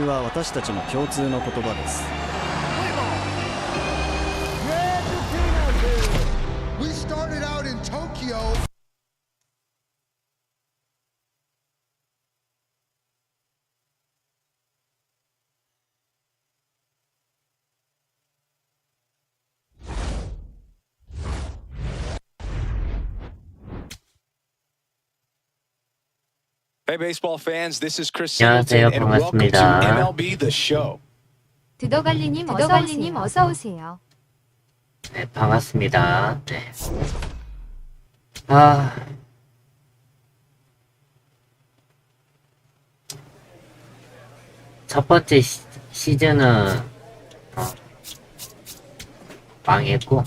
は私たちの共通の言葉です。We started out in Tokyo. Hey baseball fans, this is Chris 안녕하세요. Singleton and welcome to 반갑습니다. MLB The Show. 드더갈리님 어서 오세요. 네, 반갑습니다. 네. 첫 번째 시즌은 망했고,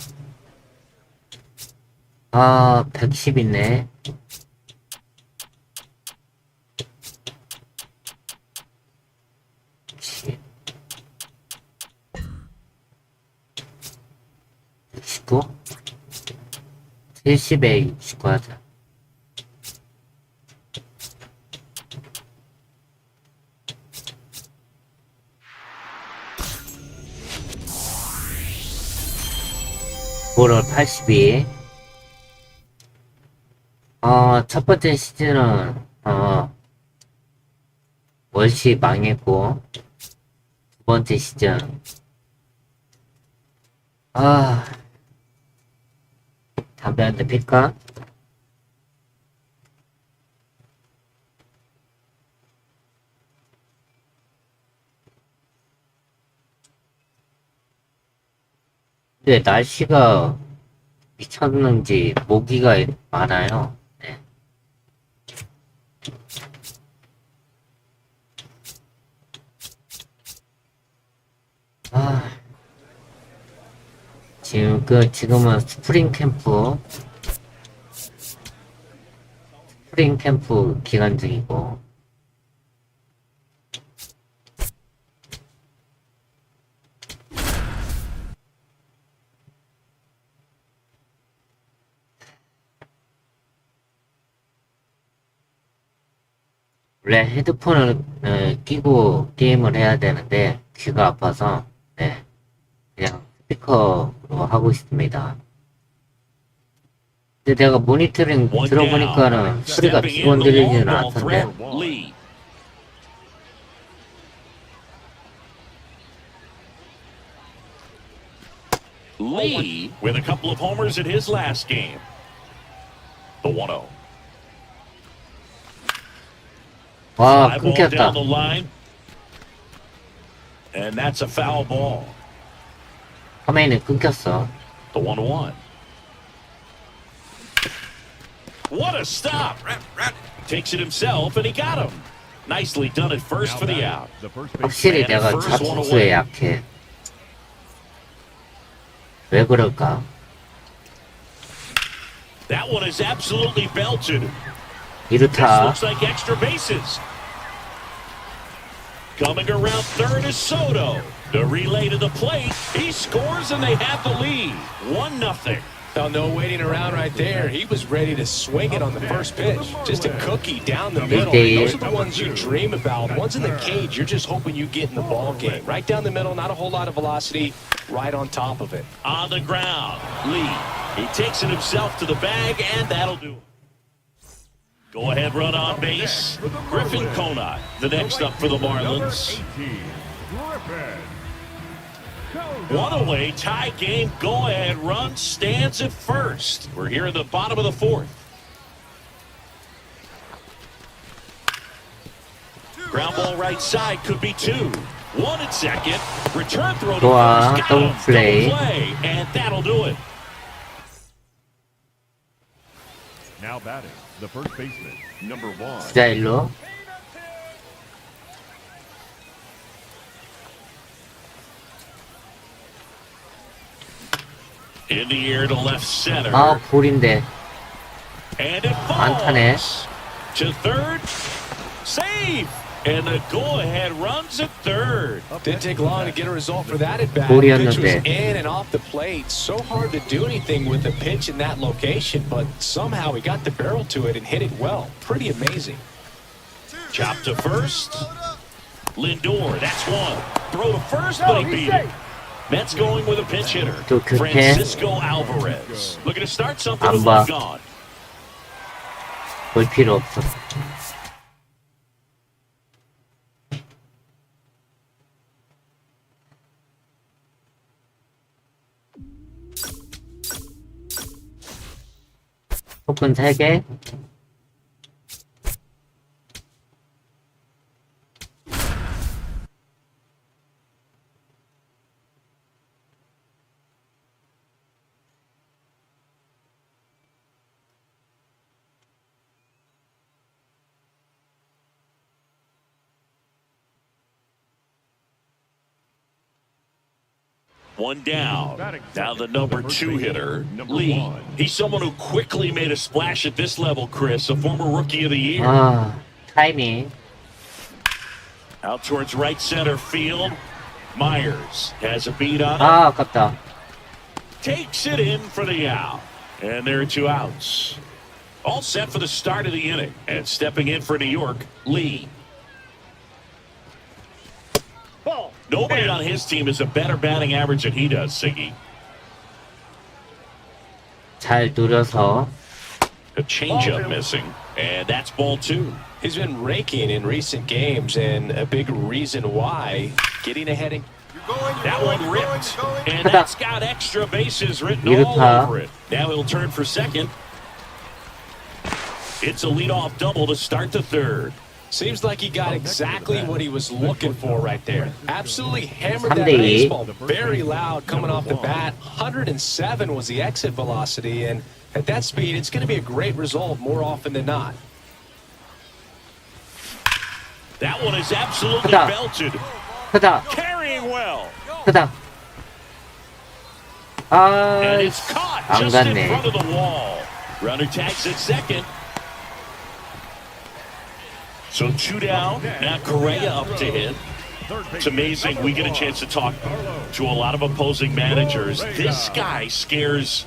110 있네. 고 70에 69 하자. 보럴 82. 첫 번째 시즌은 월시 망했고, 두 번째 시즌 담배 한 대 필까? 근데 날씨가 미쳤는지 모기가 많아요. 네. 지금은 스프링 캠프 기간 중이고, 원래 헤드폰을 끼고 게임을 해야 되는데 귀가 아파서 네, 그냥 스피커로 하고 있습니다. 근데 내가 모니터링 들어보니까는 소리가 기본 들리지는 않던데. Lee with a couple of homers in his last game. The 1-0. 와, Fly ball down 끊겼다. the line. And that's a foul ball. 화면이 끊겼어. The 1-1. What a stop! Takes it himself and he got him. Nicely done at first for the out. 확실히 내가 자투수에 약해. 왜 그럴까? That one is absolutely belted. This 이루타. looks like extra bases. Coming around third is Soto. The relay to the plate. He scores and they have the lead. 1-0. Oh, no waiting around right there. He was ready to swing it on the first pitch. Just a cookie down the middle. Those are the ones you dream about. Ones in the cage, you're just hoping you get in the ball game. Right down the middle, not a whole lot of velocity. Right on top of it. On the ground, Lee. He takes it himself to the bag, and that'll do it. Go ahead, run on base. Griffin Conant, the next up for the Marlins. One away, tie game, go ahead run, stands at first. We're here in the bottom of the fourth. Ground ball right side, could be two. One at second, return throw to 좋아, first, got double him, play. double play, and that'll do it. Now batting, the first baseman, number 1. 스타일로. In the air to left center. 볼인데. And it 안타네. falls to third. Save. And the go-ahead runs at third. Didn't take long to get a result for that at bat. 볼이었는데. Pitch was in and off the plate. So hard to do anything with the pitch in that location, but somehow he got the barrel to it and hit it well. Pretty amazing. Chop to first. Lindor, that's one. Throw to first, but he beat it. Mets going with a pinch hitter. 또 교체. Francisco Alvarez. Looking to start something 안 with 봐. one gone. 볼 필요 없어. 토큰 3개. One down. Now the number 2 hitter, Lee. He's someone who quickly made a splash at this level, Chris, a former Rookie of the Year. 아, 타이밍. Out towards right center field. Myers has a beat on it. 아, 아깝다. Takes it in for the out. And there are 2 outs. All set for the start of the inning. And stepping in for New York, Lee. Nobody on his team has a better batting average than he does, Siggy. 잘 누려서. A changeup missing, and that's ball 2. He's been raking in recent games, and a big reason why. Getting ahead. That one ripped, and that's got extra bases written all 이렇다. over it. Now he'll turn for second. It's a leadoff double to start the third. Seems like he got exactly what he was looking for right there. Absolutely hammered that 3대2. baseball. Very loud coming off the bat. 107 was the exit velocity, and at that speed, it's going to be a great result more often than not. That one is absolutely 크다. belted. 크다. Carrying well. 크다. And 아, it's caught 안 just in 갔네. front of the wall. Runner tags at second. So 2 down. Now Correa up to hit. It's amazing we get a chance to talk to a lot of opposing managers. This guy scares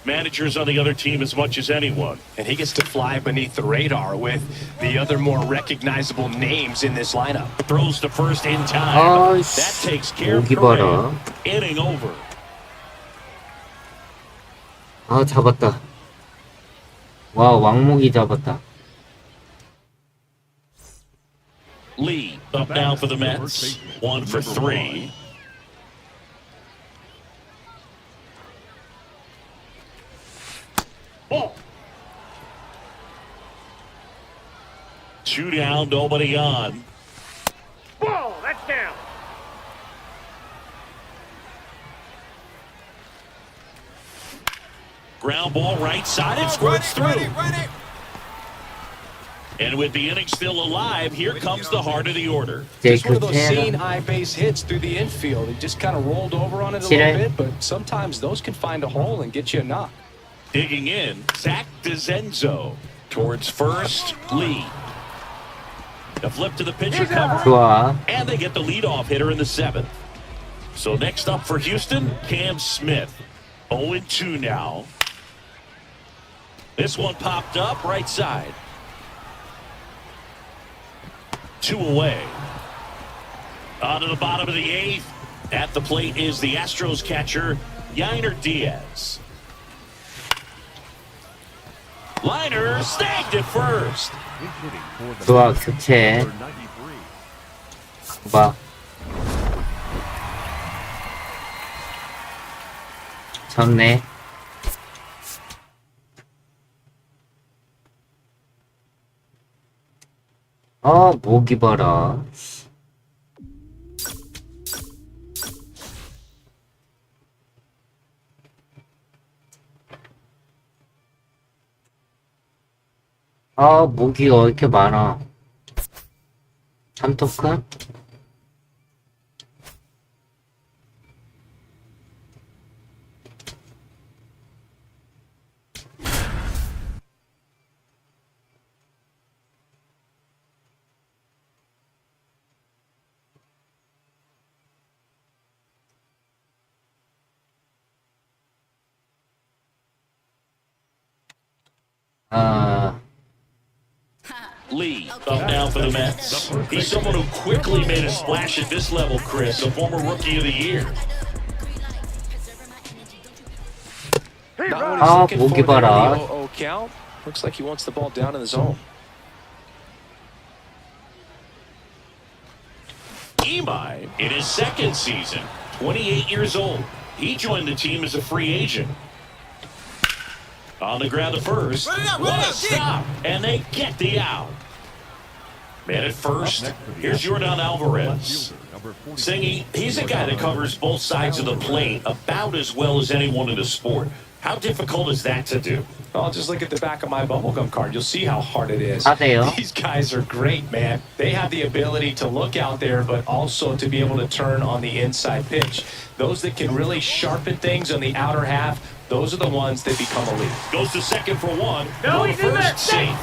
managers on the other team as much as anyone. And he gets to fly beneath the radar with the other more recognizable names in this lineup. Throws to first in time. 아이씨. That takes care of 목이 Correa. 봐라. Inning over. 아, 잡았다. 와, 왕목이 잡았다. Lee up now for the Mets. 1 for 3. Ball. 2 down, nobody on. Ball, that's down. Ground ball right side, it squirts through. And with the inning still alive, here comes the heart of the order. 이제 Just one of those seeing 교체해라. high base hits through the infield. He just kind of rolled over on it a 싫어해. little bit, but sometimes those can find a hole and get you a knock. Digging in, Zach DeZenzo towards first, Lee. A flip to the pitcher cover, 좋아. and they get the leadoff hitter in the 7th. So next up for Houston, Cam Smith. 0-2 now. This one popped up right side. 2 away. On to the bottom of the 8th. At the plate is the Astros catcher, Yainer Diaz. Liner snagged at first. 좋아, 교체. 봐. 졌네. 목이 봐라. 목이 왜 이렇게 많아? 3토큰? Lee up now for the Mets. He's someone who quickly made a splash at this level, Chris, a former Rookie of the Year. Not what he's looking 목이 for there 봐라. in the 0-0 count. Looks like he wants the ball down in the zone. Imai, in his second season, 28 years old. He joined the team as a free agent. On the ground to first. What a stop! And they get the out. Man at first. Here's Jordan Alvarez. Singy, he's a guy that covers both sides of the plate about as well as anyone in the sport. How difficult is that to do? Well, just look at the back of my bubblegum card. You'll see how hard it is. 하세요. These guys are great, man. They have the ability to look out there, but also to be able to turn on the inside pitch. Those that can really sharpen things on the outer half, those are the ones that become elite. Goes to second for one. No, he did that. Safe.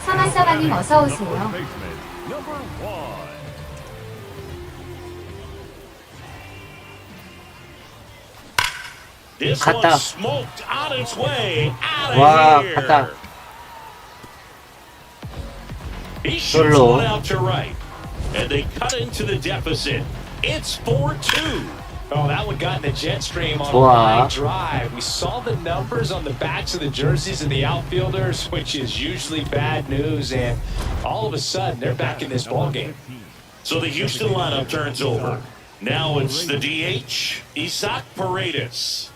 사마사바님 어서 First 오세요. baseman, number 1. This 갔다. one smoked on its way out 와, of here. 갔다. He shoots 솔로. one out to right. And they cut into the deficit. It's 4-2. Oh, that one got in the jet stream on a Wow. line drive. We saw the numbers on the backs of the jerseys of the outfielders, which is usually bad news, and all of a sudden, they're back in this ballgame. So the Houston lineup turns over. Now it's the DH, Isaac Paredes.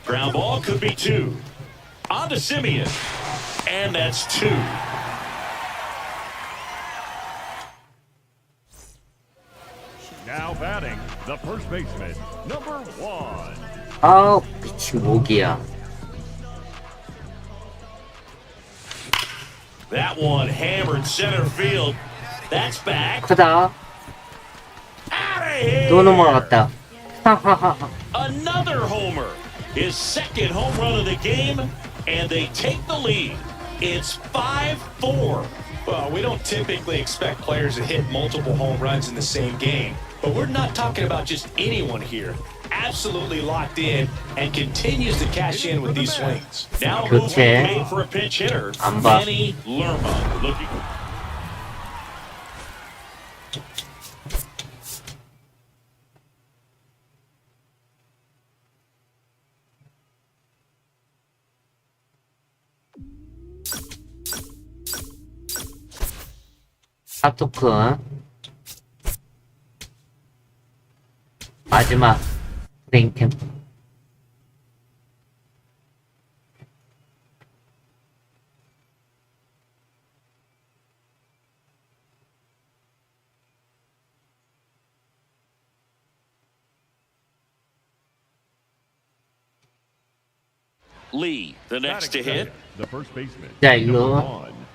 Ground ball could be 2. On to Simeon. And that's 2. Now batting, the first baseman, number 1. 아우, 미친 목이야. That one hammered center field. That's back. 크다. Out of here. 또 넘어갔다. Another homer. His second home run of the game. And they take the lead. It's 5-4. Well, we don't typically expect players to hit multiple home runs in the same game, but we're not talking about just anyone here. Absolutely locked in and continues to cash in with these swings. Now 교체. moving made for a pinch hitter. 안 봐. Manny Lerma looking. 핫토크. 마지막 프레임템. Lee, the next to Batting hit. second, the first baseman, 자, number 일로. 1.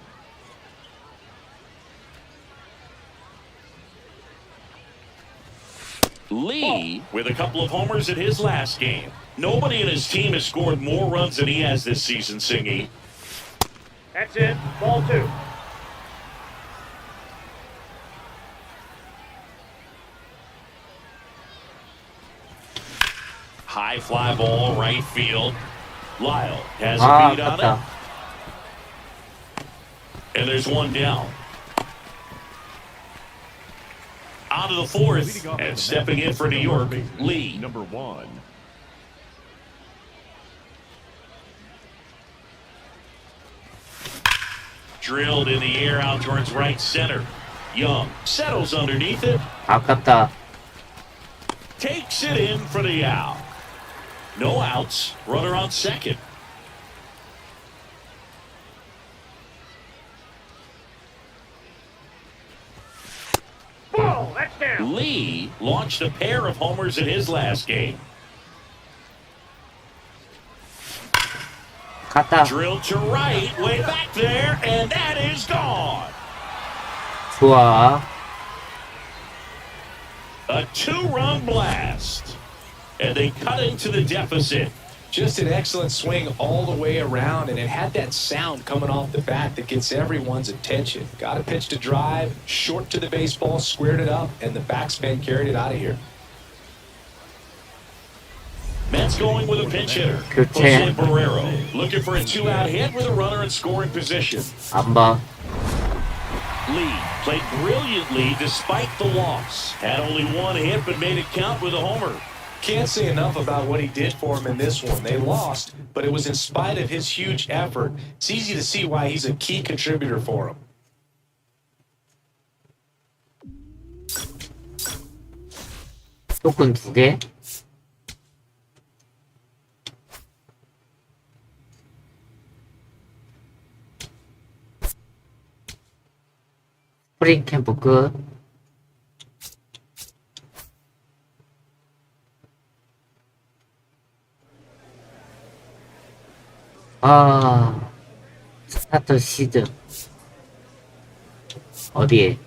Lee with a couple of homers in his last game. Nobody in his team has scored more runs than he has this season, Singy. That's it. Ball 2. High fly ball, right field. Lyle has a 아, beat on 아깝다. it. And there's one down. On to the fourth. Leading off And the stepping in bat, for New the York, third baseman, Lee. number 1. Drilled in the air out towards right center. Young settles underneath it. 아깝다. Takes it in for the out. No outs. Runner on second. Ball. That's down. Lee launched a pair of homers in his last game. 갔다. Drilled to right, way back there, and that is gone. 좋아. A 2-run blast. And they cut into the deficit. Just an excellent swing all the way around, and it had that sound coming off the bat that gets everyone's attention. Got a pitch to drive, short to the baseball, squared it up, and the backspin carried it out of here. Mets gets going with a pinch hitter. 교체. Jose Barrero looking for a 2-out hit with a runner in scoring position. 안 봐. Lee played brilliantly despite the loss. Had only one hit but made it count with a homer. Can't say enough about what he did for him in this one. They lost, but it was in spite of his huge effort. It's easy to see why he's a key contributor for him. 토큰 2개. 스프링 캠프 끝. 스타터 시즌. 어디에?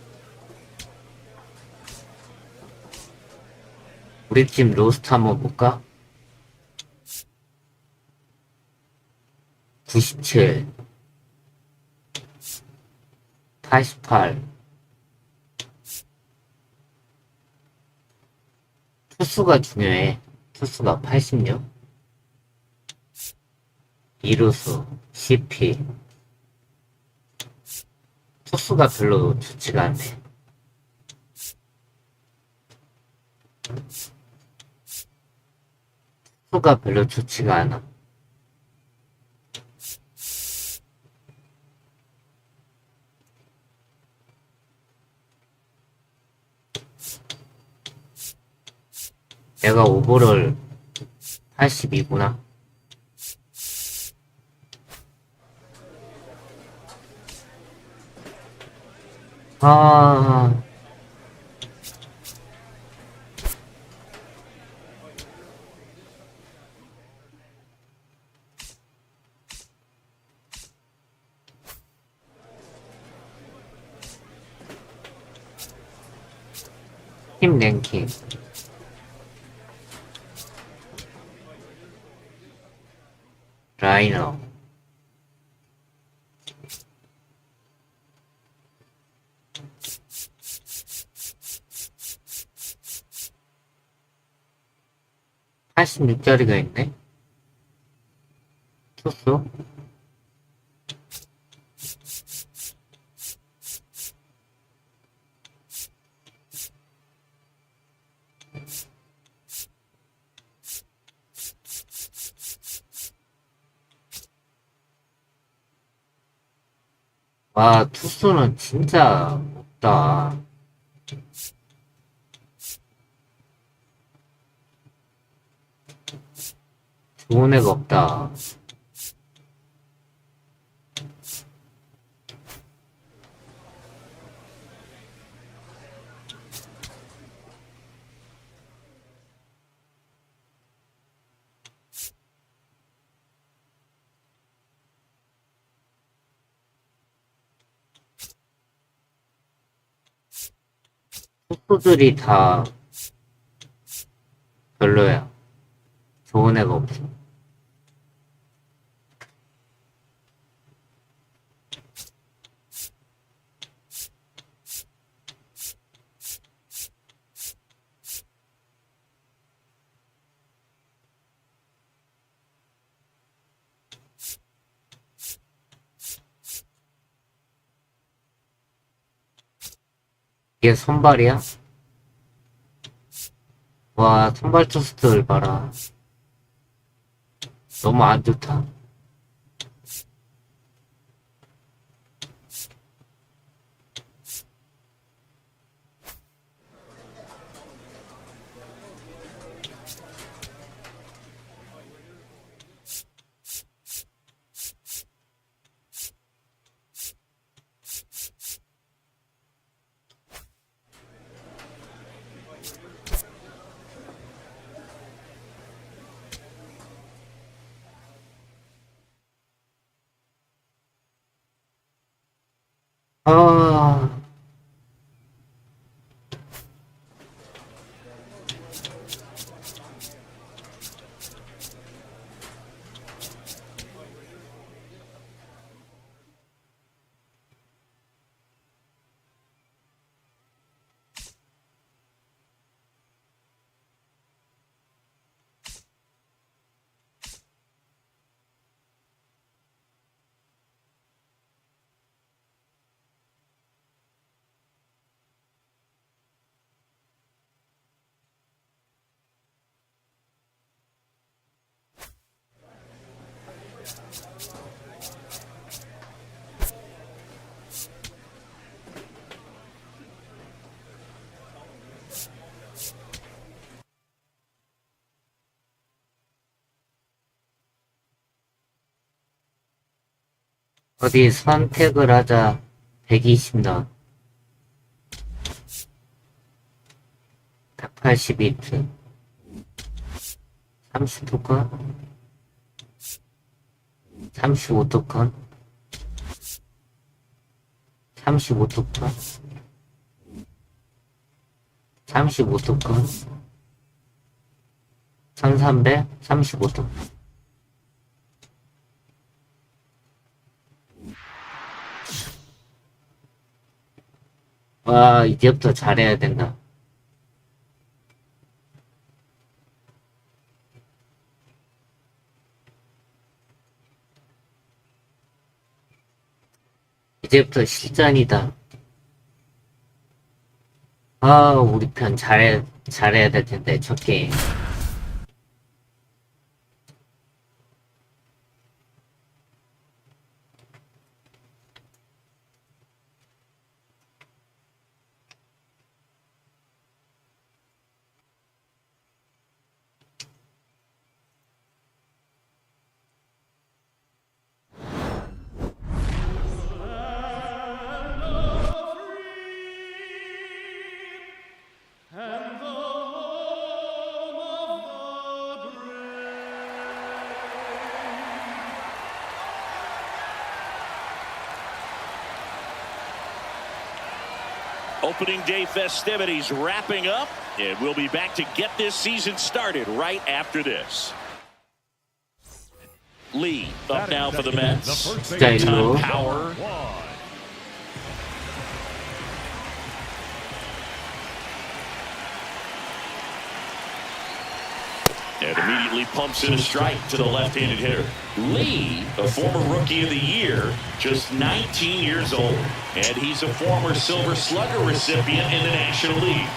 우리 팀 로스트 한번 볼까? 97 88 투수가 중요해. 투수가 86 이루수 CP 투수가 별로 좋지가 않네. 투수가 별로 좋지가 않아. 내가 오버롤 82구나. 팀 랭킹 라이너 (86자리가) 있네. 투수 와, 투수는 진짜 없다. 좋은 애가 없다. 투수들이 다 별로야. 좋은 애가 없어. 이게 선발이야? 와, 선발 투수들 봐라. 너무 안 좋다. 아, 어디 선택을 하자. 120너 182트 30토큰 35토큰 35토큰 35토큰 1300 35토큰. 와, 이제부터 잘해야 된다. 이제부터 실전이다. 아, 우리 편 잘해야 될 텐데, 첫 게임. Opening day festivities wrapping up, and we'll be back to get this season started right after this. Lee up now for the Mets. Time power. And immediately pumps in a strike to the left-handed hitter. Lee, a former Rookie of the Year, just 19 years old. And he's a former Silver Slugger recipient in the National League.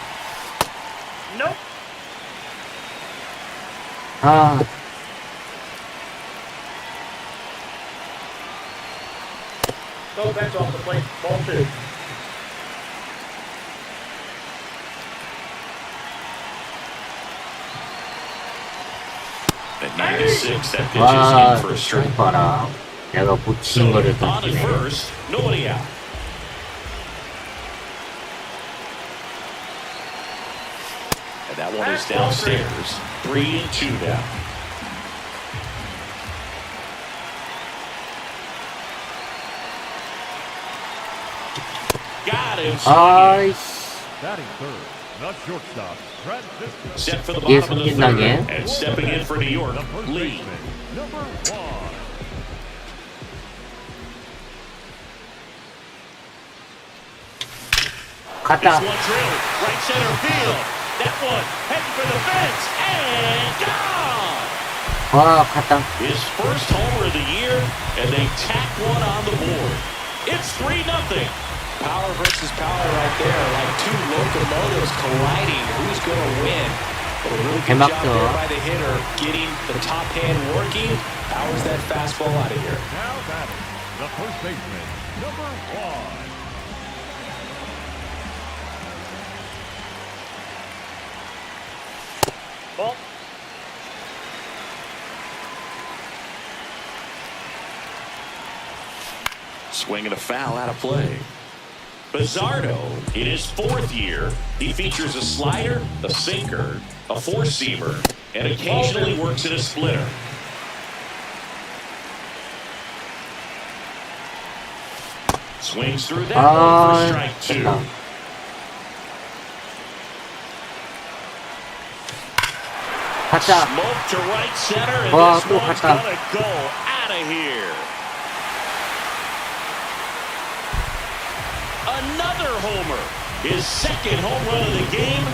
Nope. So that's off the plate. Ball 2. At 96, that pitch 와, is in for a strike. 봐라. 내가 붙인 거를 On at 던지네. first, nobody out. And that one is downstairs. 3-2 now. Got him. 아이씨. Batting third, the shortstop, Francisco. Set for the 예, bottom of the 손짓나게. third. And stepping in for New York, The first Lee. baseman, number 1. This 갔다. one drilled right center field. That one heading for the fence and gone. 와, 갔다. His first homer of the year, and they tack one on the board. It's 3-0. Power versus power right there, like two locomotives colliding. Who's going to win? But a really good job there by the hitter, getting the top hand working. Powers that fastball out of here. Now batting, the first baseman, number 1. Ball. Swinging a foul out of play. Bizzardo, in his fourth year, he features a slider, a sinker, a four-seamer, and occasionally works in a splitter. Swings through that one for strike 2. 됐다. 갔다. Smoke to right center, and 와, this 또 one's 갔다. gonna go out of here. Another homer, his second home run of the game,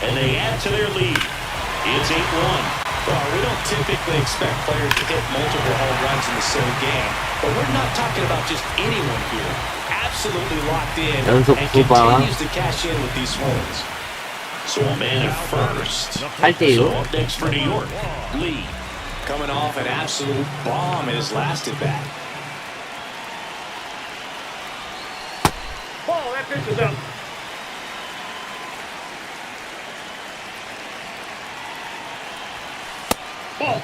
and they add to their lead. It's 8-1. Well, we don't typically expect players to hit multiple home runs in the same game, but we're not talking about just anyone here. Absolutely locked in 연속 and 두 방. continues to cash in with these swings. So a man at first. 8대6. So up next for New York, Lee. Coming off an absolute bomb in his last at bat. Ball. That pitch is up. Ball.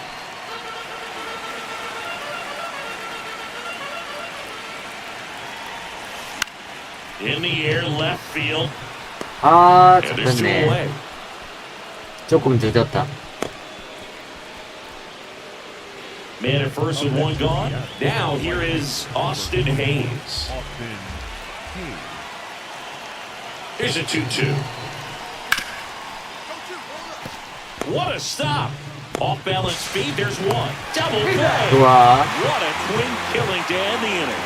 In the air, left field. 아, And there's two 잡혔네. away. 조금 늦었다. Man at first with one gone. Now here is Austin Hayes. Austin Hayes. Here's a 2-2. What a stop. Off balance speed, there's one. Double play. 좋아. What a twin killing to end the inning.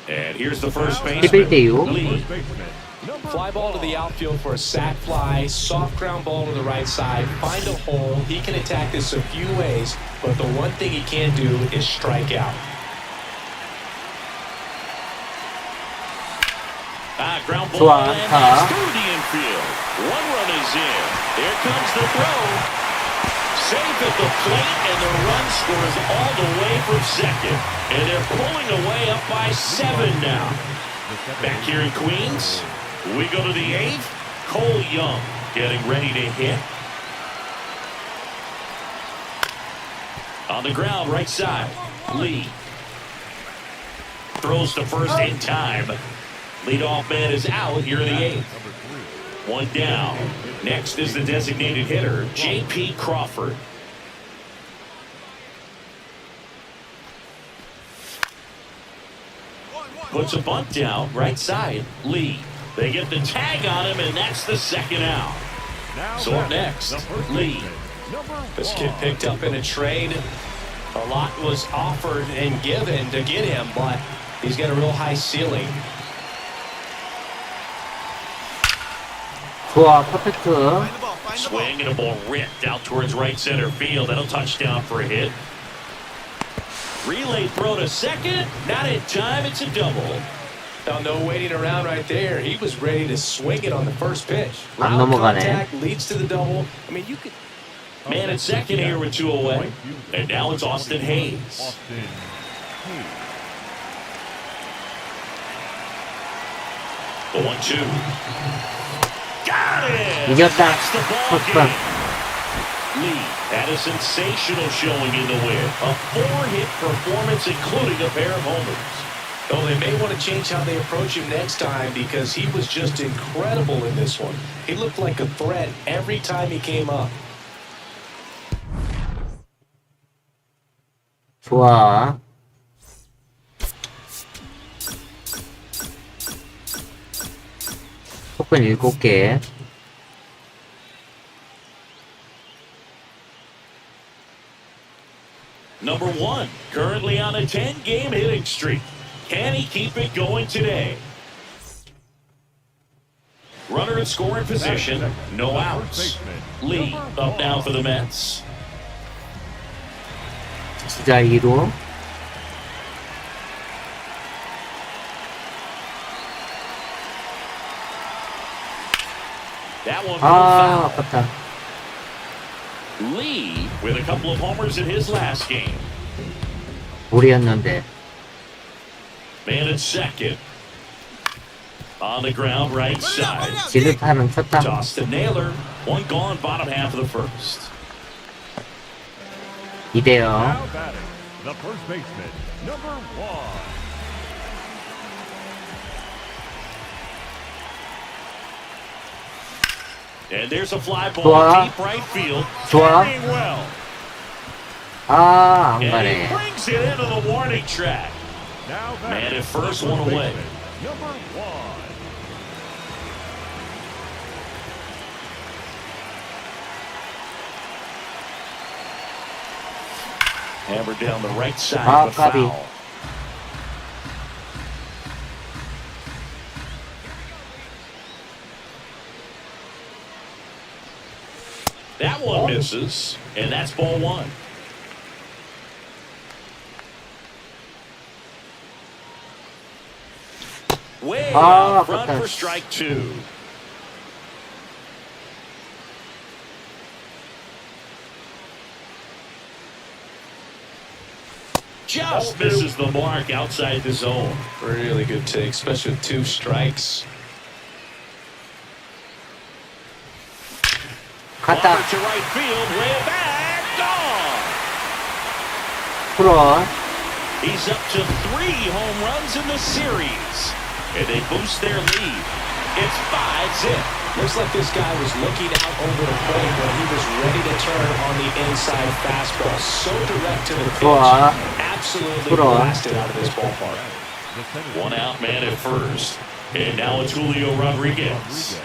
And here's the first baseman, 11대6. Lee. First baseman. Number Fly ball to the outfield for a sac fly, soft ground ball to the right side, find a hole. He can attack this a few ways, but the one thing he can't do is strike out. Ground ball 좋아, and 가. that's through the infield. One run is in. Here comes the throw. Safe at the plate, and the run scores all the way from second. And they're pulling away up by 7 now. Back here in Queens, we go to the 8th. Cole Young getting ready to hit. On the ground, right side, Lee. Throws to first in time. Leadoff man is out here in the 8th. One down. Next is the designated hitter, J.P. Crawford. Puts a bunt down, right side, Lee. They get the tag on him, and that's the second out. now So up batting, next, the first Lee. baseman. Number This kid picked up in a trade. A lot was offered and given to get him, but he's got a real high ceiling. 좋아, 퍼펙트. Swing and a ball ripped out towards right center field. That'll touchdown for a hit. Relay throw to second. Not in time. It's a double. Now, no waiting around right there. He was ready to swing it on the first pitch. 안 Loud 넘어가네. contact leads to the double. I mean, you could. Man at second here with 2 away. And now it's Austin Hayes. Austin Hayes. The 1-2. Got it! 이겼다. That's the ball 헛방. game. Lee had a sensational showing in the win. A 4-hit performance, including a pair of homers. Oh, they may want to change how they approach him next time because he was just incredible in this one. He looked like a threat every time he came up. 좋아. 토큰 7개. Number 1, currently on a 10-game hitting streak. Can he keep it going today? Runner in scoring position, no outs. Lee up now for the Mets. 주자 2루. That one 아, foul. 아깝다. Lee with a couple of homers in his last game. 볼이었는데. Man at second. On the ground, right side. 지르타는 쳤다. Toss to Naylor. One gone, bottom half of the first. 2대0. Now batting, the first baseman. Number 1. And there's a fly ball 좋아. deep right field. 좋아. Carrying well. 아, 안 And he 가네. brings it into the warning track. Now Man batting, at first, the one away. baseman. Number 1. Hammered down the right side Ah, of the 까비. foul. That one misses, and that's ball 1. Way Ah, out front 아깝다. for strike 2. Just misses the mark outside the zone. Really good take, especially with 2 strikes. 갔다. Walker to right field, way back, gone. 풀어. He's up to 3 home runs in the series, and they boost their lead. It's 5-zip. Looks like this guy was looking out over the plate when he was ready to turn on the inside fastball. So direct to the 좋아. pitch. Absolutely 부러워. blasted out of this ballpark. 1 out man at first. And now it's Julio Rodriguez.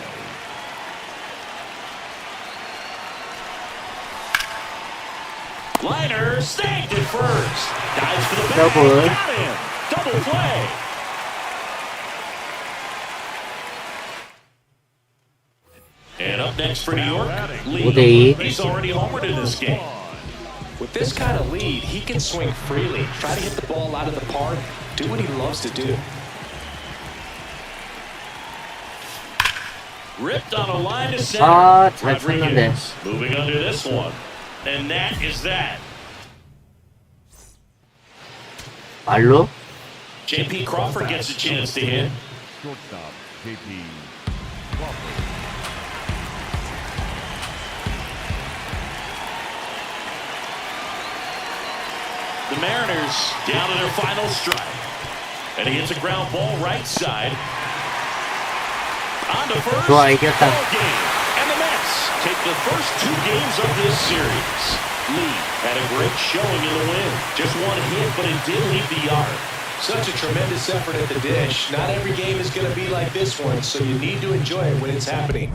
Liner snagged it first. Dives for the bag. Double. Got him. Double play. And up next for New York, Lee. 5대2. He's already homered in this game. With this kind of lead, he can swing freely, try to hit the ball out of the park, do what he loves to do. Ripped on a line to center. 아, 잘 쳤는데. Rodriguez moving under this one. And that is that. 말로? J.P. Crawford gets a chance to hit. Shortstop, J.P. Crawford. The Mariners down to their final strike. And he hits a ground ball right side. On to first. 좋아, 이겼다. Ball game. And the Mets take the first 2 games of this series. Lee had a great showing in the win. Just 1 hit, but it did leave the yard. Such a tremendous effort at the dish. Not every game is going to be like this one, so you need to enjoy it when it's happening.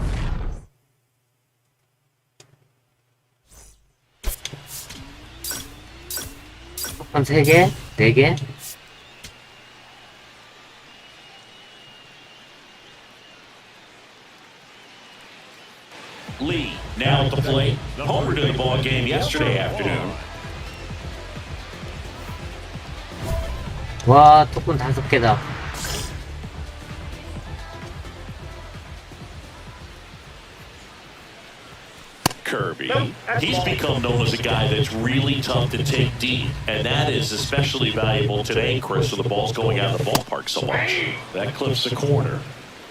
한 3개? 4개? Lee now at the plate. Homered in the ball game yesterday afternoon. 와, 토큰 5개다. Kirby. He's become known as a guy that's really tough to take deep, and that is especially valuable today, Chris, when the ball's going out of the ballpark so much. That clips the corner.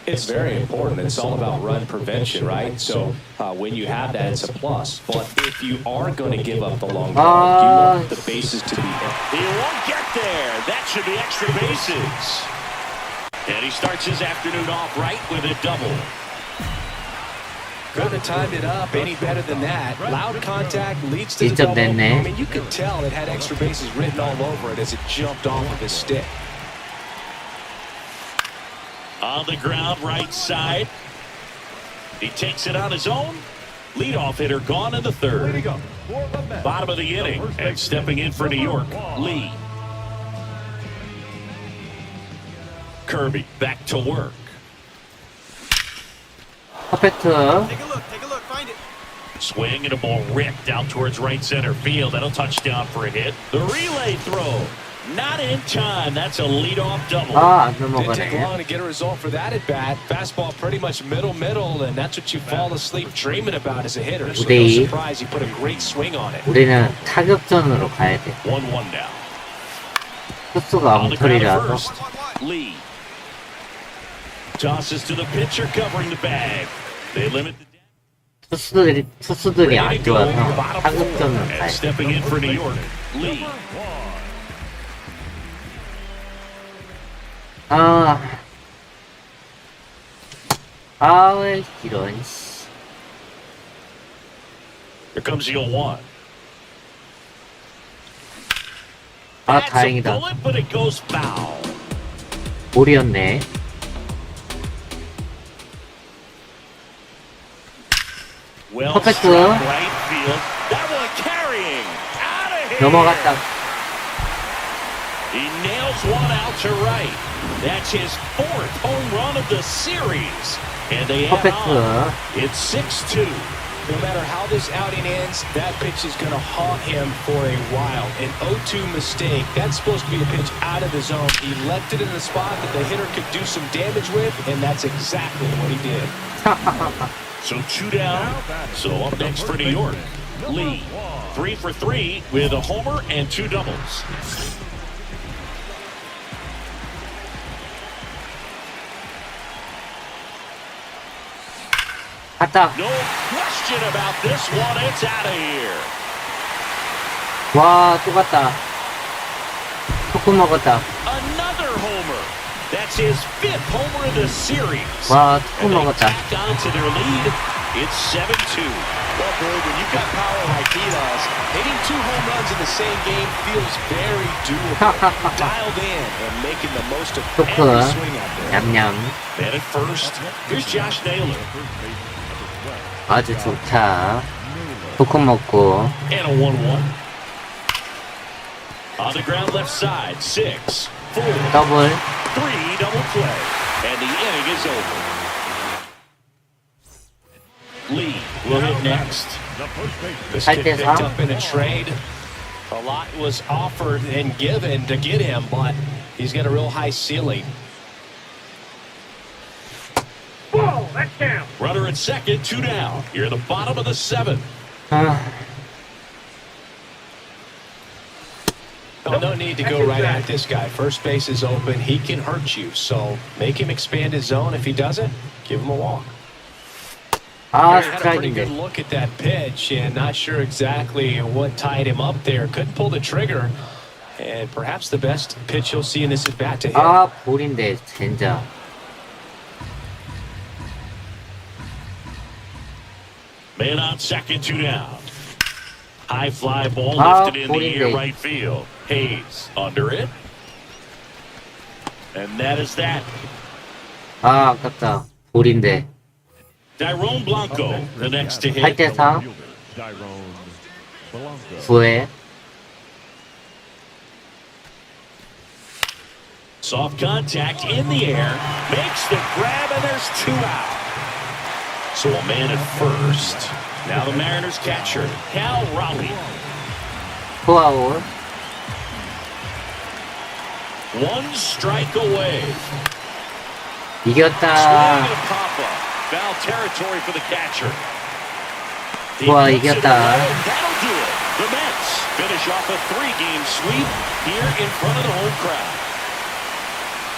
It's very important. It's all about run prevention, right? So when you have that, it's a plus. But if you are going to give up the long ball, you want the bases to be empty. He won't get there. That should be extra bases. And he starts his afternoon off right with a double. Couldn't have timed it up any better than that. Loud contact leads to the 1점 double. 됐네. I mean, you could tell it had extra bases written all over it as it jumped off of his stick. On the ground, right side. He takes it on his own. Leadoff hitter gone in the 3rd. Bottom of the inning, and stepping in for New York, Lee. Kirby back to work. 퍼펙트. Swing and a ball ripped out towards right center field. That'll touch down for a hit. The relay throw. Not in time. That's a leadoff double. 아, 안 Didn't take 넘어가네. long to get a result for that at bat. Fastball pretty much middle, and that's what you fall asleep dreaming about as a hitter. So no 5대2. surprise he put a great swing on it. 우리는 타격전으로 가야 돼. 1-1 now. 투수가 On the ground at 엉터리라서. first. Lee. Tosses to the pitcher covering the bag. They limit the 투수들이 안 ready to go. 좋아서 Bottom 타격전으로 and 가야 돼. stepping in for New York, Lee. 이런, 씨. Here comes the 0-1. 아, That's a 다행이다. bullet, but it goes foul. 볼이었네. Well Perfect. struck right field. That one carrying out of here. 넘어갔다. He nails one out to right. That's his 4th home run of the series. And they add 퍼펙트. on. It's 6-2. No matter how this outing ends, that pitch is going to haunt him for a while. An 0-2 mistake. That's supposed to be a pitch out of the zone. He left it in the spot that the hitter could do some damage with, and that's exactly what he did. So 2 down. So up next for New York, Lee. 3 for 3 with a homer and 2 doubles. 갔다. No question about this one. It's out of here. 와, 또 갔다. 조금 먹었다. Another homer. That's his 5th homer of the series. 와, And 조금 they 먹었다. tack on to their lead. It's 7-2. Well, Bird, when you've got power like he does, hitting 2 home runs in the same game feels very doable. Dialed in and making the most of every 토크. swing out there. 냠냠. Man at first. Here's Josh Naylor. 아주 좋다. 토크 먹고. And a 1-1. On the ground left side. 6, 4, 3 더블. double play. And the inning is over. Lee will hit next. This Right kid there, picked huh? up in a trade. A lot was offered and given to get him, but he's got a real high ceiling. Whoa, that's down. Runner at second, 2 down. You're at the bottom of the 7th. 아, Oh, no need to go right at this guy. First base is open. He can hurt you, so make him expand his zone. If he doesn't, give him a walk. 아, Had a pretty good 스트라이크인데. look at that pitch and not sure exactly what tied him up there. Couldn't pull the trigger. And perhaps the best pitch you'll see in this at bat to hit. 아, 볼인데, 젠장. Man on second, 2 down. High fly ball Ah, lifted in the air, 볼인데. right field. Hayes under it. And that is that. 아, 아깝다. 볼인데. Tyrone Blanco, the next to hit. 8대4. Tyrone Blanco. 9회. Soft contact in the air. Makes the grab, and there's 2 out. So a man at first. Now the Mariners catcher, Cal Raleigh. 투아웃. 1 strike away. 이겼다. Swing and a pop-up. Foul territory for the catcher. He 와, puts it 이겼다. away. That'll do it. The Mets finish off a 3-game sweep here in front of the home crowd.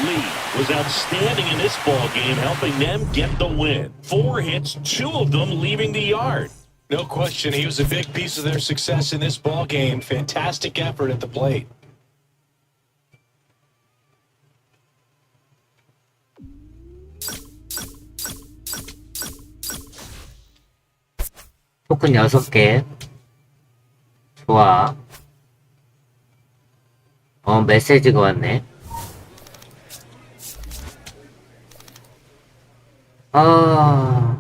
Lee was outstanding in this ball game, helping them get the win. 4 hits, 2 of them leaving the yard. No question, he was a big piece of their success in this ball game. Fantastic effort at the plate. 토큰 6개. 좋아. 메시지가 왔네. 아.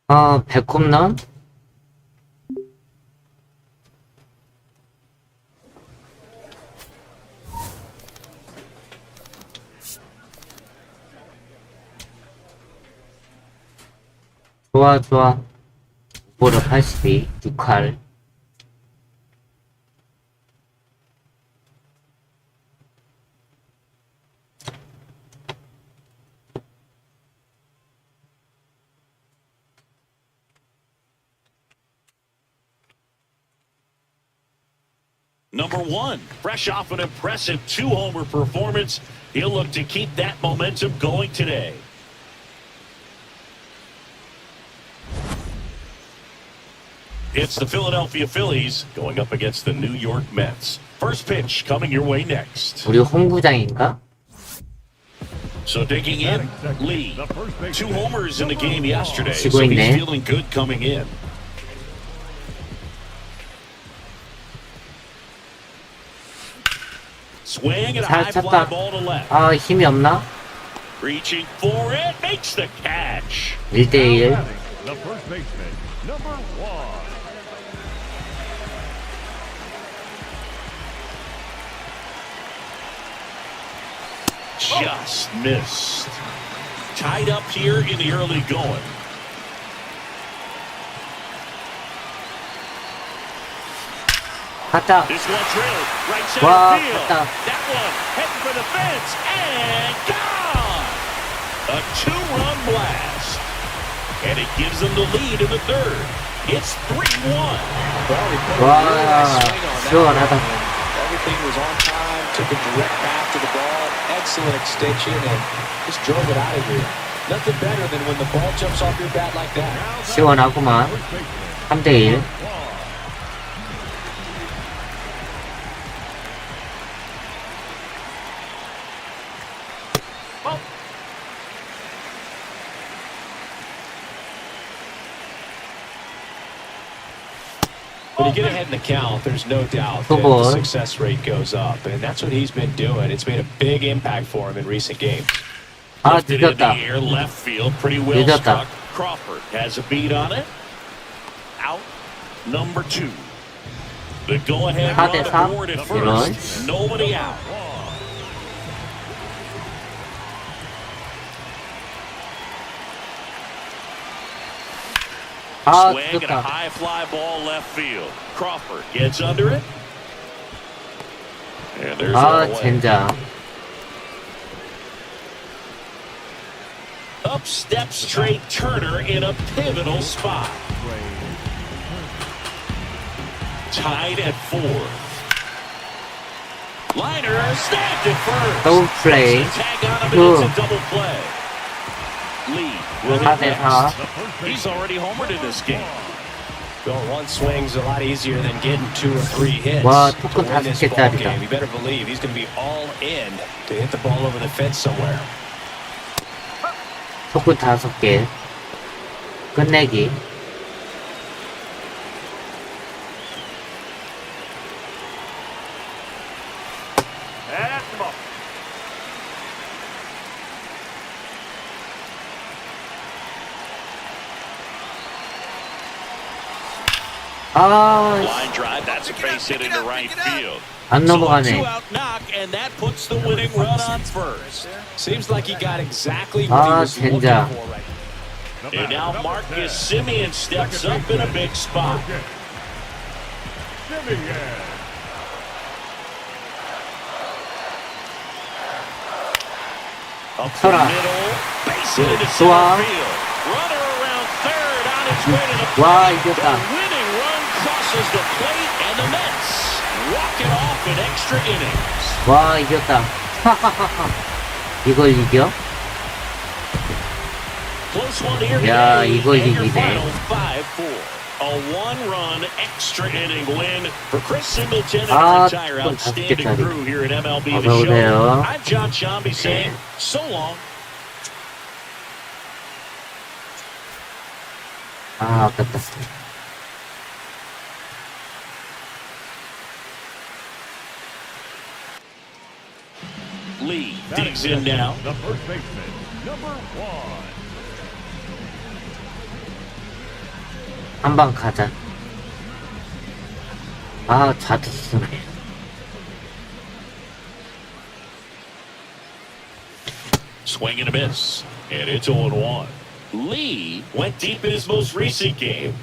아, 100홈런? 좋아, 좋아. 보러 82, 6할. Number 1, fresh off an impressive 2-homer performance, he'll look to keep that momentum going today. It's the Philadelphia Phillies going up against the New York Mets. First pitch coming your way next. 우리 홈구장인가? So digging in, Lee, 2 homers in the game yesterday, 치고 so he's 있네. feeling good coming in. Swing and a 잘 high fly 찼다. ball to left. 아, 힘이 없나? Reaching for it, makes the catch. 1대1. The first baseman, number 1. Just missed. Tied up here in the early going. 갔다. This one drilled right center 와, field. 갔다. That one heading for the fence and gone. A 2-run blast. And it gives them the lead in the 3rd. It's 3-1. 와, 시원하다. Everything was on time, took a direct path to the ball, excellent extension, and just drove it out of here. Nothing better than when the ball jumps off your bat like that. 시원하구만. 3대1. When you get ahead in the count, there's no doubt that the success rate goes up, and that's what he's been doing. It's made a big impact for him in recent games. 아, Lifted in the 늦었다. air, left field, pretty well 늦었다. struck. Crawford has a beat on it. Out number 2. The go-ahead run 4대4. aboard at 이런. first. Nobody out. 아, Swing and a 늦었다. high fly ball left field. Crawford gets under it. And there's 아, one away. 젠장. Up steps Trey Turner in a pivotal spot. Tied at 4. Liner snapped at first. Double play. Tag on him and it's a double play. Lee will hit 4대4. next. He's already homered in this game. Going one swing's a lot easier than getting 2 or 3 hits 와, to 토큰 win this 5개짜리다. ball game. You better believe he's going to be all in to hit the ball over the fence somewhere. 토큰 5개. 끝내기. That's the ball. 아, Line drive, that's a base hit into right field. 안 So a 넘어가네. 2-out knock, and that puts the winning run on first. Seems like he got exactly what he 아, was looking 젠장. for right now. And now Marcus Simeon steps up in a big spot. Up the 설아. middle, base hit into 좋아. center field. Runner around third on its way to the 와, plate. 이겼다. The winning run crosses the plate, and the Mets walk it off in extra innings. 와, 이겼다. 이걸 이겨? Close one here 야, today, 이걸 and your 이기네. final 5-4. A one-run extra inning win for Chris Singleton and 아, the entire 좀 outstanding 다섯 개짜리. crew here at MLB The 어서 Show. 오세요. I'm John Shambi saying so long. 아, 아깝다. Lee digs in now. The first baseman, number 1. 한 방 가자. 아, 좌투 쓰네. Swing and a miss. And it's 0-1. Lee went deep in his most recent game.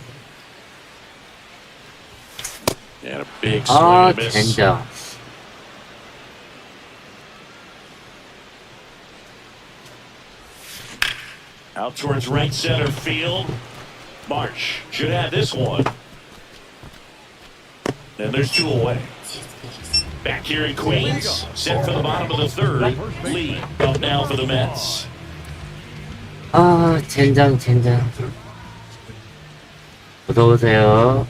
And a big swing 아, and a miss. 젠장. Out towards right center field. March should have this one. And there's 2 away. Back here in Queens, set for the bottom of the 3rd. Lee up now for the Mets. 아, 젠장. 어서오세요.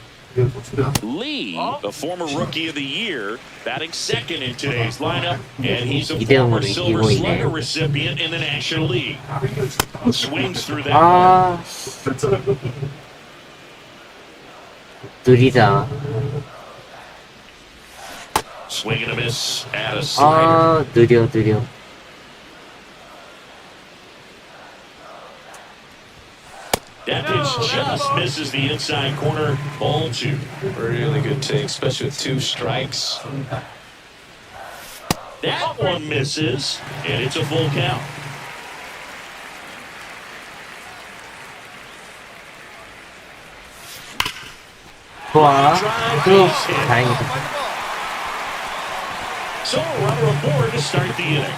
Lee, a former Rookie of the Year, batting second in today's lineup, and he's a 이대형으로 former Silver 이기고 있네. Slugger recipient in the National League. Swings through that 아, one. 느리다. Swing and a miss at a slider. 아, 느려. That pitch just misses the inside corner. Ball 2. Really good take, especially with 2 strikes. That one misses, and it's a full count. 좋아. 쭉, 다행이다. So a runner aboard to start the inning.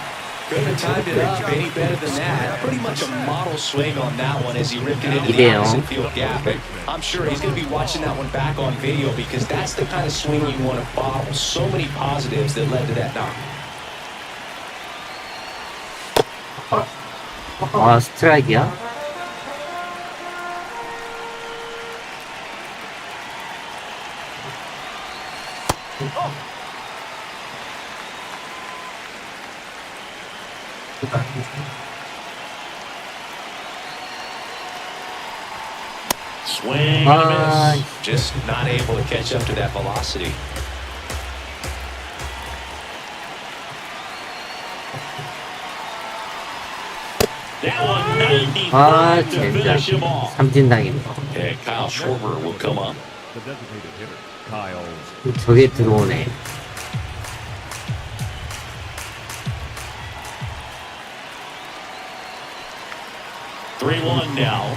Couldn't have timed it up any better than that. Pretty much a model swing on that one as he ripped it into the 이래요. opposite field gap. And I'm sure he's going to be watching that one back on video because that's the kind of swing you want to bottle. So many positives that led to that knock. 아, 스트라이크야? Swing and a 아, miss. Just not able to catch up to that velocity. That one 95 아, to 진짜 finish him off. 삼진당했네. And Kyle Schwarber will come up. The designated hitter, Kyle. 저게 들어오네. Three one now.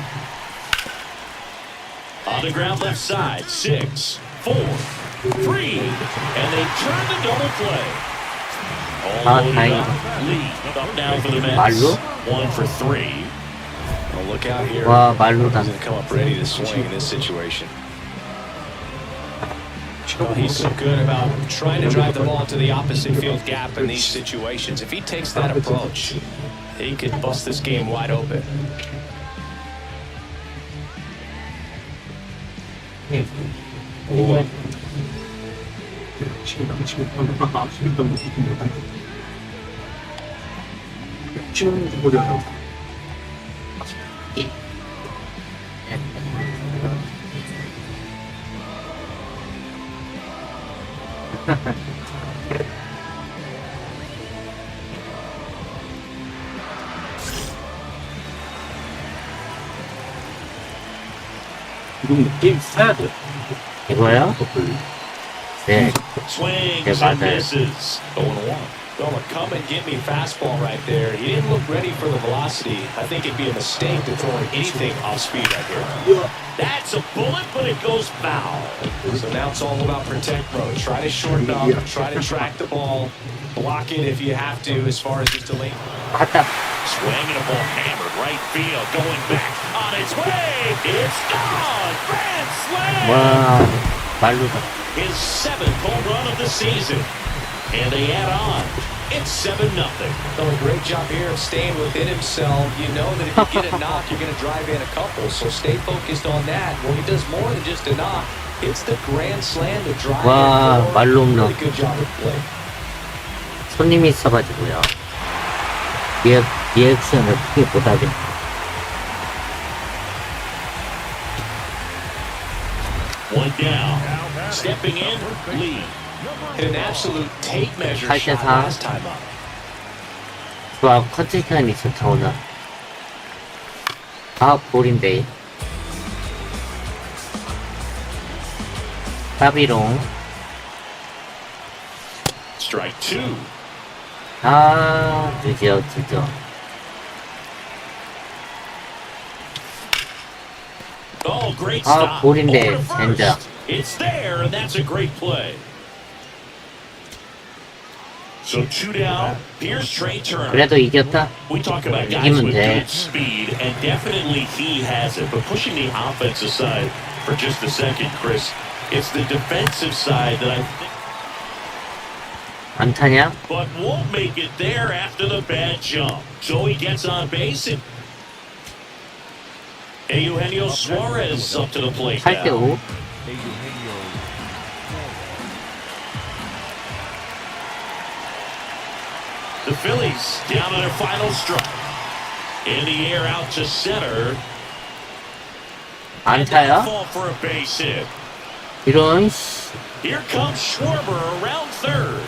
On the ground left side. 6, 4, 3. And they turn the double play. All 아, loaded 다행이다. up. Lead up now for the Mets. 말로? 1 for 3. Well, look out here. 와, 말로다. He's going to come up ready to swing in this situation. Well, he's so good about trying to drive the ball to the opposite field gap in these situations. If he takes that approach, he could bust this game wide open. 이거요? 네. Swings 네, and 맞아요. misses. 0-1. Going to come and get me fastball right there. He didn't look ready for the velocity. I think it'd be a mistake to throw anything off speed right here. That's a bullet, but it goes foul. So now it's all about protect mode. Try to shorten up, try to track the ball, block it if you have to as far as just delaying. 갔다. Swinging a ball hammered right field, going back on its way. It's gone. Grand slam. 와, 말로다. His 7th home run of the season. And they add on. It's 7-0. Done a great job here of staying within himself. You know that if you get a knock, you're going to drive in a couple. So stay focused on that. Well, he does more than just a knock. It's the grand slam to drive 와, in. 말로 없나. Really good job of play. 손님이 있어가지고요. 리액션을 크게 못하겠네. One down. Stepping in, lead. Hit an absolute tape measure 8대 shot 4. last time up. 좋아, 컨디션이 좋다, 오늘. 아, 볼인데. 까비롱. Strike 2. 아, 늦어. Oh, great 아, stop. 볼인데, Over to first. 젠장. It's there, and that's a great play. So 2 down. Here's Trey Turner. 그래도 이겼다. We talk about guys 이기면 with 돼. good speed, and definitely he has it. But pushing the offense aside for just a second, Chris, it's the defensive side that I think 안 타냐? but won't make it there after the bad jump. So he gets on base and Eugenio Suarez up to the plate 8대 now. 5. The Phillies down to their final strike. In the air out to center. And 안타야? fall for a base hit. 이런, 씨. Here comes Schwarber around third.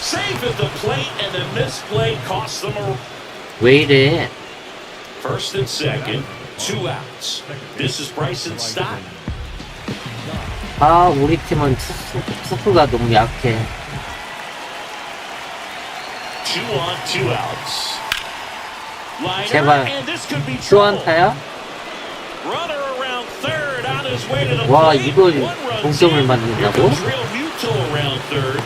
Safe at the plate, and the misplay costs them a 왜 이래? first and second, 2 outs. This is Bryson Stott. 아, 우리 팀은 투수가 너무 약해. 2 on, 2 outs. Liner, 제발. and this could be 또 trouble. 안타야? Runner around third on his way to the 와, plate. 이걸 1 run's 동점을 in. Here 만든다고? comes Real Muto around third.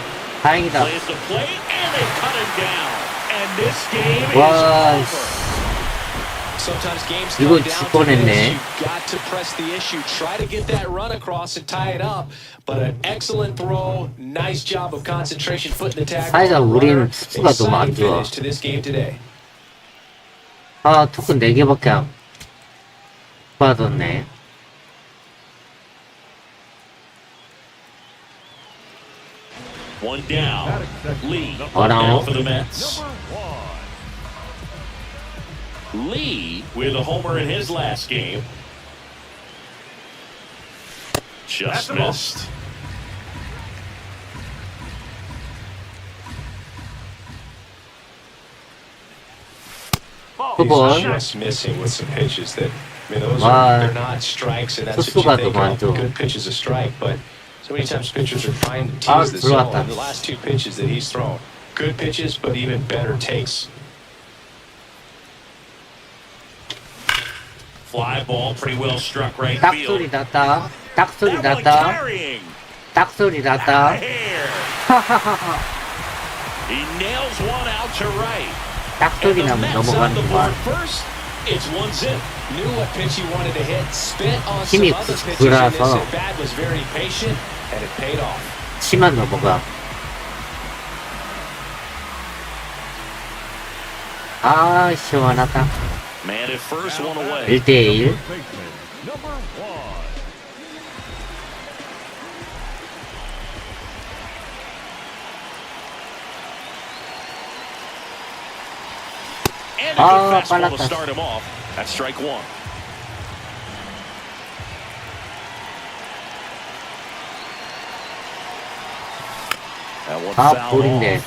다행이다. Plays the plate, and they cut him down. And this game is 와, over. Sometimes games 이거 come down 질 to this. 뻔했네. You've got to press the issue. Try to get that run across and tie it up. But an excellent throw. Nice job of concentration, putting the tag 사이다 on the 우린 runner. 투수가 너무 안 Exciting 좋아. finish to this game today. 아, 토큰 4개밖에 안 받았네. One down. Lee One now out. for the Mets. Lee with a homer in his last game. Just missed. 후볼. Just missing with some pitches that, I mean, those Wow. they're not strikes, and that's what 투수가 you think 너무 안 of. 좋아. Good pitch is a strike, but so many times pitchers are trying to 아, tease the zone. 들어왔다. And the last two pitches that he's thrown, good pitches, but even better takes. Fly ball pretty well struck right 딱 field. 소리 났다. 딱 소리 That one 났다. carrying. 딱 소리 Out 났다. of here. He nails one out to right. 딱 And 소리 the 나면 Mets on the 넘어가는 board 거야. first. It's 1-0. Knew what pitch he wanted to hit, spit on some 힘이 other pitches in this 99라서 at bat, was very patient, and it paid off. 치만 넘어가. 아, 시원하다. Man at first, one away. 1대1. First baseman, number 1. And a good Ah, fastball to 빨랐다. start him off. That's strike one. That one 아, fouled 볼인데. off.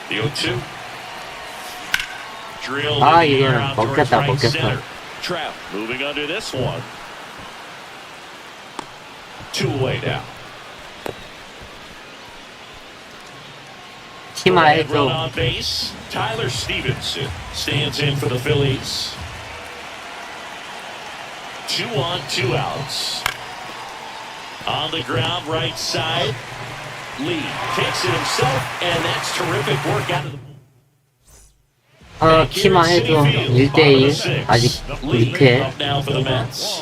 The 0-2. Drilled 아, in the air 이거는 out towards 먹겠다, right 먹겠어. center. Trout moving under this one. 2 away now. 치마 Run 해줘. on base. Tyler Stevenson stands in for the Phillies. 2 on, 2 outs. On the ground, right side. Lee takes it himself, and that's terrific work out of the. 치마 해줘. 1대1. 아직 Lee 6회. up now for the Mets.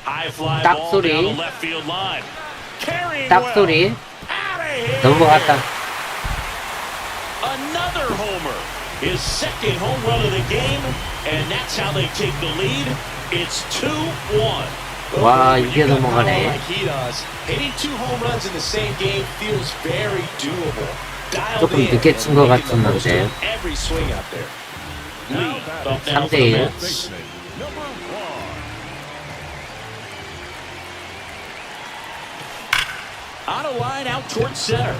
High fly 딱 ball 소리. down the left field line. Carrying 딱 well. 소리. Out of here. 넘어갔다. Another homer. His second home run of the game, and that's how they take the lead. It's 2-1. 와, When 이게 you got power 넘어가네. like he does, hitting 2 home runs in the same game feels very doable. Dialed 조금 in 늦게 and 친 것 making the most 같았는데. of every swing out there. Lee up now for the 3대1. Mets. Baseman, number 1. On a line out towards center.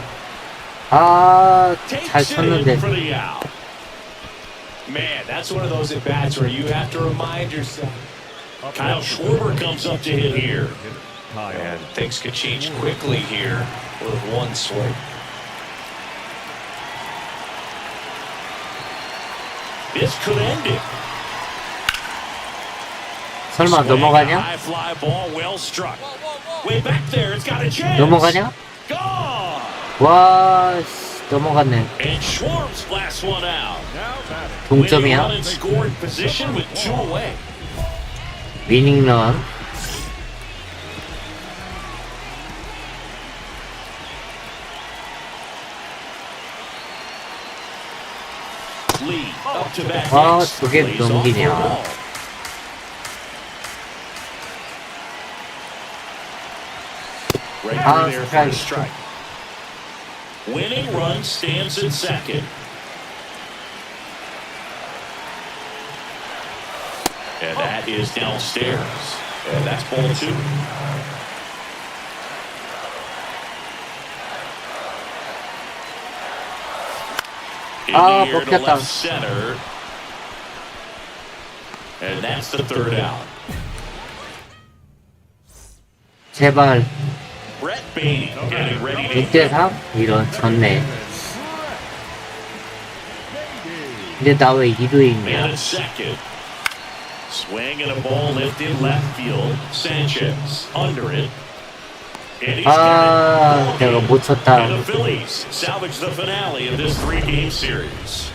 아, 잘 Takes it in 쳤는데. for the out. Man, that's one of those at bats where you have to remind yourself. Kyle Schwarber comes up to hit here. And things could change quickly here with one swing. This could end it. 설마 Swing, 넘어가냐? high fly ball, well struck. Way back there, it's got a chance. 넘어가냐? Gone. 와, 씨, 넘어갔네. And Schwartz blasts one out. 동점이야? Winning run in scoring position with 2 away. 위닝런. Lee up to bat. 아, next. 저게 Lays off 넘기냐. the ball. Right 아, through there for a 스트라이크. strike. Winning run stands at second. And that is downstairs. And that's ball 2. In 아, the air to 먹혔다. left center. And that's the third out. 제발. Brett Baty getting ready to 6대3? 이런, 졌네. 근데 나 왜 2루에 man 있냐? at second. Swing and a ball lifted left field. Sanchez under it. And he's 아, got it. 내가 못 쳤다. And the Phillies salvage the finale of this 3-game series.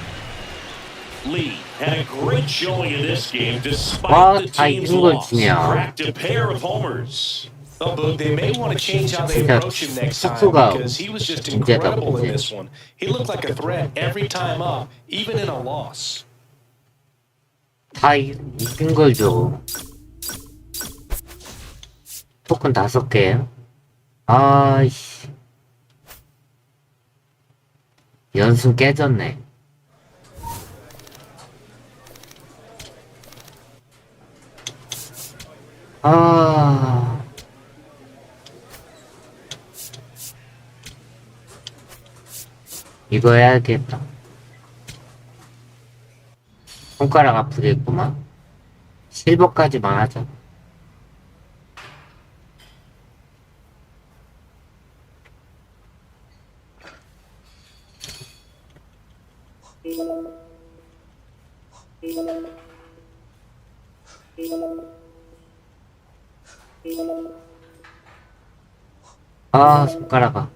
Lee had a great showing in this game despite the 다 team's 이긴 걸 loss. 지냐. Cracked a pair of homers. Oh, but they may want to change how they 진짜 approach him next time 속도가 because he was just 문제다, incredible in 문제. this one. He looked like a threat every time up, even in a loss. 다 이긴 걸 줘. 토큰 5개. 아이씨. 연승 깨졌네. 아. 이거 해야겠다. 손가락 아프겠구만. 실버까지만 하자. 아, 손가락아.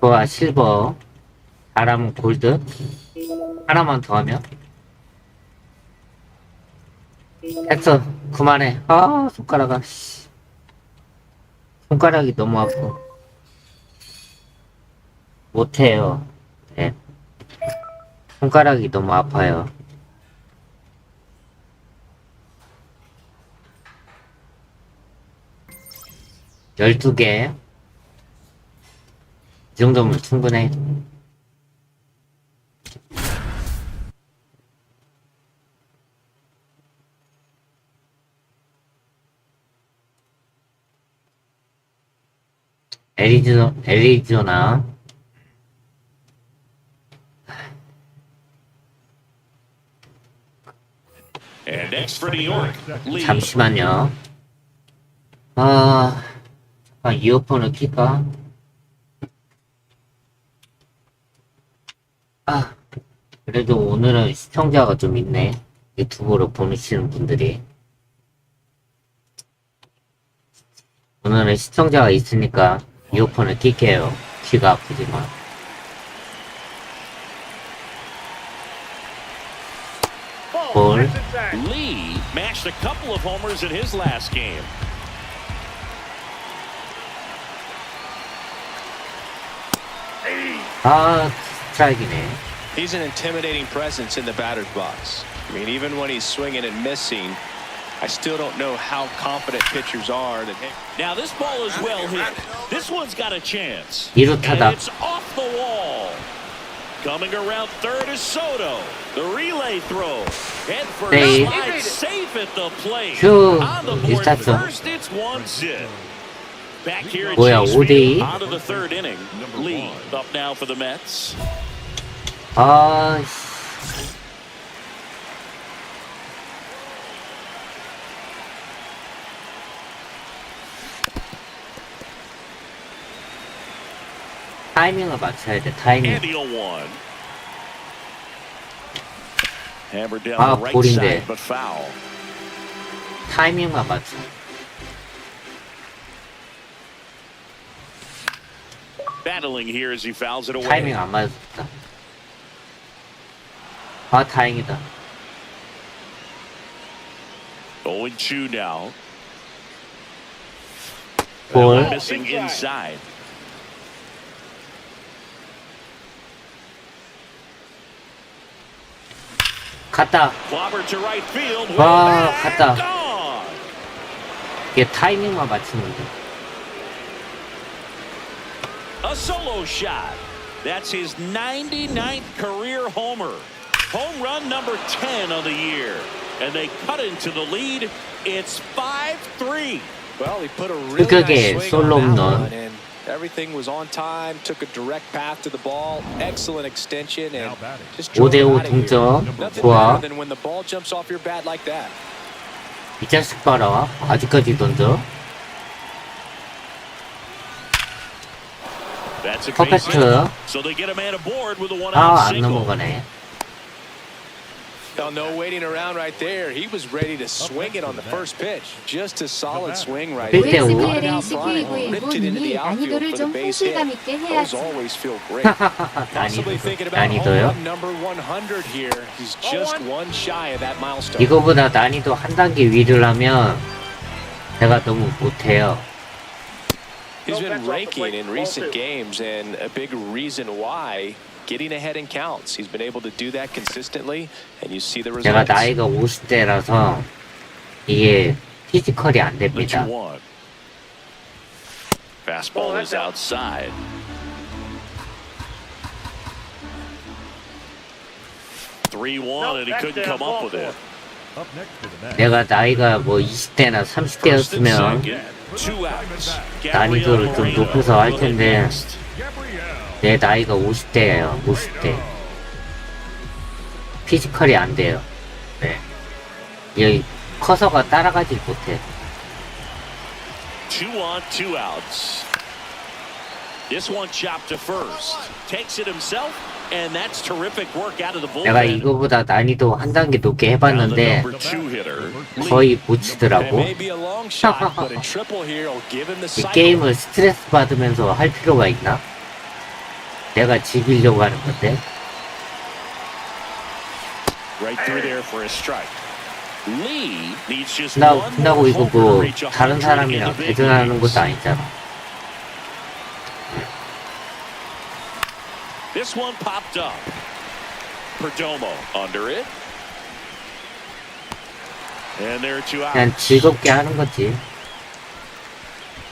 좋아, 실버. 잘하면 골드. 하나만 더 하면. 됐어. 그만해. 아, 손가락아. 손가락이 너무 아파. 못해요. 네. 손가락이 너무 아파요. 열두 개. 이 정도면 충분해. 애리조나. And next for New York, Lee. 잠시만요. 아, 잠깐 이어폰을 킬까? 아, 그래도 오늘은 시청자가 좀 있네. 유튜브로 보시는 분들이. 오늘은 시청자가 있으니까 이어폰을 낄게요. 귀가 아프지만. 볼. Lee mashed a couple of homers in his last game. 아, 스트라이크네. He's an intimidating presence in the batter's box. I mean, even when he's swinging and missing, I still don't know how confident pitchers are that. Now this ball is well hit. This one's got a chance. 이루타다. And it's off the wall. Coming around third is Soto. The relay throw. Head first 네. slide safe at the plate. 휴, On the board 일타점. first, it's 1-0. Back here at 뭐야, Chase 5대2? Field, on to the third inning. Lee up now for the Mets. 아, 타이밍을 맞춰야 돼, 타이밍. And the 0-1. Hammered down 아, the right 볼인데. side, but foul. 타이밍만 맞춰. Battling here as he fouls it away. 타이밍 안 맞았다. 아, 다행이다. 0-2 now. 볼. Missing inside. 갔다. Clobber to right field. 와, Way back, 갔다. gone. 이게 타이밍만 맞추면 돼. A solo shot. That's his 99th career homer. Home run number 10 on the year. And they cut into the lead. It's 5-3. Well, he put a really 그게 nice swing 솔로 on that 홈런. one, and everything was on time. Took a direct path to the ball. Excellent extension, and just drove it 5대5 out of here. 동점. Nothing 좋아. better than when the ball jumps off your bat like that. 이 자식 봐라. 아직까지 던져. That's a base 퍼펙트. hit. So they get a man aboard with a one-out 아, 안 single. 넘어가네. Well, no waiting around right there. He was ready to swing it on the first pitch. Just a solid swing right Big there. deal. OSBLA CK919님이 난이도를 좀 현실감 있게 Those 해야지. always feel great. Possibly thinking about home 난이도요? run number 100 here. He's just one shy of that milestone. 이거보다 난이도 한 단계 위를 하면 제가 너무 못해요. He's been raking in recent games, and a big reason why, getting ahead in counts. He's been able to do that consistently, and you see the 제가 results. 나이가 50대라서 이게 피지컬이 안 The 됩니다. 2-1. Fastball is outside. (3-1) and he couldn't come up with it. Up next to the bat. 내가 나이가 뭐 20대나 First and 30대였으면 second, 2 outs. 난이도를 좀 높여서 할 텐데 내 나이가 50대예요. 50대. 피지컬이 안 돼요. 네. 여기 커서가 따라가질 못해. 2 on, 2 outs. This one chopped to first. Takes it himself, and that's terrific work out of the 내가 bullpen. 이거보다 난이도 한 단계 높게 Now the 해봤는데 number 2 hitter. 거의 못 It 치더라고. may be a long shot, but a triple here will give him the 이 cycle. 게임을 스트레스 받으면서 할 필요가 있나? 내가 즐기려고 하는 건데. Right through there for a strike. Lee needs just 나 one 끝나고 more 이거 homer to 뭐 reach 100 다른 in 사람이랑 the big 대전하는 leagues. 것도 아니잖아. This one popped up. Perdomo under it. And there are 2 그냥 outs. 즐겁게 하는 거지.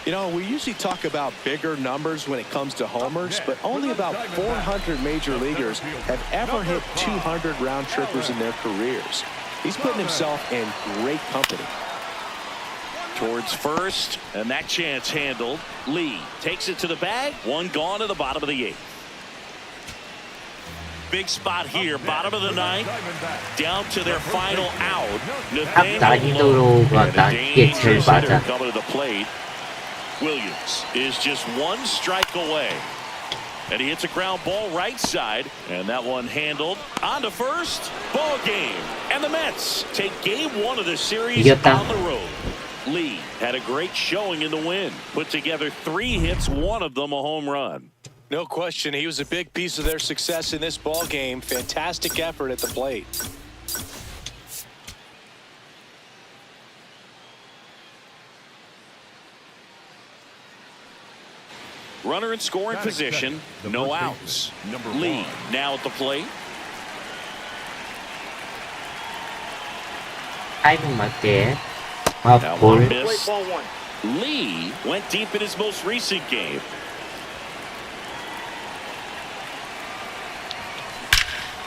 You know, we usually talk about bigger numbers when it comes to homers, but only about 400 major leaguers have ever hit 200 round trippers in their careers. He's putting himself in great company. Towards first, and that chance handled. Lee takes it to the bag. One gone to the bottom of the 8th. Big spot here, bottom of the 9th, down to their final out. 딱 난이도가 난 이게 제일 맞아. Coming to the plate. Williams is just one strike away. And he hits a ground ball right side, and that one handled onto first. Ball game, and the Mets take game 1 of the series 이겼다. on the road. Lee had a great showing in the win. Put together 3 hits, one of them a home run. No question, he was a big piece of their success in this ball game. Fantastic effort at the plate. Runner in scoring position, no outs. Lee now at the plate. 타이밍 맞게. That 볼. one missed. Lee went deep in his most recent game.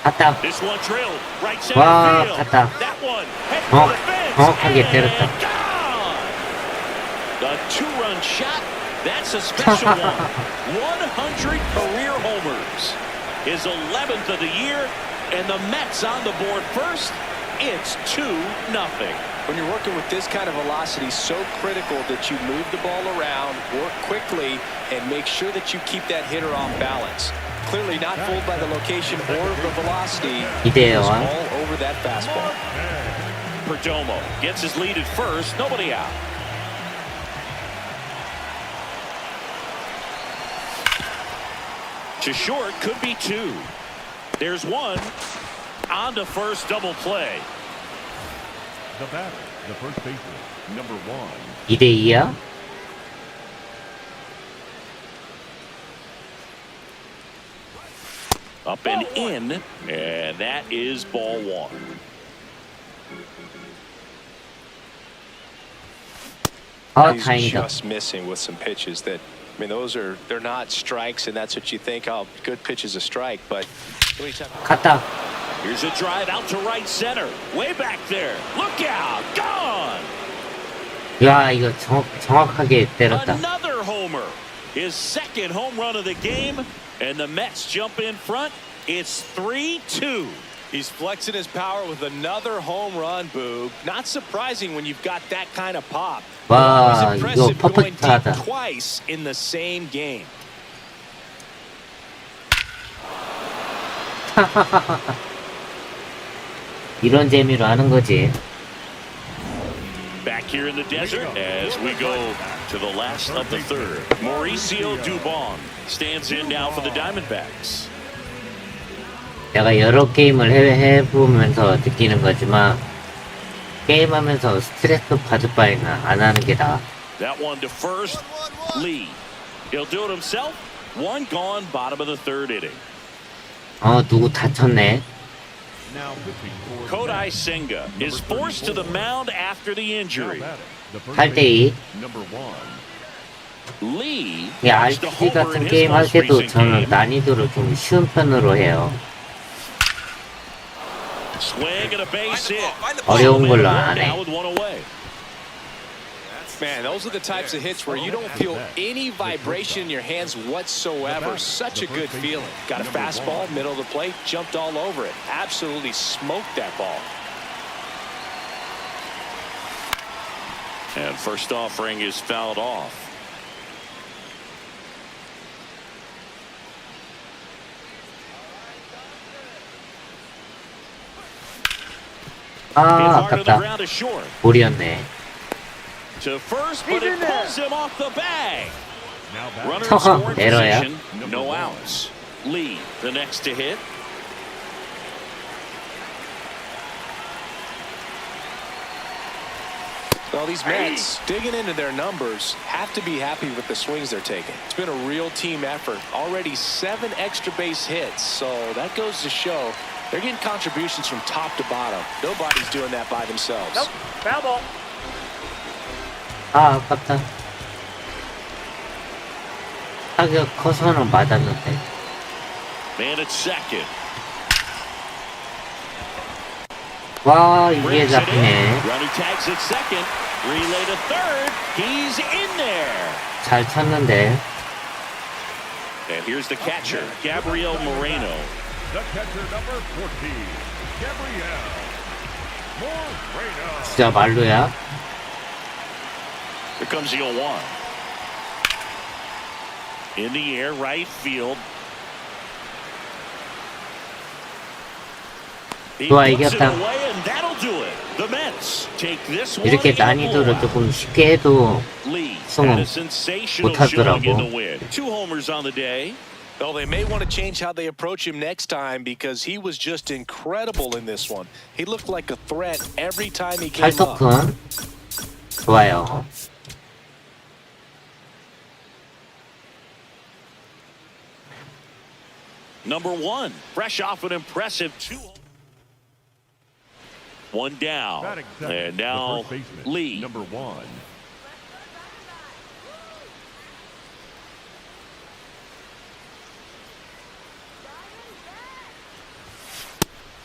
갔다. This one drilled right center 와, field. 갔다. That one headed for the fence. 정확하게 and 때렸다. gone. The 2-run shot. That's a special one. 100 career homers. His 11th of the year, and the Mets on the board first. It's 2-0. When you're working with this kind of velocity, so critical that you move the ball around, work quickly, and make sure that you keep that hitter off balance. Clearly not fooled by the location or the velocity. He 이대요. was all over that fastball. Perdomo gets his lead at first. Nobody out. To short, could be 2. There's 1. On to first, double play. The batter, the first baseman, number 1. 2대2야? Up and in, and that is ball 1. He's 다행이다. just missing with some pitches that, I mean, they're not strikes, and that's what you think, oh, good pitch is a strike, but 갔다. Here's a drive out to right center. Way back there. Look out. Gone. 야, 이거 정확하게 때렸다. Another homer. His second home run of the game. And the Mets jump in front. It's 3-2. he's flexing his power with another home run, Boog. Not surprising when you've got that kind of pop. 와, It was 이거 impressive going deep 퍼펙트하다. twice in the same game. 이런 재미로 하는 거지. Back here in the desert as we go to the last of the third. Mauricio Dubon stands in now for the Diamondbacks. 내가 여러 게임을 해보면서 느끼는 거지만 게임하면서 스트레스 받을 바에는 안 하는 게 나아. That one to first, Lee. He'll do it himself. One gone, bottom of the third inning. 누구 다쳤네. Now pitching for Kodai Senga is forced to the mound after the injury. the first 8대2. number 1. Lee 이 notched a RPG homer 같은 in his 게임 할 most 때도 recent 저는 game. 난이도를 좀 쉬운 편으로 해요. Swing and a base hit. 어려운 걸로 안 Now 해. with one away. Man, those are the types of hits where you don't feel any vibration in your hands whatsoever. Such a good feeling. Got a fastball, middle of the plate, jumped all over it. Absolutely smoked that ball. And first offering is fouled off. 아, Hit hard to the 아깝다. ground is short. 볼이었네. To first, but it pulls him off the bag. Now back. Runner in scoring 에러야. position, no outs. Lee, the next to hit. Well, these Mets, digging into their numbers, have to be happy with the swings they're taking. It's been a real team effort. Already 7 extra base hits, so that goes to show they're getting contributions from top to bottom. Nobody's doing that by themselves. Nope. Foul ball. 아, 아깝다. 타격 커서는 맞았는데. Man at second. 와, 이게 Brings it in. 잡히네. Runner tags at second. Relay to third. He's in there. 잘 쳤는데. And here's the catcher, Gabriel Moreno. The catcher number 14, Gabriel Moreno. 진짜 말로야? Here comes the 0-1. In the air, right field. He 좋아, puts it 이겼다. away, and that'll do it. The Mets take this one 이렇게 in the 난이도를 blowout. 조금 쉽게 해도 Lee 승은 had a sensational 못하더라고. showing in the win. 2 homers on the day. Well, they may want to change how they approach him next time because he was just incredible in this one. He looked like a threat every time he came up. 찰토큰 좋아요. Number 1, fresh off an impressive 2. One down. Batting second, And the now first baseman, Lee. number 1.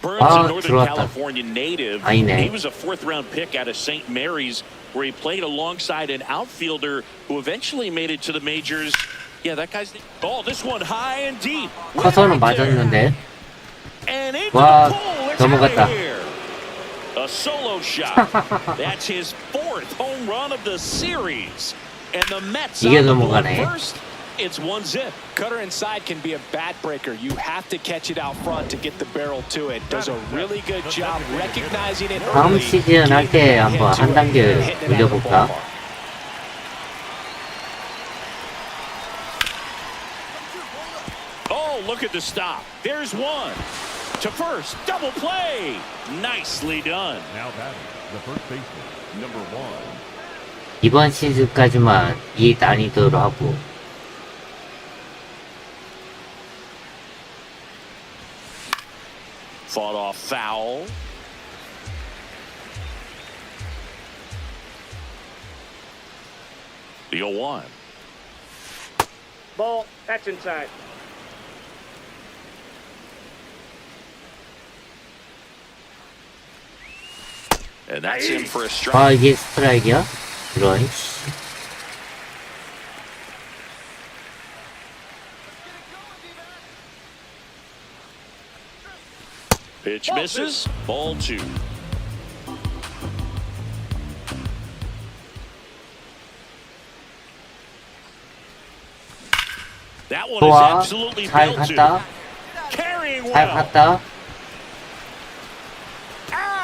Burns, 아, a Northern 들어왔다. California native. 아니네. He was a 4th-round pick out of St. Mary's, where he played alongside an outfielder who eventually made it to the majors. Yeah, that guy's. Oh, this one high and deep. 커서는 Right there. 맞았는데. And into 와, the pole. It's 넘어갔다. out of here. A solo shot. That's his 4th home run of the series. And the Mets 이게 on the board 넘어가네. first. It's 1-zip. Cutter inside can be a bat breaker. You have to catch it out front to get the barrel to it. Does a really good job recognizing it 다음 early. 시즌 할 때 한번 한 단계 hitting it out of the 올려볼까? ballpark. Oh, look at the stop. There's one. To first, double play. Nicely done. Now batting, the first baseman, number 1. 이번 시즌까지만 이 난이도로 하고 Fought off foul. The 0-1. Ball. That's inside. And that's in for a strike. 아, 이게 스트라이크야? 이런. Pitch misses. Ball 2. That one is 좋아. absolutely 잘 belted. 갔다. Carrying swing 잘 well. 갔다.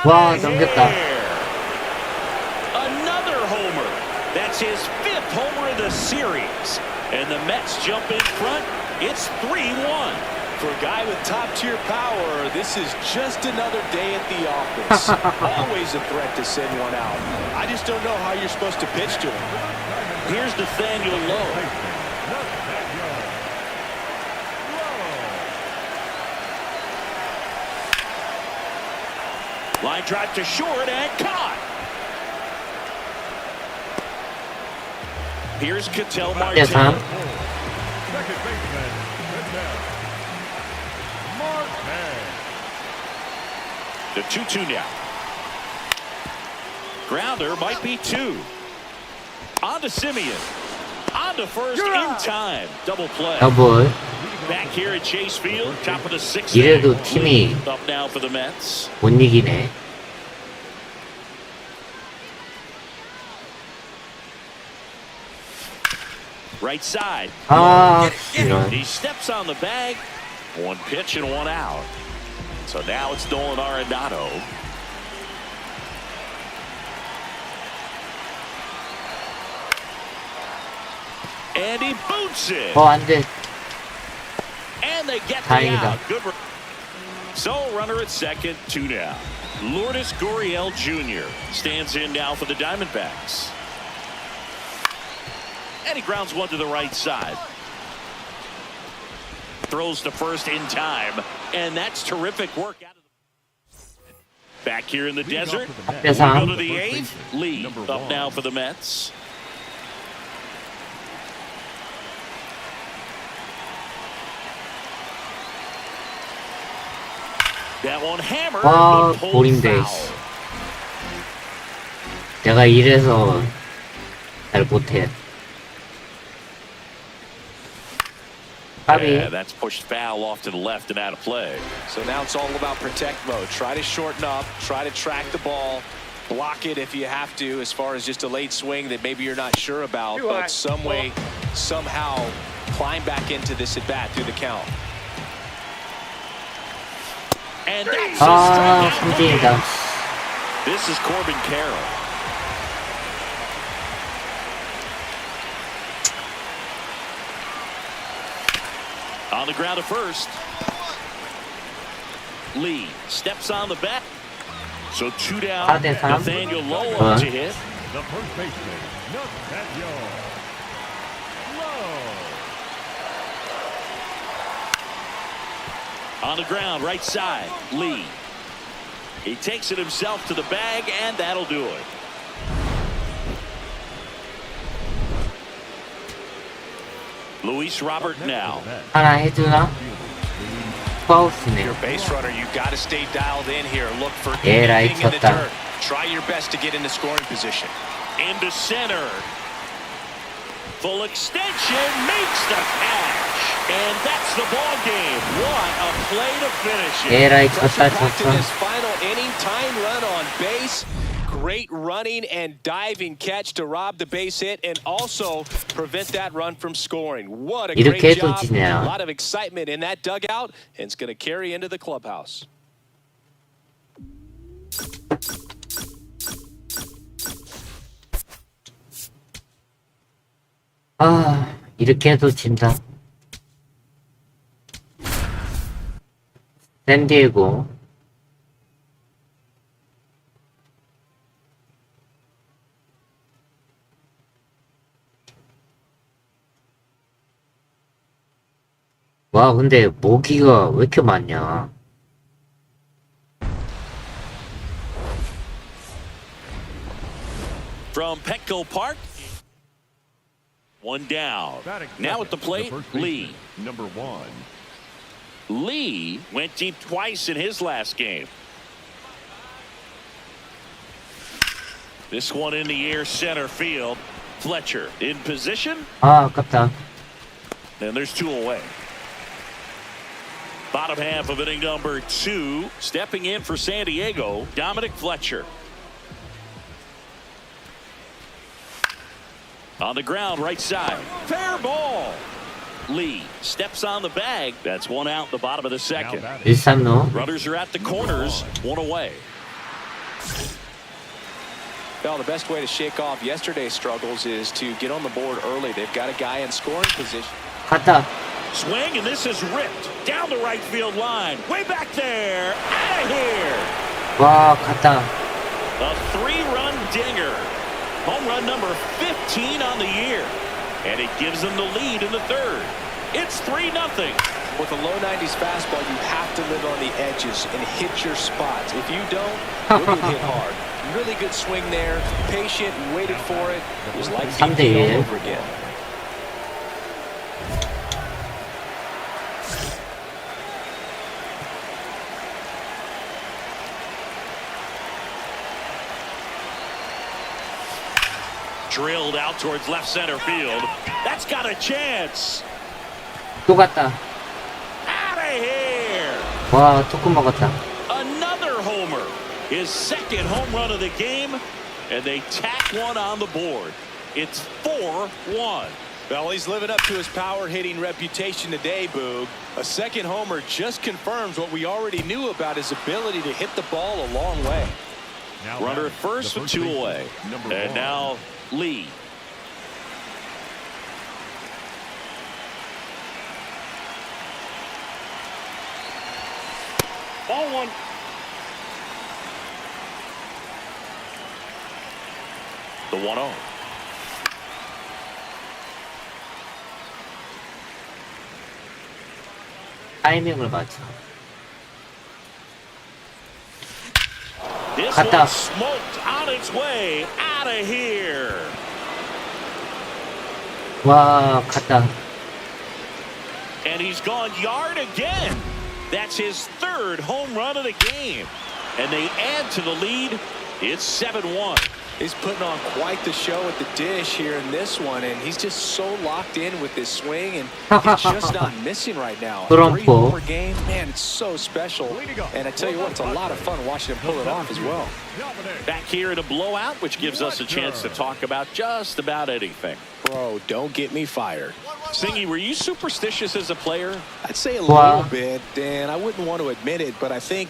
와, 넘겼다. Another homer. That's his 5th homer of the series. And the Mets jump in front. It's 3-1. For a guy with top-tier power, this is just another day at the office. Always a threat to send one out. I just don't know how you're supposed to pitch to him. Here's Nathaniel Lowe. Line drive to short and caught. Here's Ketel Marte. 네, 3. Second baseman, Marte. The 2-2 now. Grounder might be 2. On to Simeon. On to first in time. Double play. 더블. Back here at Chase Field, top of the 6th. 이래도 팀이 Up now for the Mets. 못 이기네. Right side. 아, 이런. He steps on the bag. 1 pitch and 1 out. So now it's Nolan Arenado. And he boots it. 안 돼. And they get the 다행이다. out. Good. So runner at second, 2 now. Lourdes Gurriel Jr. stands in now for the Diamondbacks. And he grounds one to the right side. Throws to first in time. And that's terrific work out of the... Back here in the desert. We go to the 8th. Lee up now for the Mets. That one hammered. 와, but pulled 볼인데. foul. 내가 이래서 잘 못해. Yeah, that's pushed foul off to the left and out of play. So now it's all about protect mode. Try to shorten up, try to track the ball, block it if you have to, as far as just a late swing that maybe you're not sure about, but some way, somehow climb back into this at bat through the count. And that's 아, a strikeout. 삼진이다. This is Corbin Carroll. On the ground at first. Lee steps on the bat. So 2 down. 4대3. Nathaniel Lowe up to hit. The first baseman, Nathaniel Lowe. On the ground, right side, Lee. He takes it himself to the bag, and that'll do it. Luis Robert now. 하나 해주나? 파우스네. Your base runner, you got to stay dialed in here. Look for 예, anything in the 쳤다. dirt. Try your best to get into scoring position. Into center. Full extension, makes the catch. And that's the ball game. What a play to finish it. 에라이 Pressure 쳤다 packed in 쳤어. this final inning, tying run on base. Great running and diving catch to rob the base hit and also prevent that run from scoring. What a 이렇게 great 해도 job. 지냐. A lot of excitement in that dugout, and it's going to carry into the clubhouse. 아, 이렇게 해도 진다. 샌디에고. 와, 근데 모기가 왜 이렇게 많냐? From Petco Park. 1 down. Now at the plate, Lee. Number 1. Lee went deep twice in his last game. This one in the air center field. Fletcher in position. 아, 아깝다. And there's 2 away. Bottom half of inning number 2. Stepping in for San Diego, Dominic Fletcher. On the ground, right side. Fair ball. Lee steps on the bag. That's one out in the bottom of the second. 1-3루. Runners are at the corners, one away. Well, the best way to shake off yesterday's struggles is to get on the board early. They've got a guy in scoring position. 갔다. Swing, and this is ripped down the right field line. Way back there. Out of here. 와, 갔다. A 3-run dinger. Home run number 15 on the year. And it gives them the lead in the third. It's 3-0. With a low 90s fastball, you have to live on the edges and hit your spots. If you don't, you'll get hit hard. Really good swing there. Patient and waited for it. It was like BP all over again. Drilled out towards left center field. That's got a chance. 또 갔다. Out of here. 와, 토크 먹었다. Another homer. His second home run of the game. And they tack one on the board. It's 4-1. Well, he's living up to his power hitting reputation today, Boog. A second homer just confirms what we already knew about his ability to hit the ball a long way. Now Runner at batting, first the with 2 away. Number And 1. now Lee. Ball one. The 1-0. 타이밍을 맞춰. This 갔다. one smoked on its way out of here. 와, 갔다. And he's gone yard again. That's his third home run of the game. And they add to the lead. It's 7-1. He's putting on quite the show at the dish here in this one, and he's just so locked in with this swing, and he's just not missing right now. A 3-homer game, man, it's so special. And I tell you what, it's a lot of fun watching him pull it off as well. Back here in a blowout, which gives us a chance to talk about just about anything. Bro, don't get me fired. Singy, were you superstitious as a player? I'd say a little bit, and I wouldn't want to admit it, but I think,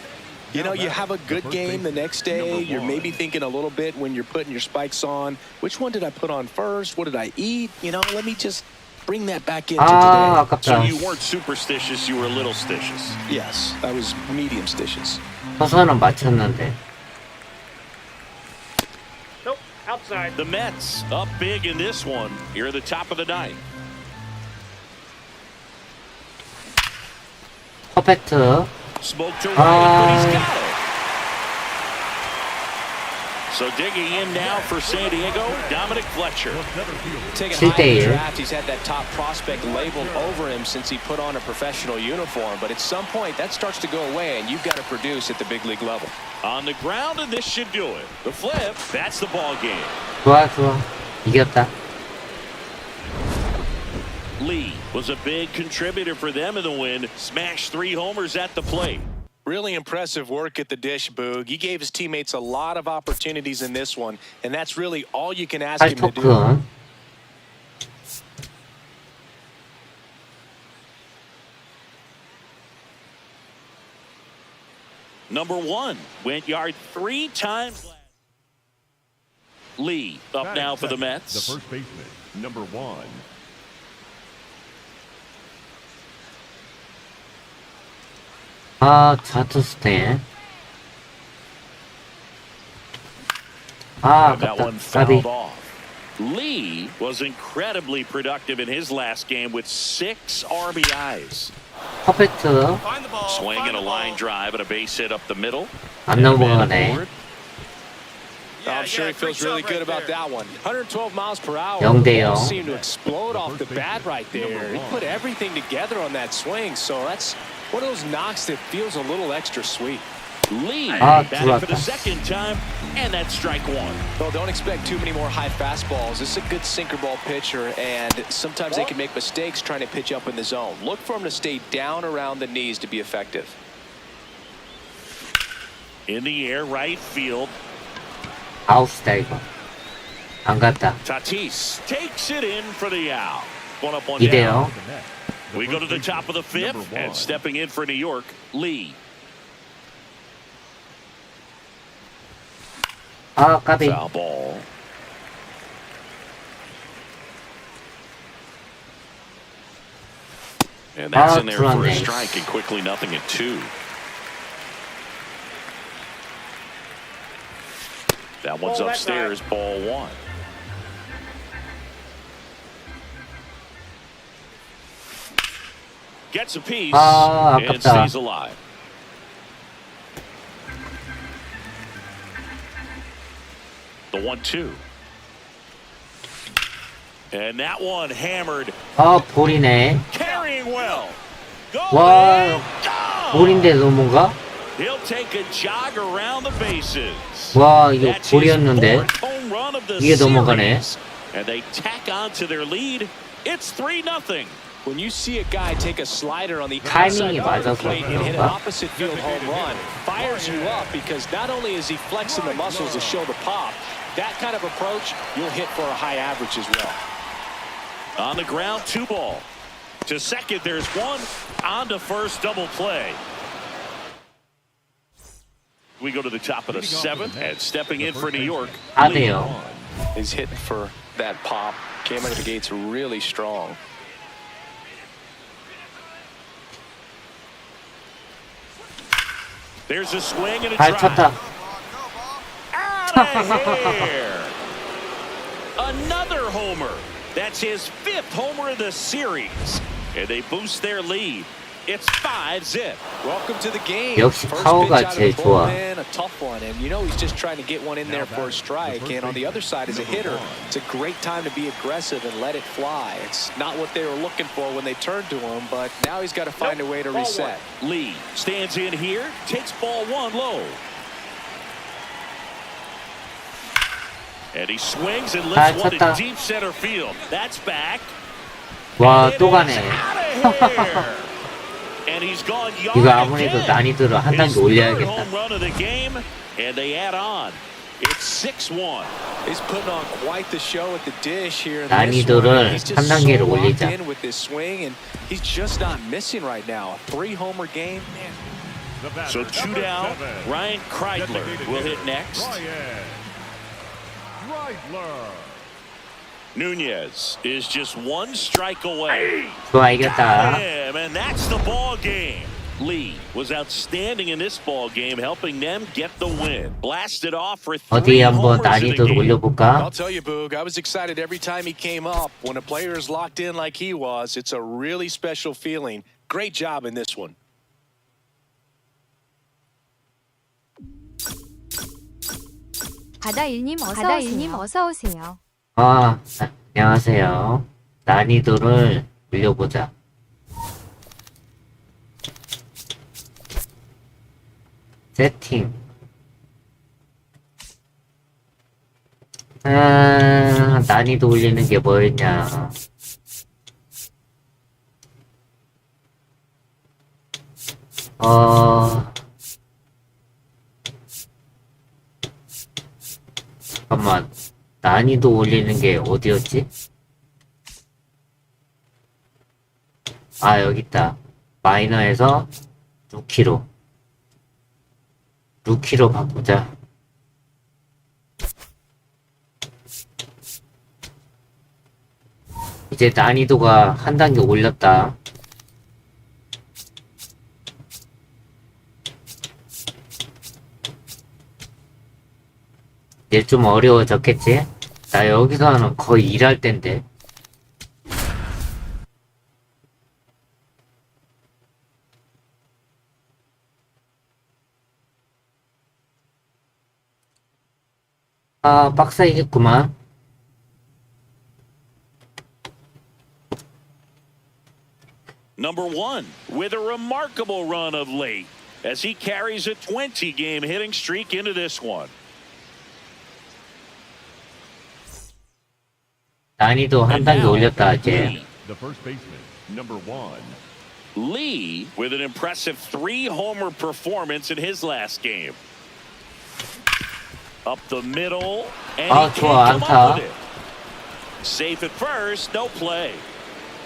you know, you have a good game the next day. You're maybe thinking a little bit when you're putting your spikes on. Which one did I put on first? What did I eat? You know, let me just bring that back into today. 아깝다. So you weren't superstitious, you were a little stitious. Yes, I was medium stitious. 서서는 맞췄는데. Nope, outside. The Mets up big in this one here at the top of the ninth. 퍼펙트. Smoked away, but he's got it. So digging in now for San Diego, Dominic Fletcher. Taking high in the 7-1. draft, he's had that top prospect labeled over him since he put on a professional uniform. But at some point, that starts to go away, and you've got to produce at the big league level. On the ground, and this should do it. The flip, that's the ball game. 좋아, 좋아. 이겼다. Lee was a big contributor for them in the win. Smashed 3 homers at the plate. Really impressive work at the dish, Boog. He gave his teammates a lot of opportunities in this one, and that's really all you can ask him to do. 토크. Number 1 went yard 3 times. Lee up now for the Mets. The first baseman, number 1. 아, 좌투 스탠. 아, That 아깝다. one 까비. fouled off. Lee was incredibly productive in his last game with 6 RBIs. 퍼펙트. Swing and a line drive and a base hit up the middle. 안 넘어가네. I'm sure he feels really good about that one. 112 miles per hour. 0-0. Seemed to explode off the bat right there. He put everything together on that swing, so that's one of those knocks that feels a little extra sweet. Lee Ah, batting for the 들어왔다. second time, and that's strike 1. Well, don't expect too many more high fastballs. This is a good sinker ball pitcher, and sometimes they can make mistakes trying to pitch up in the zone. Look for him to stay down around the knees to be effective. In the air, right field. 아웃이다, 이거. 안 갔다. Tatis takes it in for the out. One up, one 2대0. down. The net. We go to the top of the fifth, Number and one. stepping in for New York, Lee. 아, 까비. Foul ball. And that's in there for a 들어왔네. strike, and quickly 0-2. That one's Ball that upstairs, ball one. Gets a piece 아, and 아깝다. stays alive. The 1-2. And that one hammered. 아, 볼이네. Carrying well. 와, Go! 볼인데 넘어가? He'll take a jog around the bases. 와, 이거 That's his 볼이었는데. fourth home run of the 이게 넘어가네. series. And they tack on to their lead. It's 3-0. When you see a guy take a slider on the 타이밍이 outside part of 맞아서 the plate and hit an 그런가? opposite field home run, fires you up because not only is he flexing the muscles to show the pop, that kind of approach, you'll hit for a high average as well. On the ground, 2 ball. To second, there's one. On to first, double play. We go to the top of the seventh, and stepping in for New York, 안 Lee. 해요. He's hitting for that pop. Came out of the gates really strong. There's a swing and a 잘 drive. 쳤다. Out of here. Another homer. That's his 5th homer of the series. And they boost their lead. It's 5-0. Welcome to the game. 역시 First 파워가 pitch out of 제일 the 좋아. bullpen, a tough one, and you know he's just trying to get one in there for a strike. And on the other side, as a hitter, it's a great time to be aggressive and let it fly. It's not what they were looking for when they turned to him, but now he's got to find a way to Ball reset. one. Lee stands in here, takes ball 1 low. And he swings and 잘 lifts one to 쳤다. deep center field. That's back. 와, 또 가네. And he's gone 이거 yard 아무래도 again. 난이도를 한 단계 His third 올려야겠다. home run of the game, and they add on. It's 6-1. He's putting on quite the show at the dish here in this one. 난이도를 He's just 한 단계를 so locked 올리자. in with this swing, and he's just not missing right now. A 3-homer game, man. The batter, So 2 number down. 7. Ryan Kreidler Designated will hitter, hit next. Ryan Kreidler. Nunez is just 1 strike away. 좋아, 이겼다. Him, and that's the ball game. Lee was outstanding in this ball game, helping them get the win. Blasted off for 3 어디 한번 homers in the 난이도를 game. 올려볼까? I'll tell you, Boog, I was excited every time he came up. When a player is locked in like he was, it's a really special feeling. Great job in this one. 바다일님 어서 오세요. 아, 안녕하세요. 난이도를 올려보자. 세팅. 난이도 올리는 게 뭐였냐. 잠깐만. 난이도 올리는 게 어디였지? 아, 여기 있다. 마이너에서 루키로. 루키로 바꾸자. 이제 난이도가 한 단계 올렸다. 이제 좀 어려워졌겠지? 나 여기서는 거의 일할 땐데. 아, 빡세겠구만. Number 1 with a remarkable run of late as he carries a 20-game hitting streak into this one. 난이도 한 And 단계 now, 올렸다, 이제. Lee. The first baseman, number 1. Lee with an impressive 3-homer performance in his last game. Up the middle, and 아, he 좋아, can't come up 안타. with it. Safe at first, no play.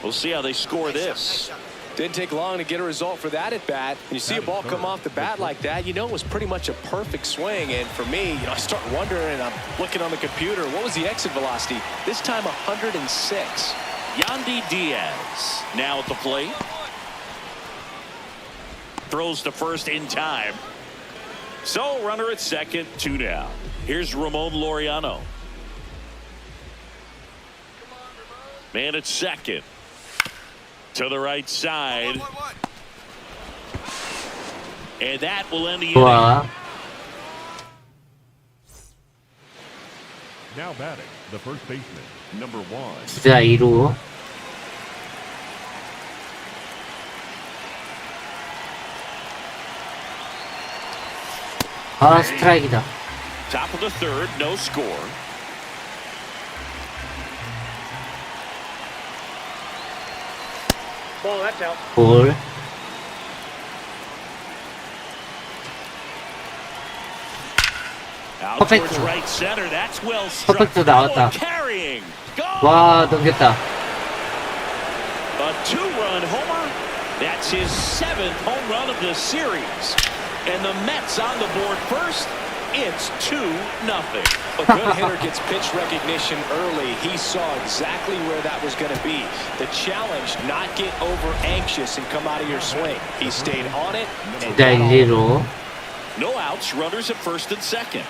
We'll see how they score this. Didn't take long to get a result for that at bat. When you see a ball come off the bat like that, you know it was pretty much a perfect swing. And for me, I start wondering, and I'm looking on the computer, what was the exit velocity? This time 106. Yandy Diaz now at the plate. Throws to first in time. So runner at second, 2 down. Here's Ramon Laureano. Man at second. To the right side. And that will end the inning. 좋아. Now batting, the first baseman, number 1. 주자 2루. 아, 스트라이크다. Top of the third, no score. Ball, that's out. 볼. Out Perfect. towards right center. That's well struck. 퍼펙트 나왔다. Carrying. Go. 와, 넘겼다. A 2-run homer. That's his 7th home run of the series. And the Mets on the board first. It's 2-0. A good hitter gets pitch recognition early. He saw exactly where that was going to be. The challenge, not get over anxious and come out of your swing. He stayed on it. And 주자 1, 2루. No outs. Runners at first and second.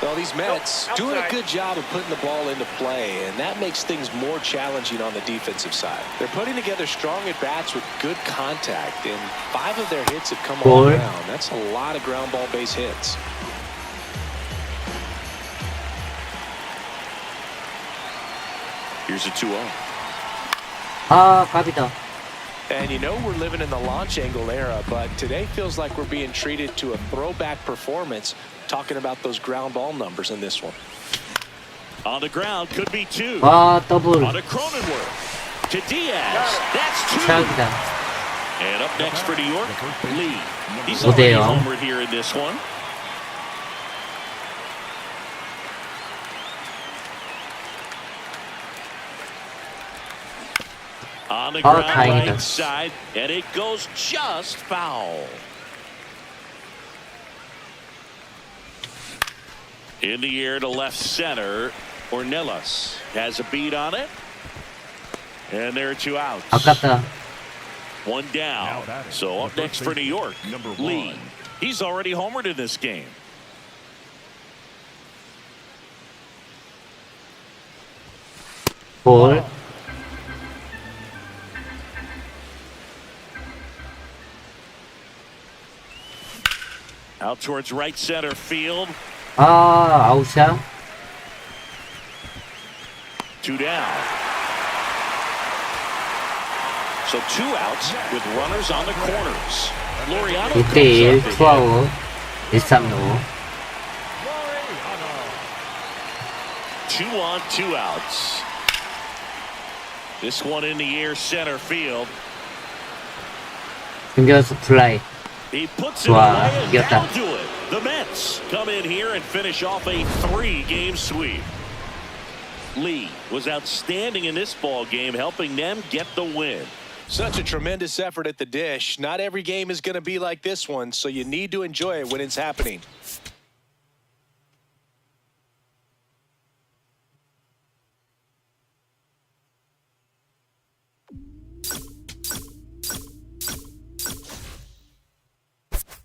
Well, these Mets doing a good job of putting the ball into play, and that makes things more challenging on the defensive side. They're putting together strong at-bats with good contact, and 5 of their hits have come all Ball. around. That's a lot of ground ball base hits. Here's a 2-0. 아, 갑이다. And you know we're living in the launch angle era, but today feels like we're being treated to a throwback performance, talking about those ground ball numbers in this one. On the ground, could be 2. 와, 더블. On to Cronenworth. To Diaz. That's 2. 최악이다. And up next for New York, Lee. He's 5대 already 0. homered here in this one. On the ground 다행이다. right side, and it goes just foul. In the air to left center, Ornelas has a beat on it, and there are 2 outs. 아깝다. 1 down. So up next for New York, Lee. He's already homered in this game. 볼. Out towards right center field. 아, 아웃이야? 2 down. So 2 outs with runners on the corners. Laureano 1대1, comes up 투아웃. 1, 3루. 2 on, 2 outs. This one in the air center field. 중견수 플라이. He puts it 좋아, away and 이겼다. down to it. The Mets come in here and finish off a 3-game sweep. Lee was outstanding in this ball game, helping them get the win. Such a tremendous effort at the dish. Not every game is going to be like this one, so you need to enjoy it when it's happening.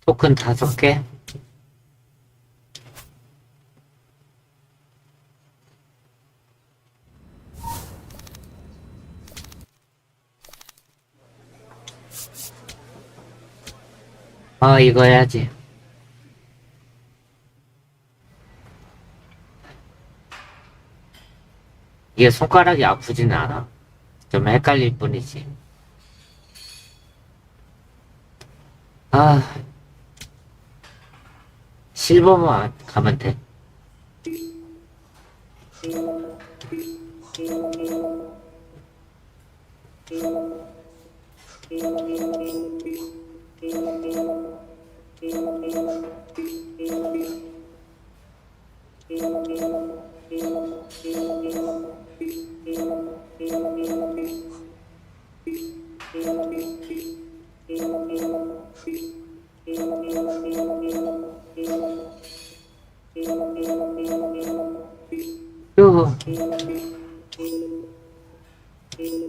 토큰 5개. 아, 이거 해야지. 이게 손가락이 아프지는 않아. 좀 헷갈릴 뿐이지. 아, 실버만 가면 돼.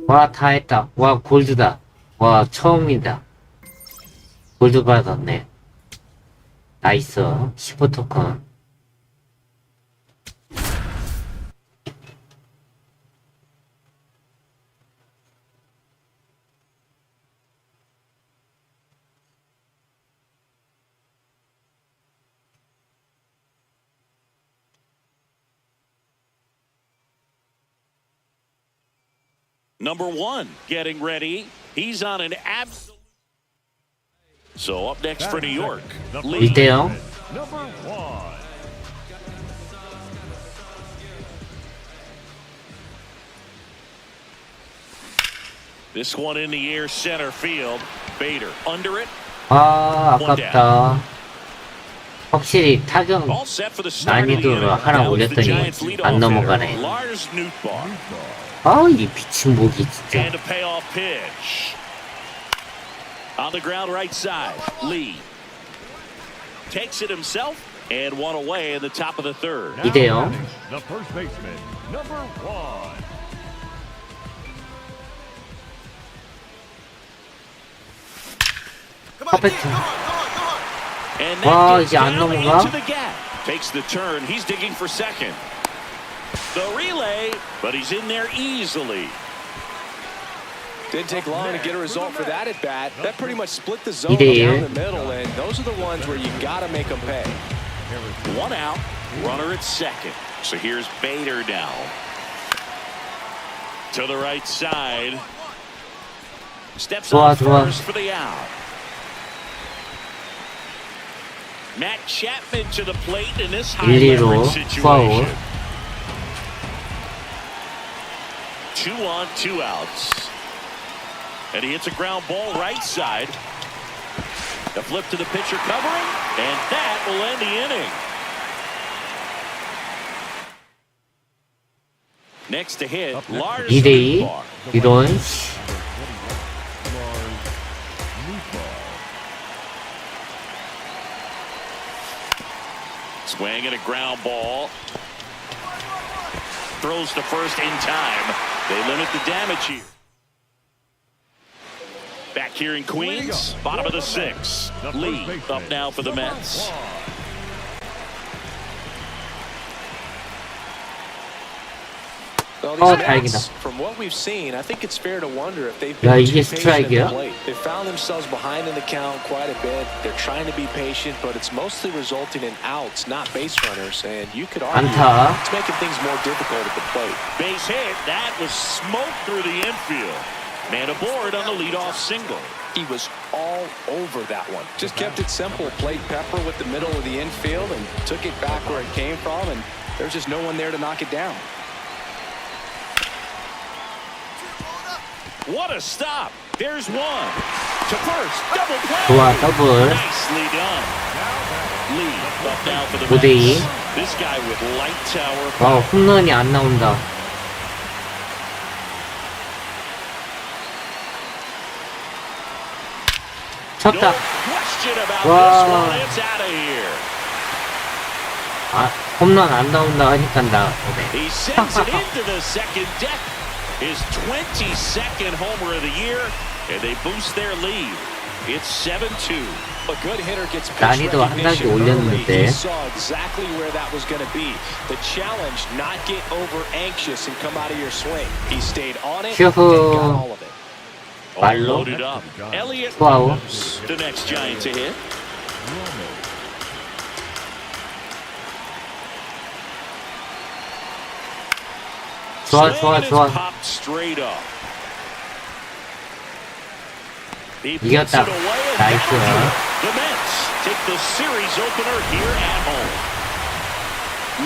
와, 다 했다. 와, 골드다. 와, 처음이다. 골드 받았네. 나이스. 15토큰. Number one getting ready. He's on an absolute. So up next for New York, Lee. 1대0. Number 1. This one in the air, center field. Bader under it. 아, 아깝다. 확실히 타격 All set for the start of the 난이도를 inning. 하나 Now it's the 올렸더니 Giants lead 안 off 넘어가네. hitter, Lars Nootbaar. 아, 이 미친 목이 진짜. And a payoff pitch. On the ground right side, Lee takes it himself and one away in the top of the third. Now 2대0. batting, the first baseman, number 1. 퍼펙트. And 와, that gets 이제 안 down 넘어가? into the gap. Takes the turn. He's digging for second. The relay, but he's in there easily. Didn't take long to get a result for that at bat. That pretty much split the zone 2대1. down the middle, and those are the ones where you got to make them pay. One out, runner at second. So here's Bader now. To the right side. Steps 좋아, on 좋아. first for the out. Matt Chapman to the plate in this high 1-2로 leverage 투아웃. situation. 2 on, 2 outs. And he hits a ground ball right side. The flip to the pitcher covering, and that will end the inning. Next to hit, Lars 2대2. Nootbaar. 이런. Swing and a ground ball. Throws to first in time. They limit the damage here. Back here in Queens, bottom of the 6th. Lee up now for the Mets. Well, Oh, these 다행이다. Mets, from what we've seen, I think it's fair to wonder if they've 야, been 이게 too patient at 스트라이크야? the plate. They found themselves behind in the count quite a bit. They're trying to be patient, but it's mostly resulting in outs, not base runners. And you could argue 안타. it's making things more difficult at the plate. Base hit. That was smoke through the infield. Man aboard on the leadoff single. He was all over that one. Just kept it simple. Played pepper with the middle of the infield and took it back where it came from. And there's just no one there to knock it down. What a stop. There's one. To first. Double play. 좋아, 더블. Nicely done. Lee up now for the 5대2. Mets. This guy with light tower. 와, 홈런이 안 나온다. No 쳤다. question about Wow. this one. It's out of here. 아, 홈런 안 나온다 하니까 나 오네. He sends it into the second deck. His 22nd homer of the year, and they boost their lead. It's 7-2. A good hitter gets pitch 난이도 한 단계 recognition early. 올렸는데. He saw exactly where that was going to be. The challenge, not get over anxious and come out of your swing. He stayed on it and got 휴후. all of it. All 말로. loaded up. Elliott, 투아웃. the next Giant to hit. 좋아, Swing 좋아, and it's 좋아. popped straight up. He puts 이겼다. it away and 나이스. that'll do it. The Mets take the series opener here at home.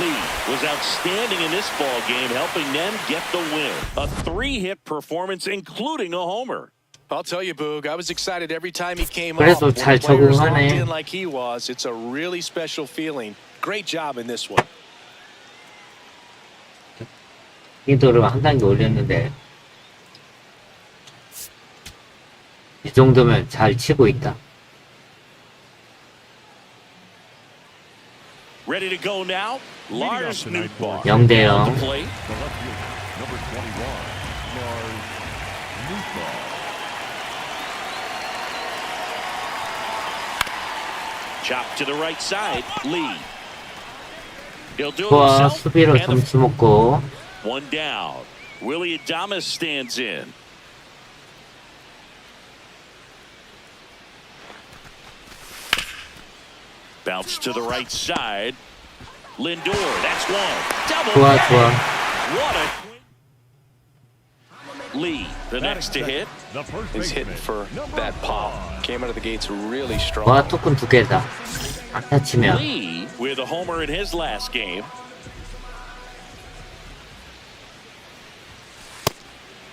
Lee was outstanding in this ball game, helping them get the win. A 3-hit performance, including a homer. I'll tell you, Boog, I was excited every time he came 그래도 up. 잘 When players 적응하네. locked in like he was, it's a really special feeling. Great job in this one. 난이도를 한 단계 올렸는데 이 정도면 잘 치고 있다. Ready to go now. Lars Nootbaar. 0대 0. On the plate. The left fielder, number 21, Lars Nootbaar. Chop to the right side. Lee. He'll do it 좋아, himself. 수비로 And 점수 먹고. one down. Willie Adames stands in. Bounce to the right side. Lindor, that's one. Double 좋아, play. 좋아. What a Lee, the next to hit. The first He's hitting baseman, for number that pop. 5. Came out of the gates really strong. 와, 토큰 2개다. 안타 치면. Lee with a homer in his last game.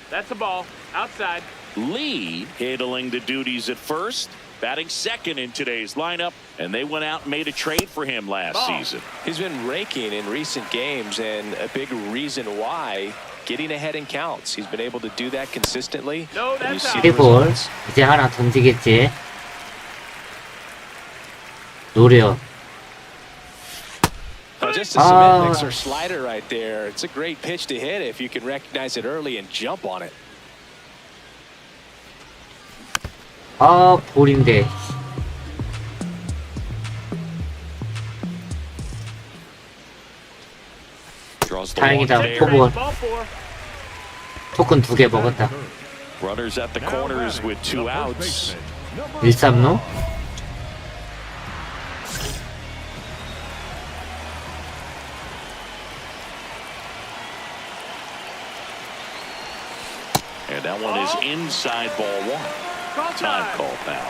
That's a ball. Outside. Lee handling the duties at first, batting second in today's lineup, and they went out and made a trade for him last season. He's been raking in recent games, and a big reason why, getting ahead in counts. He's been able to do that consistently. No, and you that's see out. the 리볼. results. 이제 하나 던지겠지. 노려. Just a cement mixer slider right there. It's a great pitch to hit if you can recognize it early and jump on it. 아, 볼인데. Draws the 다행이다. walk there. 포볼. Ball four. 토큰 2개 먹었다. Runners at the corners with two The outs. first baseman, number 1-3루. And that one is inside ball one. Call Time time. called now.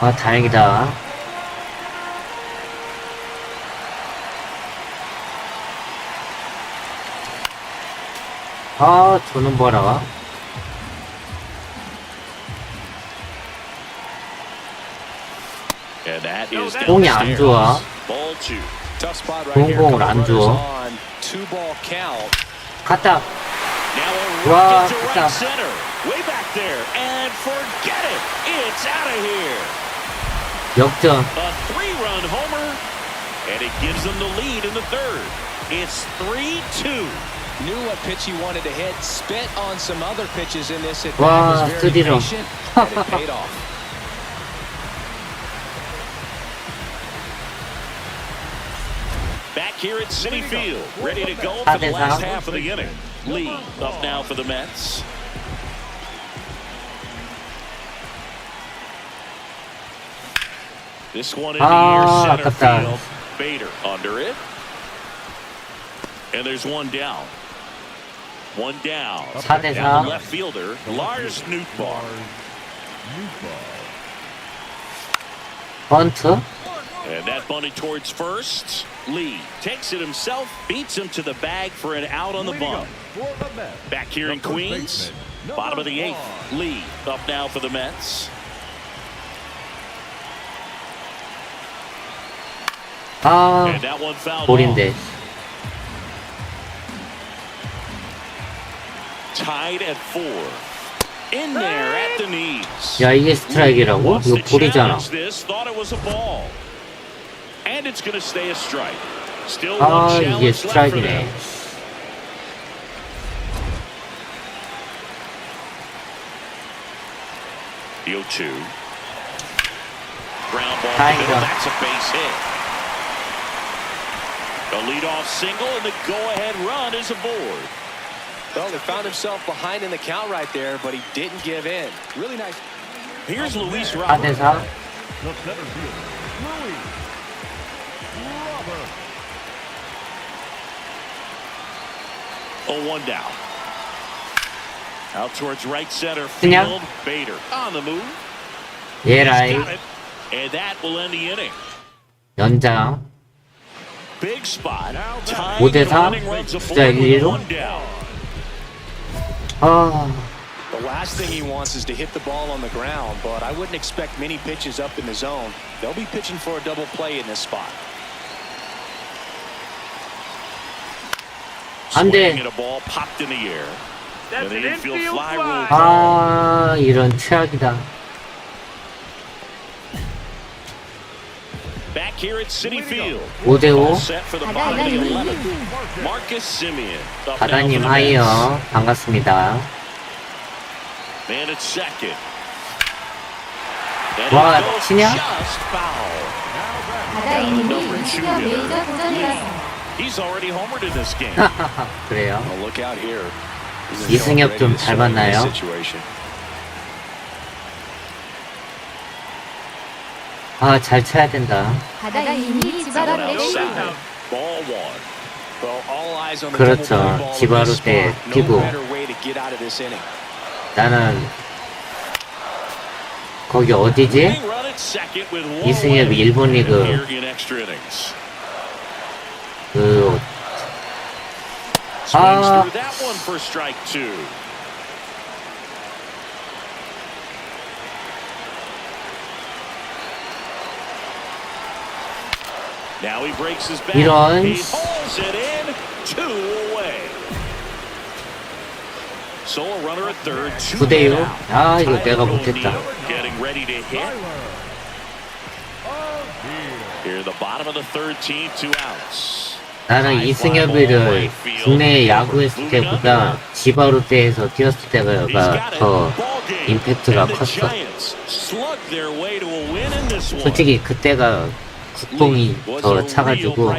아, 다행이다. 아, 저는 봐라. And that is 공이 안 downstairs. 좋아. Ball two. Tough spot right 좋은 here. 공을 Couple 안 runners 줘. on. 2-ball count. 갔다. Now a 와, rocket to 됐다. right center. Way back there. And forget it. It's out of here. 역전. A 3-run homer. And it gives them the lead in the third. It's 3-2. Knew what pitch he wanted to hit. Spent on some other pitches in this at bat. 와, Was very 쓰리런. patient, and it paid off. Back here at Citi Field, ready to go for the 4대4. last half of the inning. Lee up now for the Mets. This one in the 아, near center 아깝다. field. Bader under it. And there's one down. One down. 4대4. Now the left fielder, Lars Nootbaar. 번트. And that bunted towards first. Lee takes it himself, beats him to the bag for an out on the bunt. for the Mets. Back here in The first Queens, baseman, bottom of the number 8th. 5. Lee up now for the Mets. 아, And that one fouled 볼인데. off. Tied at 4. In there at the knees. 야, 이게 스트라이크라고? Wants 이거 to 볼이잖아. challenge this, thought it was a ball. And it's going to stay a strike. Still 아, one 이게 challenge left for 스트라이크네. them. The 0-2. Ground ball to the 다행이다. middle. That's a base hit. A leadoff single, and the go-ahead run is aboard. Well, they found himself behind in the count right there, but he didn't give in. Really nice. Here's Luis Robert. 4대4. The center fielder, Louis Robert. 0-1 down. Out towards right center 그냥? field. Bader on the move. 예라이. Got it. And that will end the inning. 연장. Big spot. Tying 5대4. the running runs 자, aboard with 1-1로. one down. 아, The last thing he wants is to hit the ball on the ground, but I wouldn't expect many pitches up in the zone. They'll be pitching for a double play in this spot. 안 돼. Swing and a ball popped in the air. That's And the an infield infield fly fly. rule. 아, 이런 최악이다. Back here at Citi Field. 5대5. All set for the bottom of the 11th. Marcus Semien. Up now for 바다님 the 하이요. Mets. 반갑습니다. Man at second. And 와, it goes 치냐? just foul. 바다인님이 이승엽 메이저 도전이라서 He's already homered in this game. 그래요. Oh, look out here. 이승엽 좀 잘 봤나요? 아, 잘 쳐야 된다. 바다인님이 지바로 One outside. 때리고 Ball one. Well, all eyes on the 그렇죠. double play ball in 지바로 this 때 spot. No 뛰고. better way to get out of this inning. 나는 거기 어디지? Run at second with one 이승엽 away. 일본 And 리그 here in extra innings. 그 Swings 아, through that one for strike two. Now he breaks his back. 이런. He holds it in. Two away. So a runner at third. 9대6. 아, 이거 내가 못했다. Getting ready to hit. Here the bottom of the third team, 2 outs. 나는 이승엽이를 국내 야구했을 때보다 지바로 때에서 뛰었을 때가 더 임팩트가 컸어. 솔직히 그때가 국뽕이 더 차가지고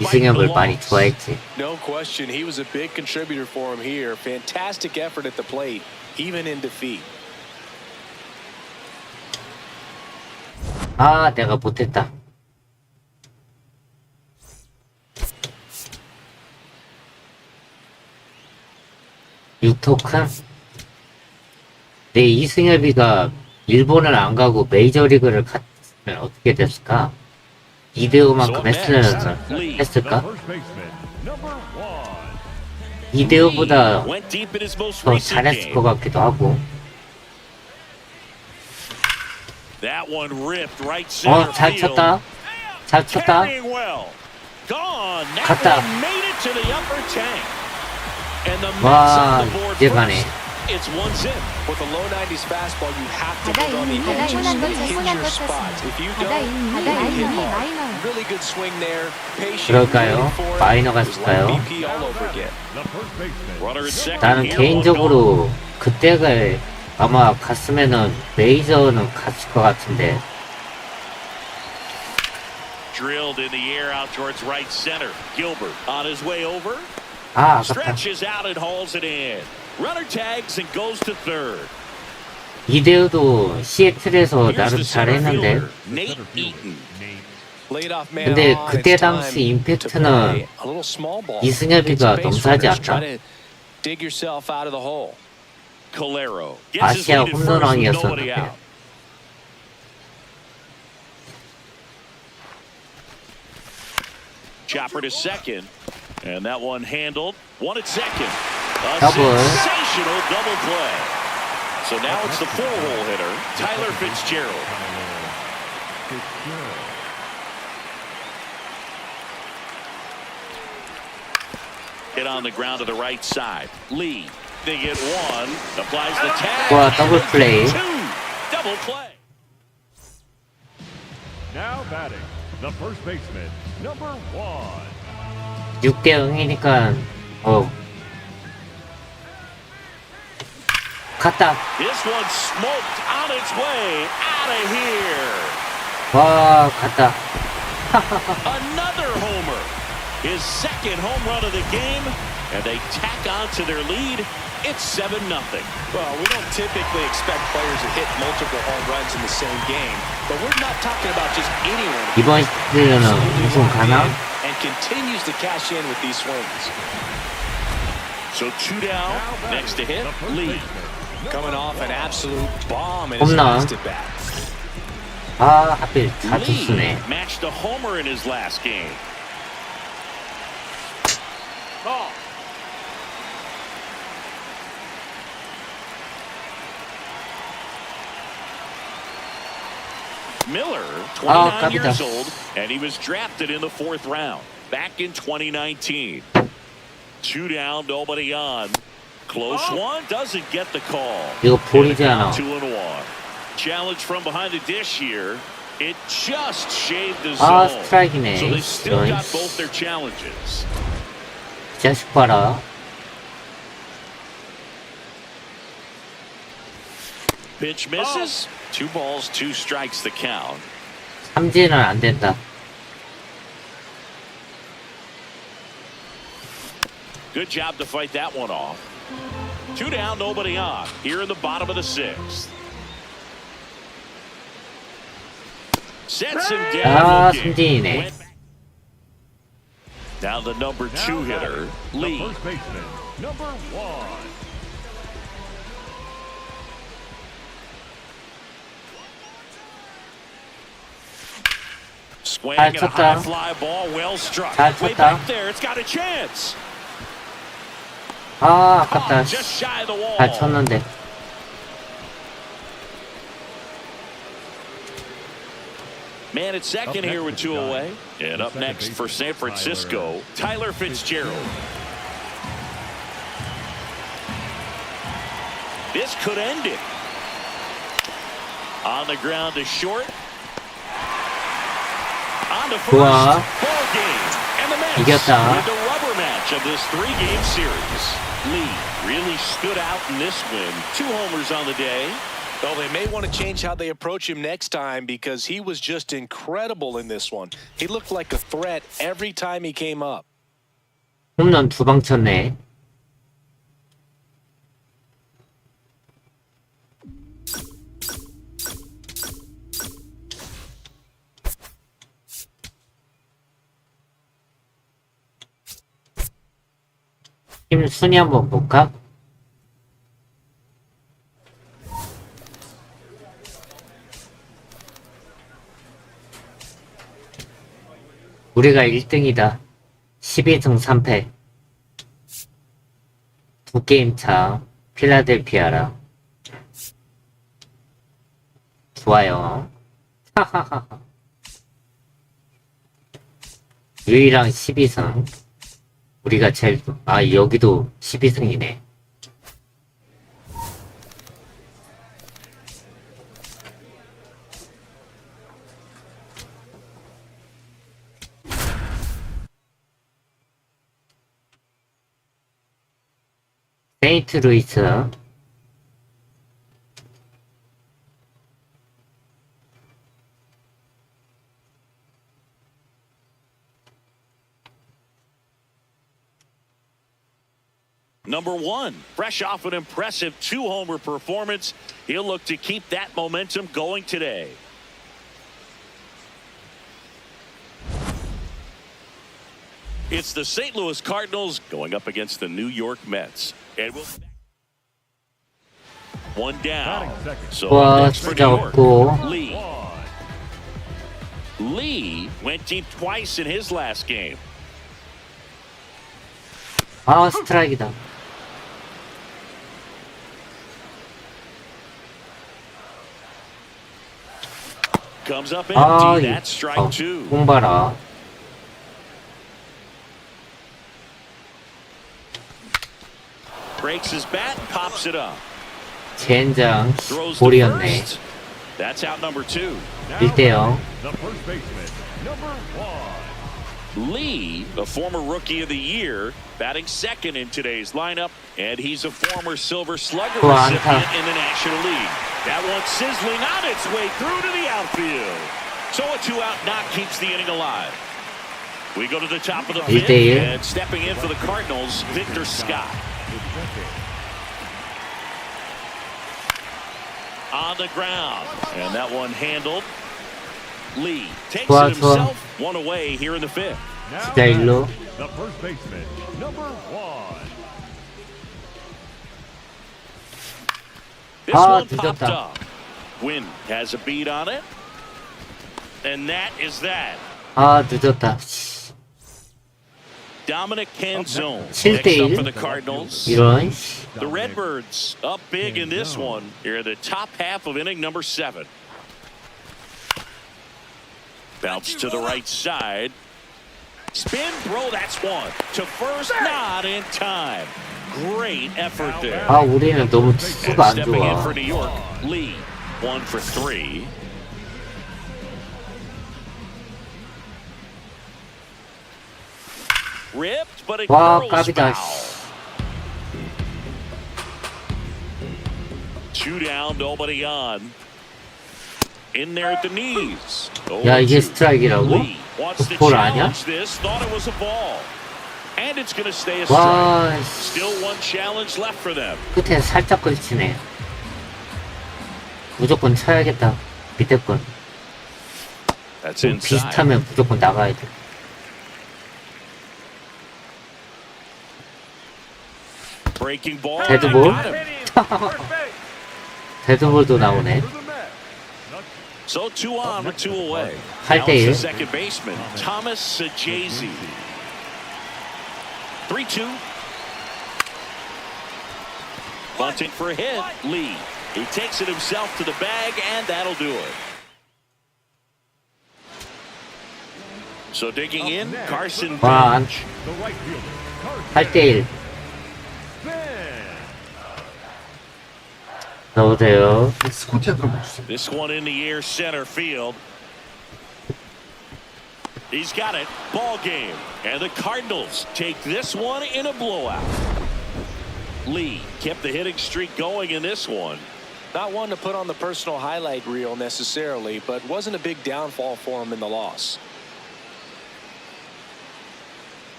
이승엽을 많이 좋아했지. No question, he was a big contributor for him here. Fantastic effort at the plate, even in defeat. 아, 내가 못했다. 유토큰? 내 이승엽이가 일본을 안 가고 메이저리그를 갔으면 어떻게 됐을까? 2대5만큼 했을까? 이대호보다 더 잘했을 것 같기도 하고. 잘 쳤다. 잘 쳤다. 갔다. 와, 이제 가네. It's one zip. With a low 90s fastball, you have to build on the edges. Hit your spots. If you don't, you hit hard. Really good swing there. Patient. 그럴까요? 마이너 갔을까요? MVP all over again. 나는 개인적으로 그때가 아마 갔으면은 메이저는 갔을 것 같은데. Drilled in the air out towards right center. Gilbert on his way over. 아, 아깝다. Stretches out and hauls it in. Runner tags and goes to third. 이대호도 시애틀에서 나름 잘했는데. Nate Eaton. 근데 그때 당시 임팩트는 이승엽이가 넘사하지 않나? Calero. 아시아 홈런왕이었었는데. Chopper to second. And that one handled. One at second. A Double. sensational double play. So now it's the 4-hole hitter, Tyler Fitzgerald. Hit on the ground to the right side. Lee, they get one. Applies the tag. 와, 더블 플레이. Two. Double play. Now batting, the first baseman, number 1. 6대0이니까 갔다. This one smoked on its way out of here. 와, 갔다. Another homer. His second home run of the game, and they tack on to their lead. It's 7-0. Well, we don't typically expect players to hit multiple home runs in the same game, but we're not talking about just anyone. 이번 시즌은 우승 가나? And continues to cash in with these swings. So 2 down. Next to hit, Lee. Coming off an absolute bomb in his 홈런. last at bat. 아, 하필 Lee 자투수네. matched a homer in his last game. Ball. Miller, 29 years 깜짝이야. old, and he was drafted in the 4th round back in 2019. 2 down, nobody on. Close one, doesn't get the call. 이거 볼이지 않아. 2-1. Challenge from behind the dish here. It just shaved the 아, zone. 스트라이크네. So they still 이런 got both their challenges. 이 자식 봐라. Pitch misses. 2 balls, 2 strikes the count. 삼진은 안 된다. Good job to fight that one off. 2 down, nobody on. Here in the bottom of the 6th. Sets him down. 아, looking. 삼진이네. Now the number 2 hitter, Lee. First baseman, number 1. Swing 잘 and a 쳤다. high fly ball, well struck. 잘 Way 쳤다. back there, it's got a chance. 아, 아깝다. Oh, just shy of the wall. 잘 쳤는데. Man at second here with 2 away. And up next for San Francisco, Tyler Fitzgerald. This could end it. On the ground to short. On to first. 좋아. Ball game. And the Mets 이겼다. with the rubber match of this 3-game series. Lee really stood out in this win. 2 homers on the day. Well, they may want to change how they approach him next time because he was just incredible in this one. He looked like a threat every time he came up. 홈런 2방 쳤네. 팀 순위 한번 볼까? 우리가 1등이다. 12승 3패. 2게임 차. 필라델피아랑. 좋아요. 하하하. 유이랑 12승. 우리가 제일, 여기도 12승이네. 세인트 루이스. Number 1, fresh off an impressive 2-homer performance. He'll look to keep that momentum going today. It's the St. Louis Cardinals going up against the New York Mets. And we'll 1 down. So 와, next for New 진짜 York, 없고. Lee. Lee went deep twice in his last game. 아, 스트라이크다. Comes up 아, empty. That's strike 2. 공 봐라. Breaks his bat, pops it up. 젠장 Throws to 볼이었네. first. That's out number 2. 1대0. The first baseman, number 1. Lee, the former Rookie of the Year, batting second in today's lineup, and he's a former Silver Slugger 좋아, recipient 안타. in the National League. That one sizzling on its way through to the outfield. So a 2-out knock keeps the inning alive. We go to the top of the 5th, 1대1. and stepping in for the Cardinals, Victor Scott. On the ground, and that one handled. Lee takes 좋아, it himself. 1 away here in the 5th. 진짜 일로. The first baseman, number 1. This 아, one popped 늦었다. up. Wynn has a beat on it. And that is that. 아, 늦었다. Dominic Canzone 7대1. next up for the Cardinals. 이런. The Redbirds up big in this one. Here in the top half of inning number 7. Bounce to the right side. Spin throw, that's one. To first, not in time. Great effort there. 아, 우리는 너무 And 투수가 안 stepping in 좋아. for New York, Lee, 1 for 3. Ripped, but it 와, curls 깝이다. foul. 2 down, nobody on. In there at the knees. 야, 이게 스트라이크라고? Lee wants to 볼 아니야? challenge this. Thought it was a ball. And it's going to stay a 와, strike. Still one challenge left for them. 끝에 살짝 걸치네. 무조건 쳐야겠다. 밑에 건. That's 좀 inside. 비슷하면 무조건 나가야 돼. Breaking ball. 데드볼? Got him. 데드볼도 나오네. So 2 on, 2 away. 8대1. Now it's the second baseman, Thomas Sajazi. 3-2. Bunting for a hit. Lee. He takes it himself to the bag, and that'll do it. So digging in, Carson 와, Bench. 8대1. 넣으세요. This one in the air center field. He's got it. Ball game. And the Cardinals take this one in a blowout. Lee kept the hitting streak going in this one. Not one to put on the personal highlight reel necessarily, but wasn't a big downfall for him in the loss.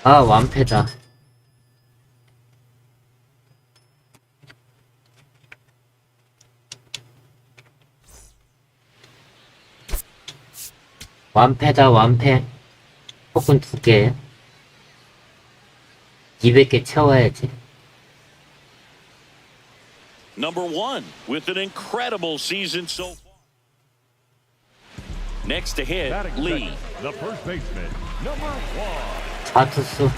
아, 완패다. 완패다, 완패. 폭은 2개. 200개 채워야지. Number 1 with an incredible season so far. Next to hit, Lee. The first baseman, number 1. 좌투수.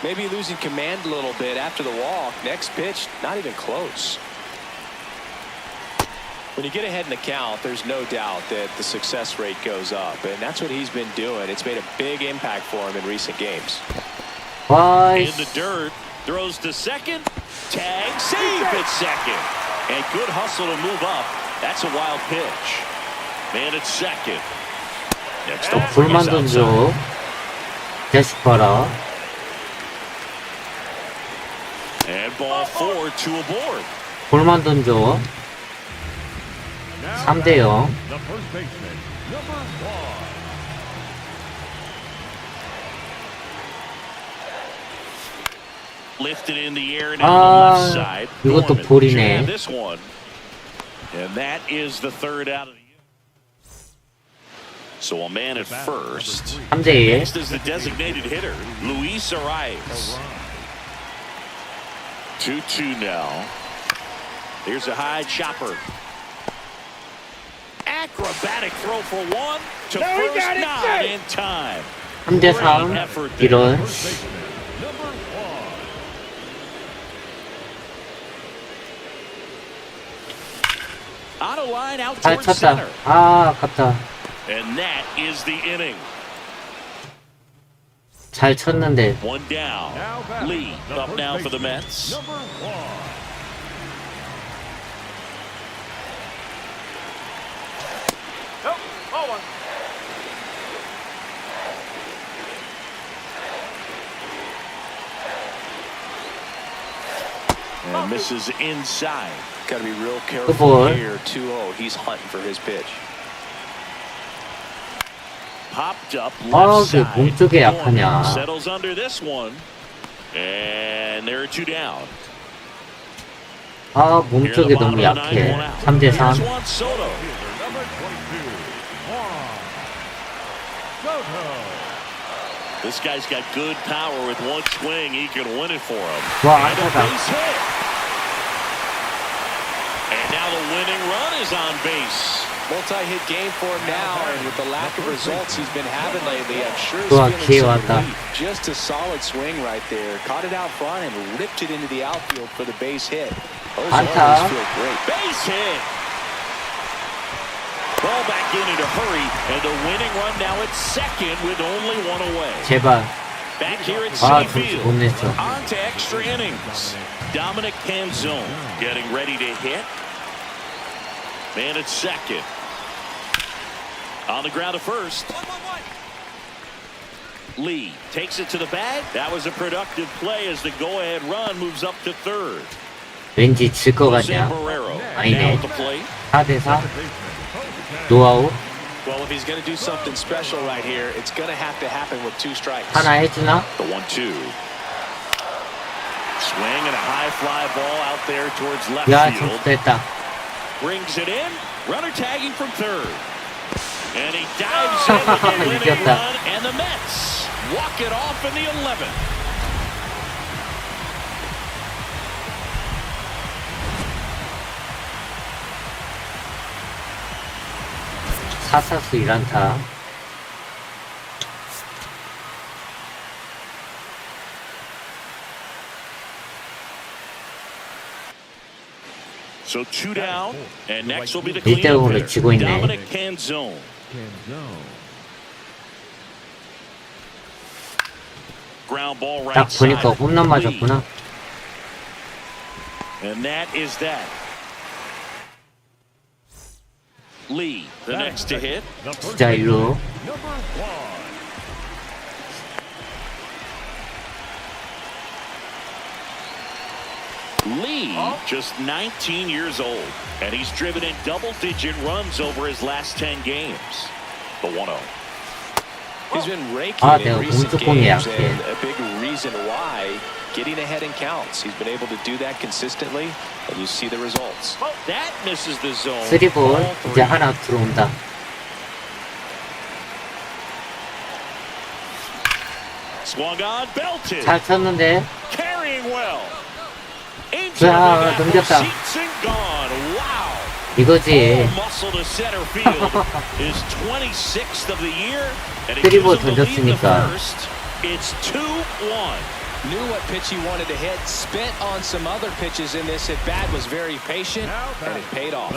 Maybe losing command a little bit after the walk. Next pitch, not even close. When you get ahead in the count, there's no doubt that the success rate goes up, and that's what he's been doing. It's made a big impact for him in recent games. 와, In the dirt, throws to second, tag, save at second. And good hustle to move up. That's a wild pitch. Man at second. Next offering 불만 is outside. 던져. 자식 봐라. And ball 4, 2 aboard. 볼만 던져. 3대0. The first baseman, number 1. Lifted in the air and on the left side. 이것도 Norman 볼이네. should have this one. And that is the third out of the inning. So a man at first. 3대1. Next is the designated hitter, Luis Arias. 2-2 now. Here's a high chopper. Acrobatic throw for one. To first, not in time. 3대3. 이런. Number 1. Out of line, out 잘 towards 쳤다. center. 아, 아깝다. And that is the inning. 잘 쳤는데. One down. Lee up now for the Mets. Number 1. Nope. Ball one. And misses inside. Got to be real Good careful boy. here. 2-0. He's hunting for his pitch. Popped up 아, left 그 side. 몸쪽에 약하냐. Settles under this one. And there are 2 down. 아, Here in the 몸쪽에 bottom 너무 of the ninth, 약해. 1 out. 3대3. Here's Juan Soto. Number 22, Juan Soto. This guy's got good power. With one swing, he can win it for him. 와, And a 안타다. base hit. And now the winning run is on base. Multi-hit game for him now, and with the lack of results he's been having lately, I'm sure he's 좋아, feeling 기회 some 왔다. relief. Just a solid swing right there. Caught it out front and ripped it into the outfield for the base hit. Those 안타. always feel great. Base hit. Ball back in a hurry, and the winning run now at second with only one away. 제발. Back here at 아, Citi 못 Field. 냈어. On to extra innings. Dominic Canzone getting ready to hit. Man at second. On the ground at first. Lee takes it to the bag. That was a productive play as the go-ahead run moves up to third. 왠지 질 것 Jose 같냐? Barrero 아니네. down at the plate. 4대4. 노아웃. Well, if he's going to do something special right here, it's going to have to happen with 2 strikes. 하나 해주나? The 1-2. Swing and a high fly ball out there towards left 야, field. 됐다. Brings it in. Runner tagging from third. And he dives in with the winning 이겼다. run. And the Mets walk it off in the 11th. 사사수 1안타. So 2 down, and next will be the 1대 cleanup 0으로 hitter, 지고 있네. Dominic Canzone. Ground ball right 딱 보니까 side. 홈런 맞았구나. And that is that. Lee, the next to hit. 주자 1루. Lee, just 19 years old, and he's driven in double-digit runs over his last 10 games. The 1-0. He's been raking 아, in 내가 recent 공수공이 games, 약해. and a big reason why getting ahead in counts. He's been able to do that consistently, and you see the results. That misses the zone. 3볼. 이제 하나 들어온다. Swung on, belted. 잘 쳤는데. Carrying well. Into 자, the 넘겼다. seats and gone. Wow. 이거지. Full muscle to center field. Is 26th of the year, and it gives 쓰리볼 him the lead in the 던졌으니까. first. It's 2-1. Knew what pitch he wanted to hit, spent on some other pitches in this at bat, was very patient, and it paid off.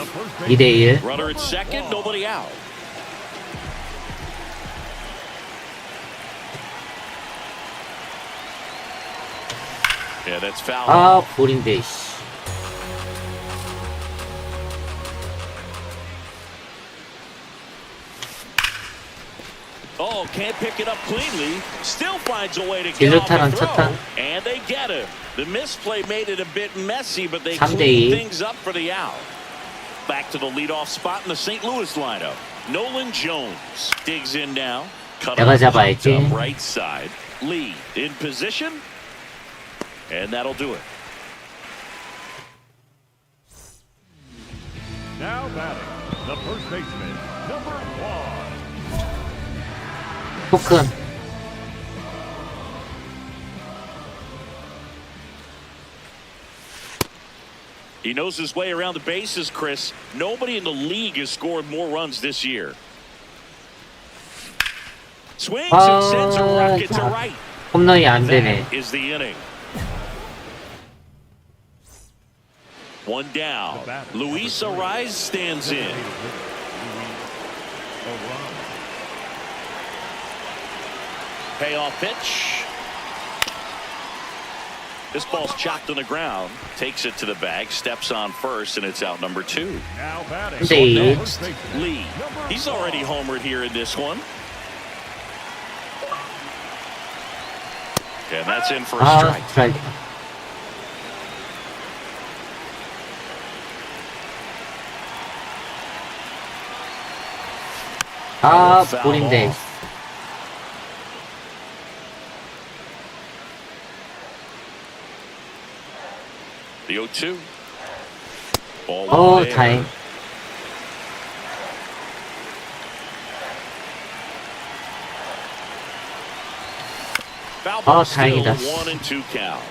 2대1. Runner at second, nobody out. Yeah, that's foul. 아, 볼인데, 씨. Oh, can't pick it up cleanly. Still finds a way to get off 딜루타랑 the throw. 쳤다. And they get him. The misplay made it a bit messy, but they 3대2. cleaned things up for the out. Back to the leadoff spot in the St. Louis lineup. Nolan Jones digs in now. Cut 내가 off, 잡아야지. popped up right side. Lee in position. And that'll do it. Now batting, the first baseman, number 1. 토큰. He knows his way around the bases, Chris. Nobody in the league has scored more runs this year. Swings and sends a rocket to right. 홈런이 안 되네. That is the inning. One down. Luis Ariz stands in. Payoff pitch. This ball's chopped on the ground. Takes it to the bag. Steps on first, and it's out number 2. Now batting, 네. first baseman, Lee. He's already homered here in this one. And that's in for a 아, strike. 스트라이크. 아, 볼인데. The 0-2. Ball 어, there. 다행. Foul ball still 다행이다. 1-2 count.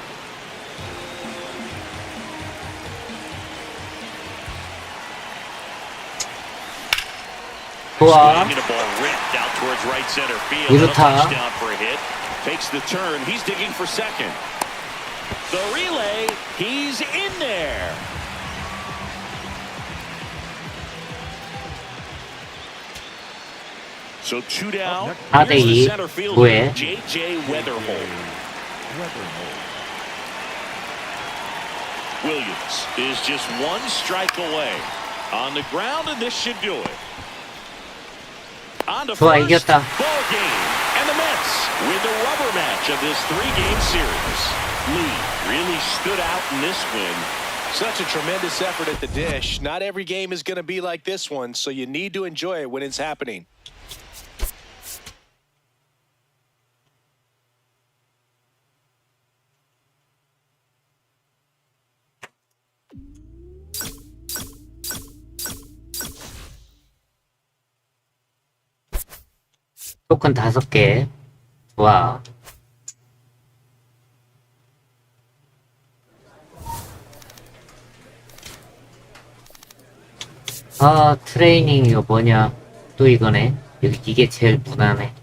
좋아. Swinging a ball ripped out towards right center field. 이루타. A touchdown for a hit. Takes the turn. He's digging for second. The relay. He's in there. So 2 down. 4대 Here's the 2. center fielder, 9회. J.J. Weatherholt. Williams is just 1 strike away. On the ground, and this should do it. On to 좋아, first, 이겼다. ball game. And the Mets win the rubber match of this 3-game series. Lee really stood out in this win. Such a tremendous effort at the dish. Not every game is going to be like this one, so you need to enjoy it when it's happening. 토큰 5개. 좋아. 아, 트레이닝 이거 뭐냐. 또 이거네. 이게 제일 무난해.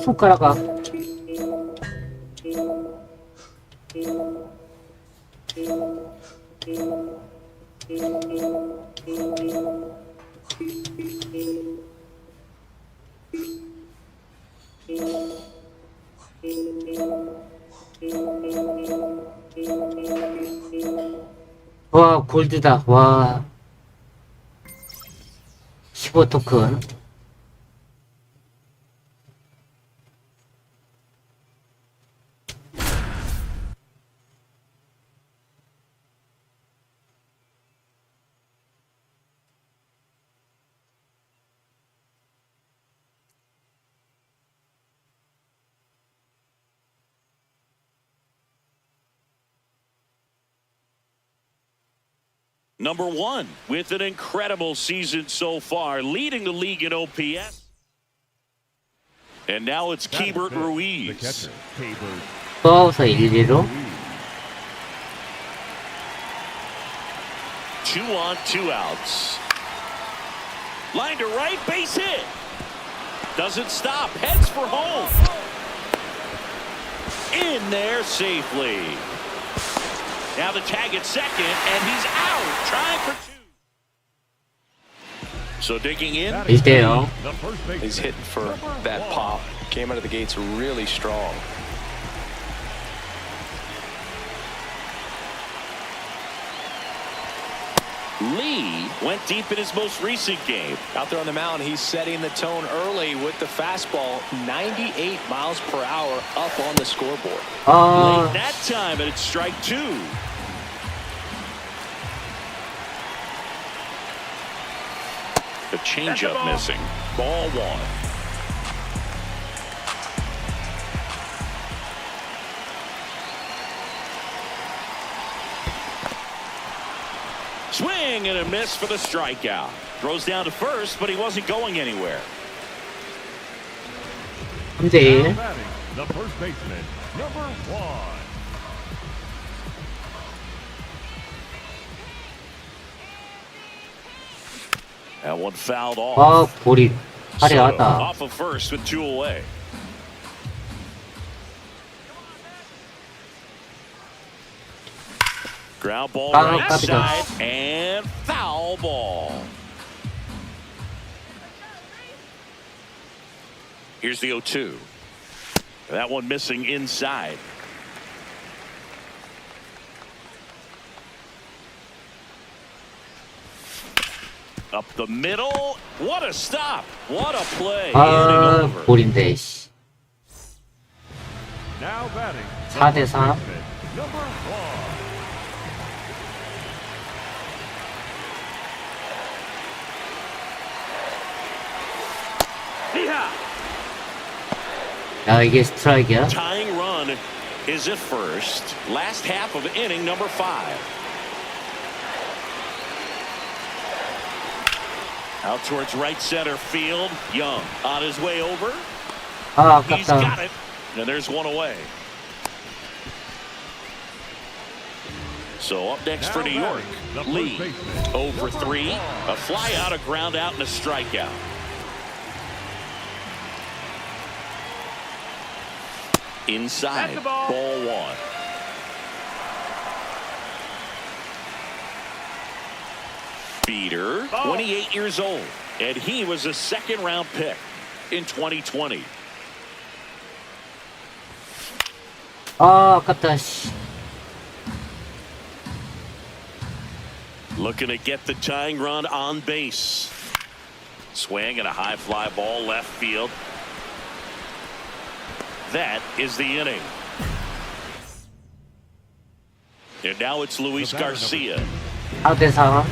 손가락아. 와, 골드다. 와. 15토큰. Number 1 with an incredible season so far, leading the league in OPS. And now it's Keibert Ruiz. 쏘아서 1-2로. 2 on, 2 outs. Line to right, base hit. Doesn't stop, heads for home. In there safely. Now the tag at second, and he's out, trying for 2. So digging in. 1대0. He's hitting for that pop. Came out of the gates really strong. Lee went deep in his most recent game. Out there on the mound, he's setting the tone early with the fastball, 98 miles per hour up on the scoreboard. Late that time, and it's strike 2. The changeup missing. Ball 1. Swing and a miss for the strikeout. Throws down to first, but he wasn't going anywhere. 3대1. The first baseman, number 1. That one fouled off. 아, 볼이 So, 화려하다. off of first with 2 away. Ground ball right 깜빡이다. side and foul ball. Here's the 0-2. That one missing inside. Up the middle. What a stop. What a play. 아, Inning over. 볼인데, 씨. Now batting, 4대3. number 1. 야, 이게 스트라이크야? Tying run is at first. Last half of inning number 5. Out towards right center field. Young on his way over. 아, He's got 아깝다. it. And there's one away. So up next for New York, Lee, 0 for 3, a fly out, a ground out, and a strikeout. Inside, That's the ball. ball one. Beater, 28 years old, and he was a second-round pick in 2020. 아, 아깝다. 씨. Looking to get the tying run on base. Swing and a high fly ball left field. That is the inning. And now it's Luis Garcia. 아웃된 상황.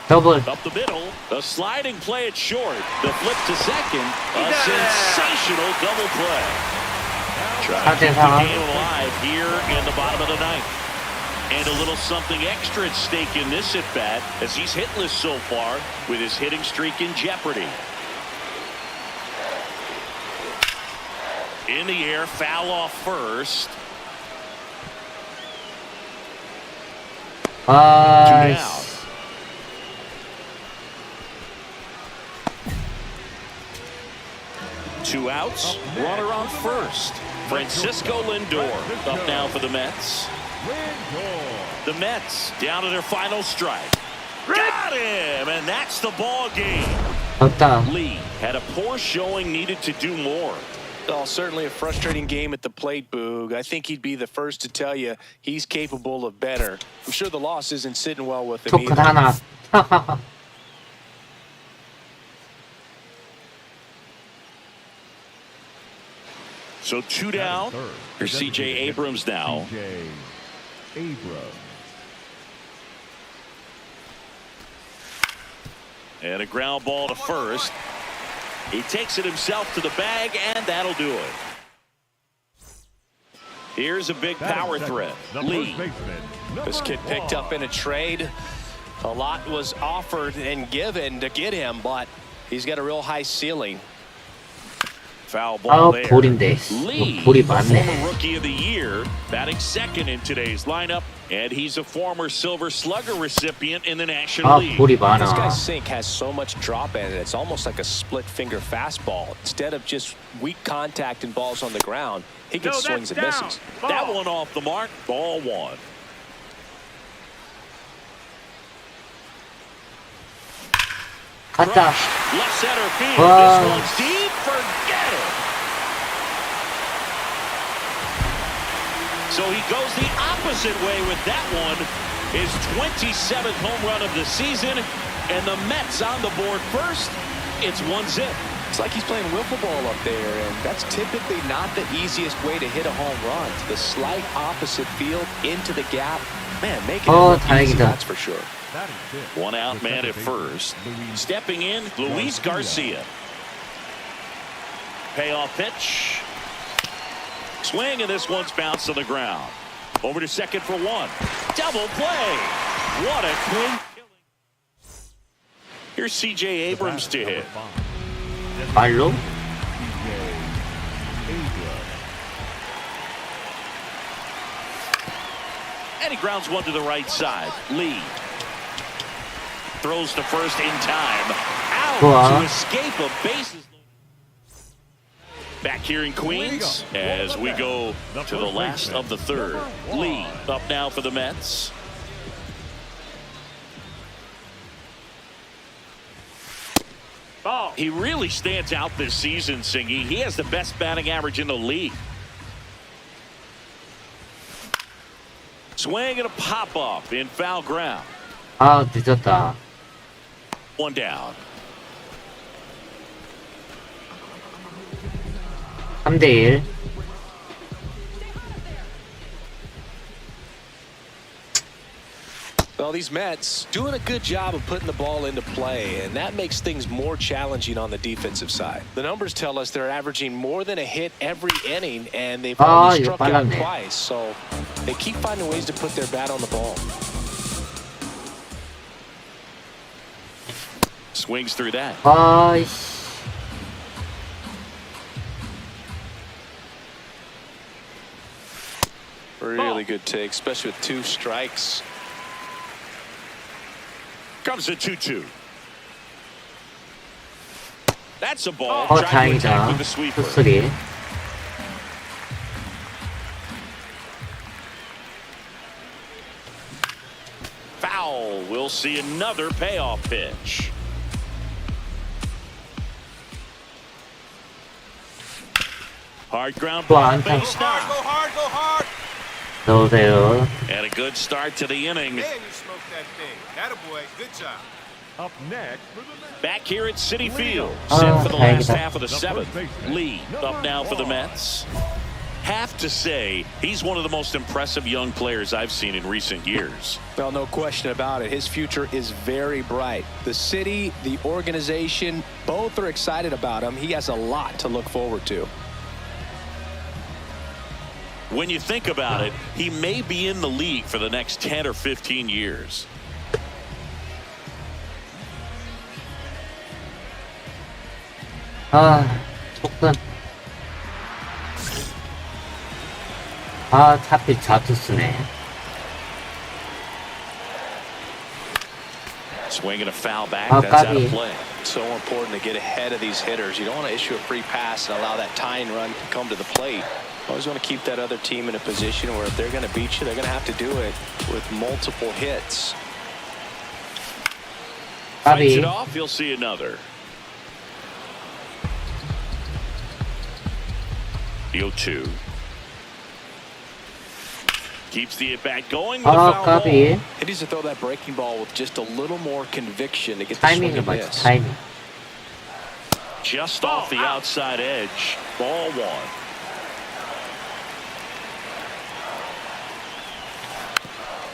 더블. Up the middle, a sliding play at short. The flip to second, a sensational double play. Trying to keep the game alive here in the bottom of the ninth. And a little something extra at stake in this at-bat as he's hitless so far with his hitting streak in jeopardy. In the air, foul off first. Two 아, down. Two outs, runner on first. Francisco Lindor up now for the Mets. The Mets down to their final strike. Got him, and that's the ball game. 졌다. Lee had a poor showing, needed to do more. Well, certainly a frustrating game at the plate, Boog. I think he'd be the first to tell you he's capable of better. I'm sure the loss isn't sitting well with him 토크 either. 하나. So two down for C.J. Abrams now. C.J. Abrams. And a ground ball to first. He takes it himself to the bag, and that'll do it. Here's a big power threat. Lee. This kid picked up in a trade. A lot was offered and given to get him, but he's got a real high ceiling. Foul ball 아, there. 볼인데. Lee, 볼이 the 많네. former rookie of the year, batting second in today's lineup, and he's a former Silver Slugger recipient in the National 아, League. 볼이 This 많아. guy's sink has so much drop in it. It's almost like a split finger fastball. Instead of just weak contact and balls on the ground, he gets No, swings and that's misses. down. That Ball. one off the mark, ball one. 갔다. Left center field. Wow. This one's deep. Forget it. So he goes the opposite way with that one. His 27th home run of the season. And the Mets on the board first. It's 1-0. It's like he's playing wiffle ball up there, and that's typically not the easiest way to hit a home run. To the slight opposite field, into the gap. Man, making it look easy, 다행이다. that's for sure. One out man at first. Stepping in, Luis Garcia. Payoff pitch. Swing, and this one's bounced to the ground. Over to second for one. Double play. What a clean killing. Here's C.J. Abrams to hit. 말로? And he grounds one to the right side. Lee throws to first in time. Out Wow. to escape a bases. Back here in Queens as we go to the last of the third. Lee up now for the Mets. Ball. He really stands out this season, Singy. He has the best batting average in the league. Swing and a pop-up in foul ground. 아, 늦었다. One down. 3대1. Well, these Mets doing a good job of putting the ball into play, and that makes things more challenging on the defensive side. The numbers tell us they're averaging more than a hit every inning, and they've only 이거 struck out 빨랐네. twice, so they keep finding ways to put their bat on the ball. Swings through that. 아이씨. Really good take, especially with 2 strikes. Comes a 2-2. That's a ball. Tried to attack 다행이다. with the sweeper. 수술이. Foul. We'll see another payoff pitch. Hard ground 또 ball. 안타. Base stop. 넣으세요. And a good start to the inning. Up next for the Mets. Back here at Citi Field. Oh, Set for the last 다행이다. half of the 7th. Lee up now for the Mets. Have to say, he's one of the most impressive young players I've seen in recent years. Well, no question about it. His future is very bright. The city, the organization, both are excited about him. He has a lot to look forward to. When you think about it, he may be in the league for the next 10 or 15 years. 아, 속은. 아, 하필 좌투수네. Swinging a foul back. Oh, That's out 까비. of play. So important to get ahead of these hitters. You don't want to issue a free pass and allow that tying run to come to the plate. Always want to keep that other team in a position where if they're going to beat you, they're going to have to do it with multiple hits. Fights 까비. it off. You'll see another. The 0-2. Keeps the at-bat going with a 아, foul ball. 까비. He needs to throw that breaking ball with just a little more conviction to get the swing 타이밍을 and 맞춰, miss. 타이밍. Just off the outside edge. Ball 1.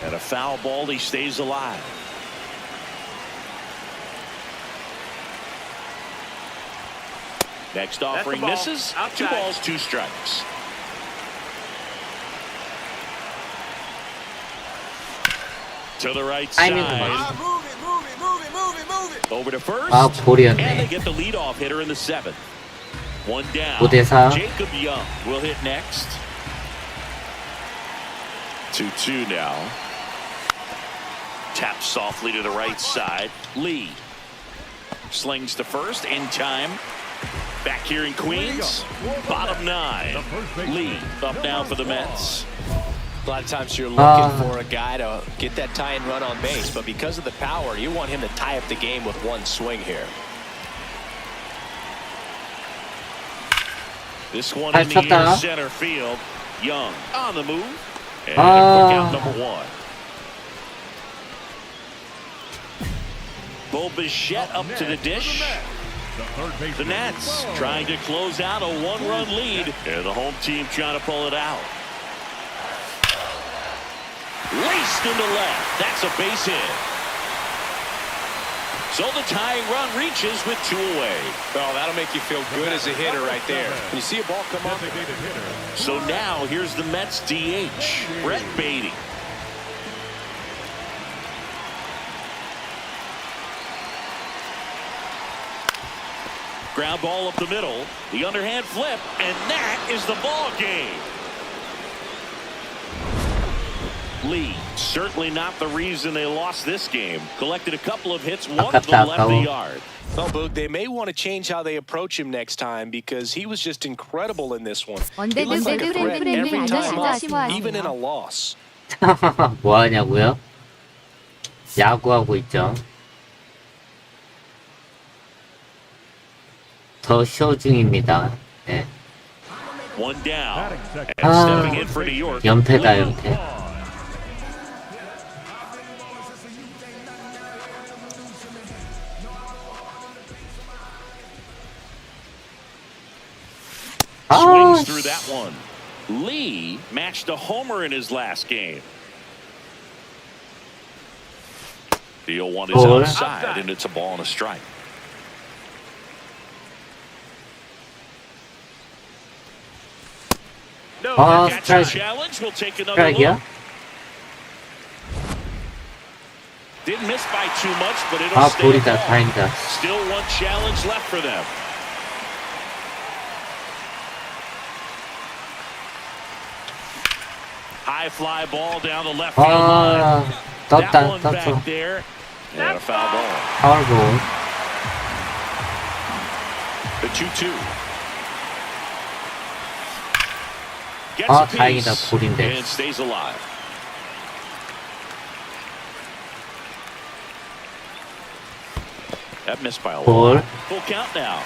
And a foul ball. He stays alive. Next offering ball. misses. Outside. 2 balls, 2 strikes. To the right 타이밍을 side. 맞춰. Over to first. 아, And they 볼이었네. get the leadoff hitter in the 7th. 1 down. 5대4. Jacob Young will hit next. 2-2 now. Taps softly to the right side. Lee slings to first in time. Back here in Queens. Bottom 9. Lee up now for the Mets. A lot of times you're looking for a guy to get that tie and run on base, but because of the power, you want him to tie up the game with one swing here. This one in the 쳤다. air center field. Young on the move. And a quick out number 1. Bo Bichette up to the dish. The Nats trying to close out a 1-run lead. And the home team trying to pull it out. Laced into left. That's a base hit. So the tying run reaches with 2 away. Oh, that'll make you feel good as a hitter right there. When you see a ball come up. So now here's the Mets DH, Brett Beatty. Ground ball up the middle, the underhand flip, and that is the ball game. Lee, certainly not the reason they lost this game. Collected a couple of hits, one of them left the yard. Well, Boog, they may want to change how they approach him next time because he was just incredible in this one. He looks like a threat every time up, even in a loss. 뭐 하냐고요? 야구하고 있죠. 더 쇼 중입니다. 네. 1 down. And 아, stepping in for New York. 연패다, 연패. Swings through that one. Lee matched a homer in his last game. The 0-1 is Ball. outside, and it's a ball and a strike. 아, Catcher 스트라이크. challenge. We'll take another 스트라이크야? look. Didn't miss by too much, but it'll 아, stay a 볼이다. ball. 다행이다. Still one challenge left for them. High fly ball down the left field line. 아, That 떴다, one 떴어. back there. And a foul ball. 파울볼. The 2-2. Gets 아, a piece 다행이다. 볼인데. and stays alive. That missed by a 볼. lot. Full count now.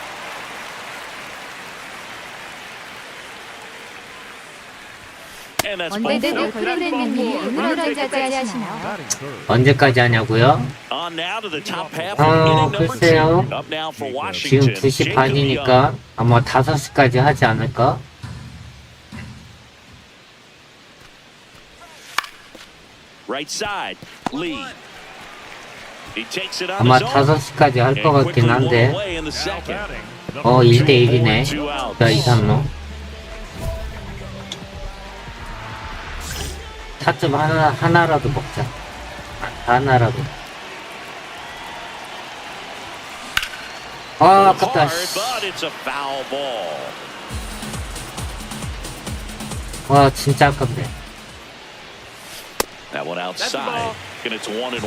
And that's ball 언제든 four. 이 프로그램님이 오늘은 자제하시나요? Batting third. 언제까지 하냐고요? On now to the top half of 아, inning number 글쎄요. 2. Up now for 지금 Washington. 2시 Jacob 반이니까 Young. 아마 5시까지 하지 않을까? Right side, Lee. He takes it on 아마 his own. 5시까지 할 것 And 같긴 quickly 한데. won away in the second. Batting 어, number 1대1이네. 자, 2, 3루. 타점 하나라도 먹자. 하나라도. 아, 아깝다. Hard, but it's a foul ball. 와, 진짜 아깝네. That one outside, and it's 1-1.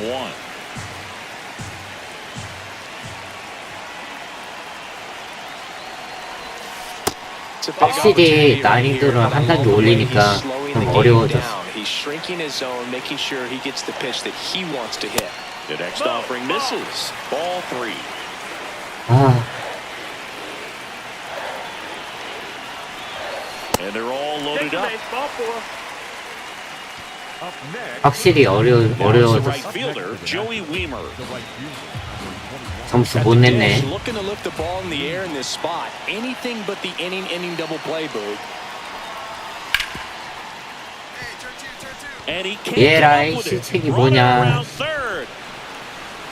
확실히 난이도를 한 단계 올리니까 좀 어려워졌어. He's shrinking his zone, making sure he gets the pitch that he wants to hit. The next offering misses. Ball 3. 아, And they're all loaded up. Ball 4. up next. 확실히 Now it's the right 어려워졌어. fielder, Joey Weimer. The right fielder, number 21. 점수 못 냈네. Looking to lift the ball in the air in this spot. Anything but the inning double play, Boog. And he can't 얘라이, come up with it. 실책이 Running 뭐냐. around third.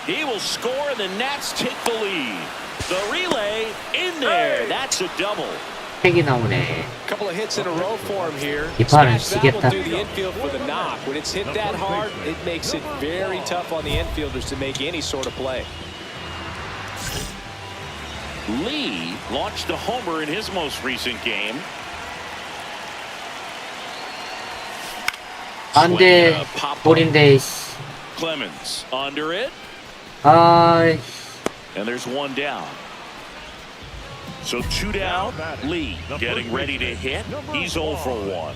He will score, and the Nats take the lead. The relay in there. That's a double. 팩이 나오네. Couple of hits in a row for him here. 이 판은 Smash that one 시겠다. through the infield for the knock. When it's hit that hard, it makes it very tough on the infielders to make any sort of play. Lee launched a homer in his most recent game. 안 돼. 볼인데, 씨. Clemens under it, 아, and there's one down. So 2 down. Lee getting ready to hit. He's 0 for 1.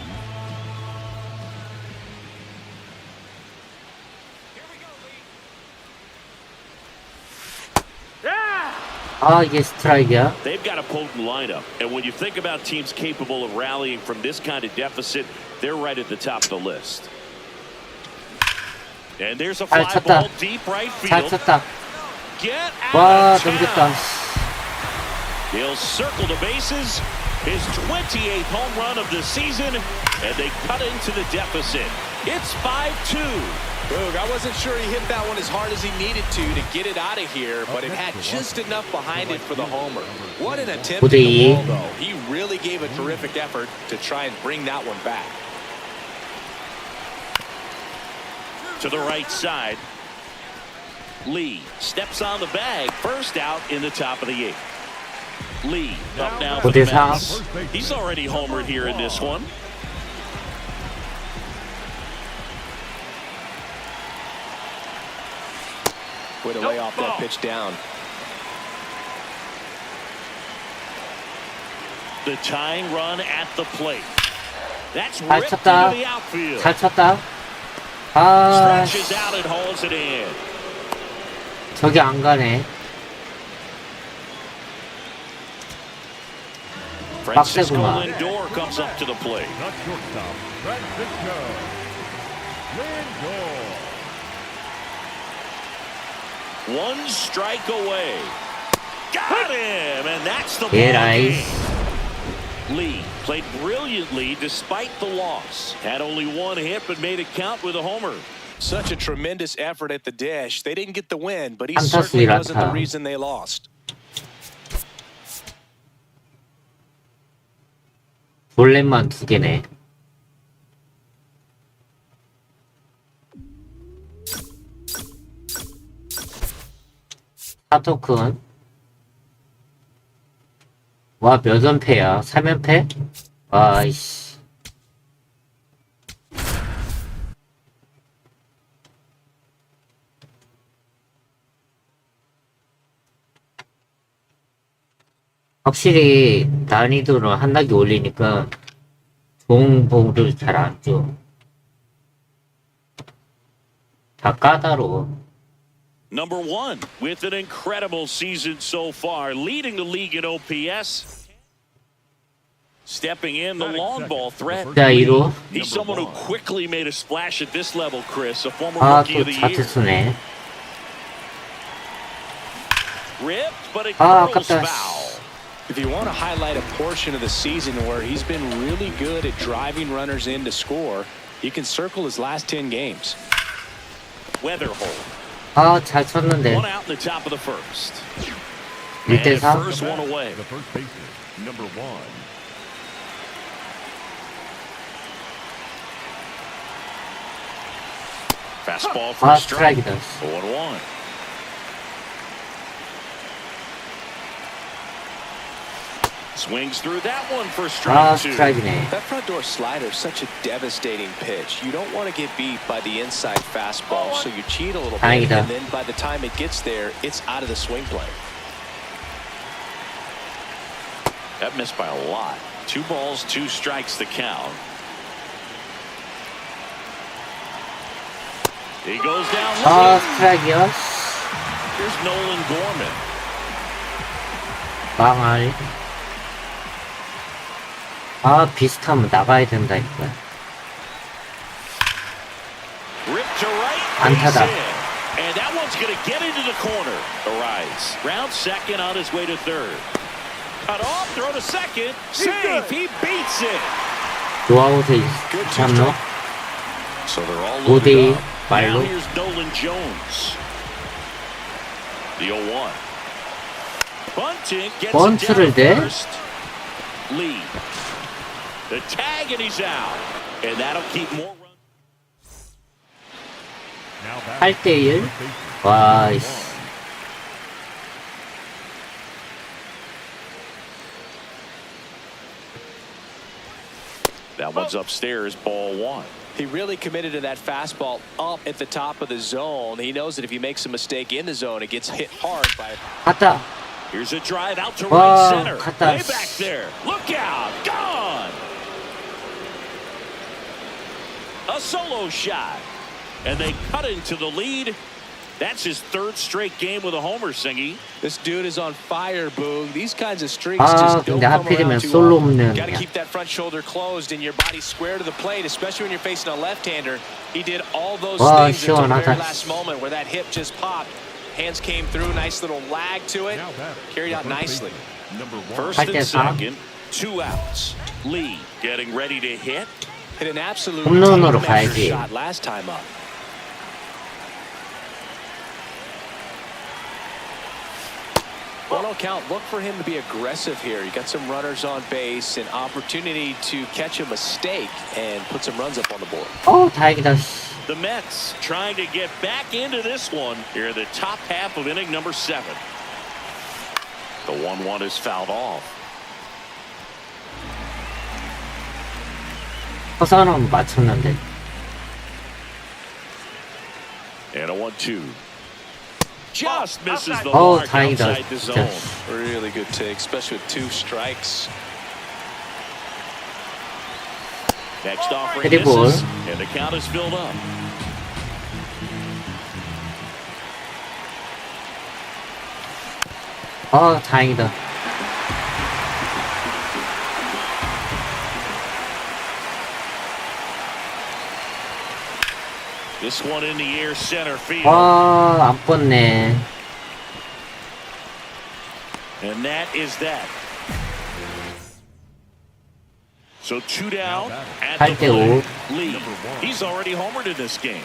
아, 이게 스트라이크야? They've got a potent lineup, and when you think about teams capable of rallying from this kind of deficit, they're right at the top of the list. And there's a 잘 fly 쳤다. ball deep right 잘 field. 쳤다. Get 와, out of 넘겼다. town. He'll circle the bases. His 28th home run of the season, and they cut into the deficit. It's 5-2. Boog, I wasn't sure he hit that one as hard as he needed to get it out of here, but it had just enough behind it for the homer. What an attempt at the ball, though. He really gave a terrific effort to try and bring that one back. To the right side. Lee steps on the bag. First out in the top of the 8th. Lee up now for the Mets. He's already homered here in this one. Way to lay off that pitch down. The tying run at the plate. That's 잘 ripped 쳤다. into the outfield. 잘 쳤다. 아, Stretches out and holds it in. 저기 안 가네. Francisco 빡세구만. Lindor comes up to the plate. Not shortstop, Francisco Lindor. One strike away. Got him, and that's the ball 얘라이. game. Lee played brilliantly despite the loss. Had only one hit, but made it count with a homer. Such a tremendous effort at the dish. They didn't get the win, but he 안타수 certainly wasn't the 1안타. reason they lost. 볼넷만 2개네. 하토큰. 와, 몇 연패야? 3연패? 와이씨. 확실히 난이도를 한 단계 올리니까 좋은 볼을 잘 안 줘. 다 까다로워. Number one with an incredible season so far, leading the league in OPS. Stepping in the long ball threat. 자, 2루. He's someone who quickly made a splash at this level, Chris. A former 아, rookie 또 of the year. 자투수네. Ripped, but it 아, curls 아깝다. foul. If you want to highlight a portion of the season where he's been really good at driving runners in to score, you can circle his last 10 games. Weather hole. 아, 잘 쳤는데. One out in the top of the first. 1대4. And first one away. The first baseman, number 1. Fastball for 아, a strike. 스트라이크다. 0-1. Swings through that one for 아, strike 2. 스트라이크네. That front door slider is such a devastating pitch. You don't want to get beat by the inside fastball, so you cheat a little bit, 다행이다. and then by the time it gets there, it's out of the swing plane. That missed by a lot. 2 balls, 2 strikes the count. He goes down. 아, 스트라이크야. Here's Nolan Gorman. 망할. 아, 비슷하면 나가야 된다, 이거. Ripped to right. 안타다. Base hit. And that one's going to get into the corner. Arise. Round second on his way to third. Cut off, throw to second. Safe. He beats it. 노아웃에 참노. So they're all 5대2 loaded up. Now 말로. here's Nolan Jones. The 0-1. Bunting gets 번트를 it 대? down first. Lee. The tag and he's out. And that'll keep more runs. Now back 8대1. first baseman, 와이씨. That one's upstairs, ball 1. He really committed to that fastball up at the top of the zone. He knows that if he makes a mistake in the zone, it gets hit hard by. 갔다. Here's a drive out to Wow, right center. 갔다. Way back there. Look out. Gone. A solo shot. And they cut into the lead. That's his 3rd straight game with a homer, Singy. This dude is on fire, Boog. These kinds of streaks 아, just don't 근데 come 하필이면 around too 솔로 often. 없는. Got to keep that front shoulder closed and your body square to the plate, especially when you're facing a left-hander. He did all those 와, things until the very 시원하다. last moment where that hip just popped. Hands came through, nice little lag to it. now back Carried the out first nicely. baseman, number 1. First and 8대4. second, 2 outs. Lee getting ready to hit. Hit an absolute 홈런으로 measure 가야지. shot last time up. One count. Look for him to be aggressive here. You got some runners on base, an opportunity to catch a mistake and put some runs up on the board. 다행이다. The Mets trying to get back into this one here in the top half of inning number 7. The 1-1 is fouled off. 허선은 맞췄는데. And a 1-2. Just misses the Oh, mark 다행이다. outside the 진짜. zone. Really good take, especially with 2 strikes. Next offering Pretty ball. misses, and the count is filled up. 다행이다. This one in the air center field. 안 뻗네. And that is that. So 2 down at the 8대5. plate. Lee, he's already homered in this game.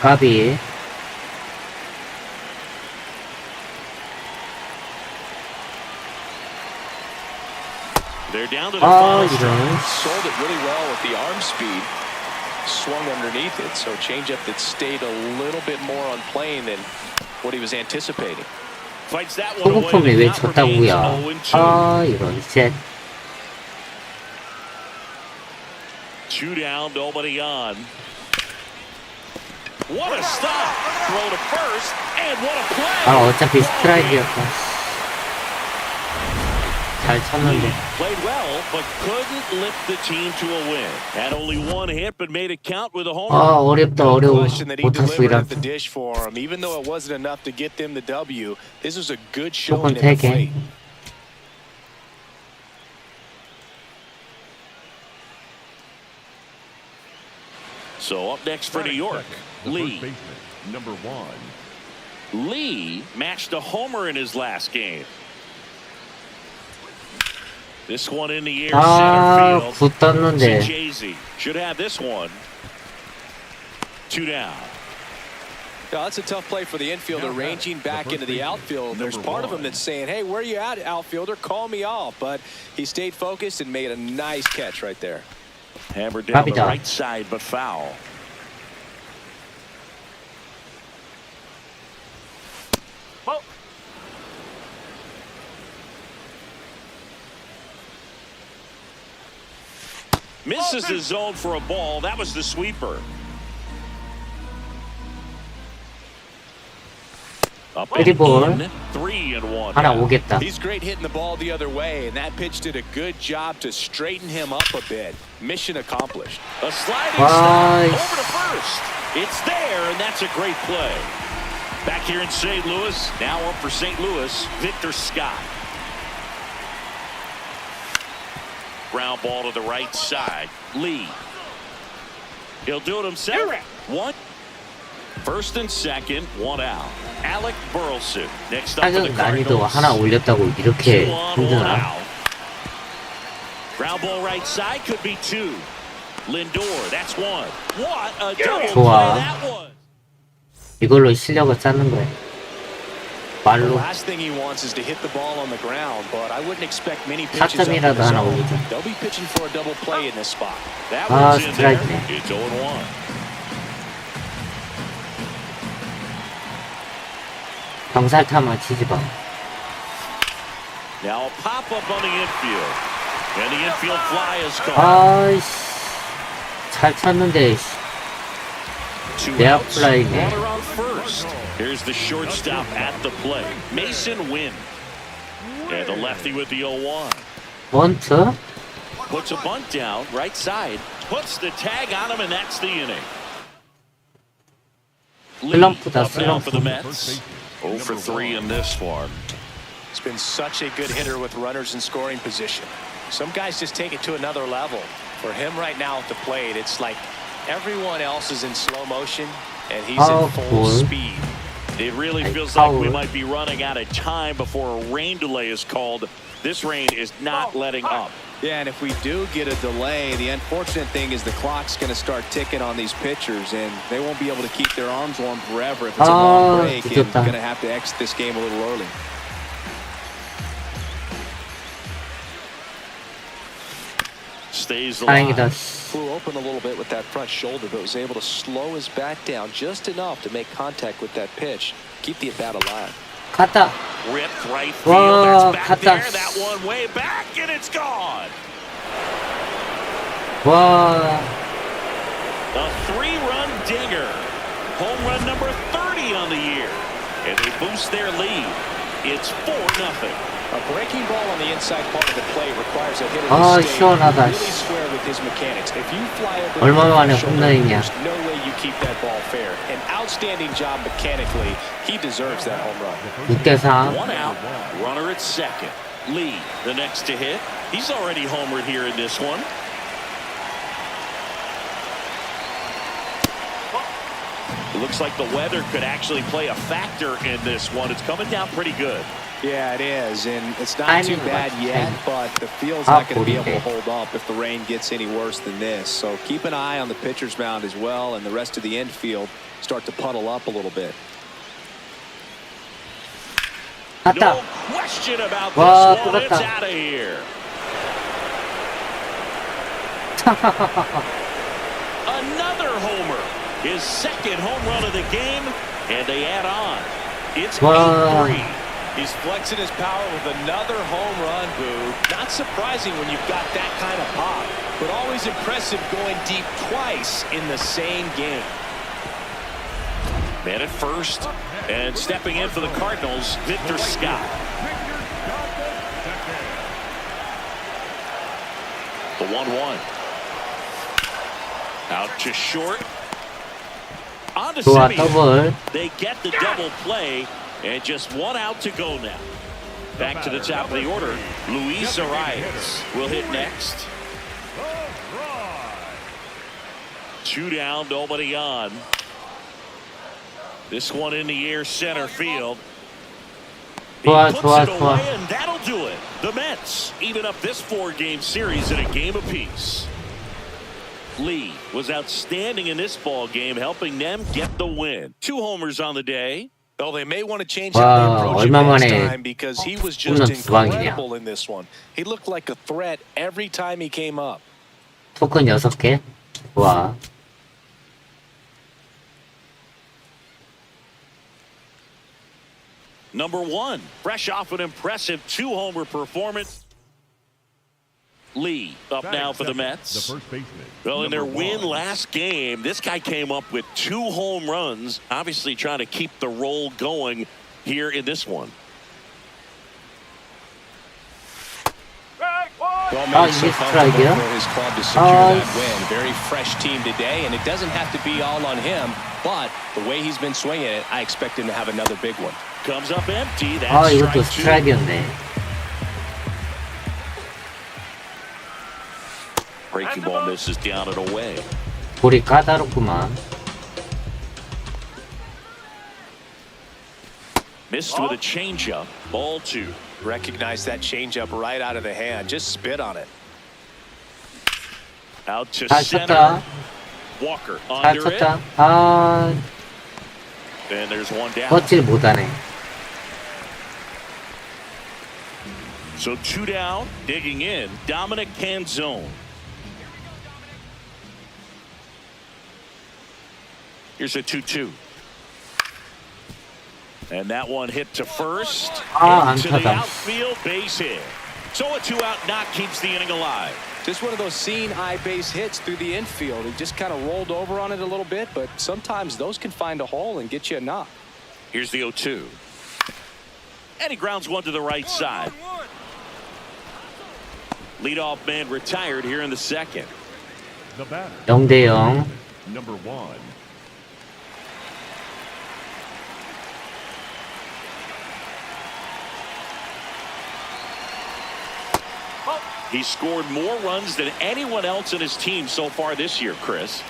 까비. They're down to the final 이런. strike. Sold it really well with the arm speed. Swung underneath it, so changeup that stayed a little bit more on plane than what he was anticipating. Fights that one away. 소모품이 왜 The count remains 졌다고요? 0-2. 이런 셋. 2 down, nobody on. What a stop! Throw to first, and what a play! 어차피 스트라이크였다. 잘 쳤는데. Played well, but couldn't lift the team to a win. Had only one hit, but made it count with a homer. 어렵다, 어려워. Question that he 못할 수 delivered 이라. at the dish for him, even though it wasn't enough to get them the W. This was a good showing 조금 at the 되게. plate. So up next for New York, The Lee. first baseman, number 1. Lee matched a homer in his last game. This one in the air, center field. 굿 떴는데. Jay-Z should have this one. 2 down. Yeah, that's a tough play for the infielder, ranging back into the outfield. There's part of him that's saying, hey, where are you at, outfielder? Call me off. But he stayed focused and made a nice catch right there. Hammered down the 갑니다. right side, but foul. Misses the zone for a ball. That was the sweeper. Up and Ball. in, 3-1. 하나 오겠다. He's great hitting the ball the other way, and that pitch did a good job to straighten him up a bit. Mission accomplished. A sliding Why? stop over to first. It's there, and that's a great play. Back here in St. Louis, now up for St. Louis, Victor Scott. Ground ball to the right side. Lee. He'll do it himself. One. First and second, 1 out. Alec Burleson. Next up for the 타격 난이도 Cardinals. 하나 올렸다고 이렇게 2 on, 1 힘드나? out. Ground ball right side could be 2. Lindor, that's 1. What a double play 좋아. that was. 이걸로 실력을 쌓는 거야. The 말로 last thing he wants is to hit the ball on the ground, but I wouldn't expect many pitches up in 4점이라도 the 하나 zone. 올리자. They'll be pitching for a double play in this spot. That one's in there. 스트라이크네. It's 0-1. 병살타만 치지 마. Now a pop-up on the infield. And the infield fly is caught. 아이씨. 잘 쳤는데. 2 내 outs, 앞플라이네. runner on first. Here's the shortstop at the plate. Mason Wynn. And the lefty with the 0-1. 원트? Puts a bunt down, right side. Puts the tag on him, and that's the inning. Lee 슬럼프다, up now for the 슬럼프. Mets. 0 for 3 in this one. He's been such a good hitter with runners in scoring position. Some guys just take it to another level. For him right now at the plate, it's like everyone else is in slow motion, and he's in full cool. speed. It really Hey, feels like we Howard. might be running out of time before a rain delay is called. This rain is not letting up. Yeah, and if we do get a delay, the unfortunate thing is the clock's going to start ticking on these pitchers, and they won't be able to keep their arms warm forever if it's a long break, and 늦었다. going to have to exit this game a little early. Stays 다행이다. alive. Flew open a little bit with that front shoulder, but was able to slow his bat down just enough to make contact with that pitch. Keep the at-bat alive. 갔다. Ripped right field. 와, That's back 갔다. there. That one way back, and it's gone. 와. A 3-run dinger. Home run number 30 on the year. And they boost their lead. It's 4-0. A breaking ball on the inside part of the plate requires a hitter 아, to stay 시원하다. really square with his mechanics. If you fly over 얼마 만에 the shoulder, 홈런이냐. there's no way you keep that ball fair. An outstanding job mechanically. He deserves that home run. 6대4. 1 out. Runner at second. Lee, the next to hit. He's already homered here in this one. It looks like the weather could actually play a factor in this one. It's coming down pretty good. Yeah, it is, and it's not Timing too bad was yet, timing. but the field's Ah, not going to be able to okay. hold up if the rain gets any worse than this. So keep an eye on the pitcher's mound as well, and the rest of the infield start to puddle up a little bit. No 갔다. question about 와, this one. It's 뚫었다. out of here. Another homer. His second home run of the game, and they add on. It's Wow. 8-3. He's flexing his power with another home run, Boo. Not surprising when you've got that kind of pop, but always impressive going deep twice in the same game. Man at first, and stepping in for the Cardinals, Victor Scott. The 1-1. Out to short. On to 좋아, Simeon. 더블. They get the double play, and just one out to go now. Back to the top of the order. Luis Arias will hit next. 2 down, nobody on. This one in the air, center field. He 좋아, puts 좋아, it 좋아. away, and that'll do it. The Mets even up this 4-game series in a game apiece. Lee was outstanding in this ball game, helping them get the win. 2 homers on the day. Well, they may want to change how they 와, approach it 얼마 next 만에 time because he was 홈런 just 두 방이냐. incredible in this one. He looked like a threat every time he came up. 토큰 6개. 좋아. Number 1, fresh off an impressive 2-homer performance. Lee up now for the Mets. The first baseman. Well, in their Number win 1. last game, this guy came up with 2 home runs, obviously trying to keep the roll going here in this one. Well, Ah, made so he's comfortable strike, yeah? for his club to secure Ah. that win. Very fresh team today, and it doesn't have to be all on him. But the way he's been swinging it, I expect him to have another big one. Comes up empty. That's 아, 이것도 strike 2. 스트라이크였네. Breaking ball misses down and away. 볼이 까다롭구만. Missed with a changeup. Ball 2. Recognize that changeup right out of the hand. Just spit on it. Out to 잘 center. 쳤다. Walker 잘 under it. 쳤다. 아, And there's one down. 뻗질 못하네. So 2 down, digging in, Dominic Canzone. Here's a 2-2. And that one hit to first. 아, into the 안타다. outfield, base hit. So a 2-out knock keeps the inning alive. Just one of those seeing eye base hits through the infield. He just kind of rolled over on it a little bit, but sometimes those can find a hole and get you a knock. Here's the 0-2. And he grounds one to the right side. Leadoff man retired here in the second. The batter. 0대0. Number 1. He scored more runs than anyone else in his team so far this year, Chris.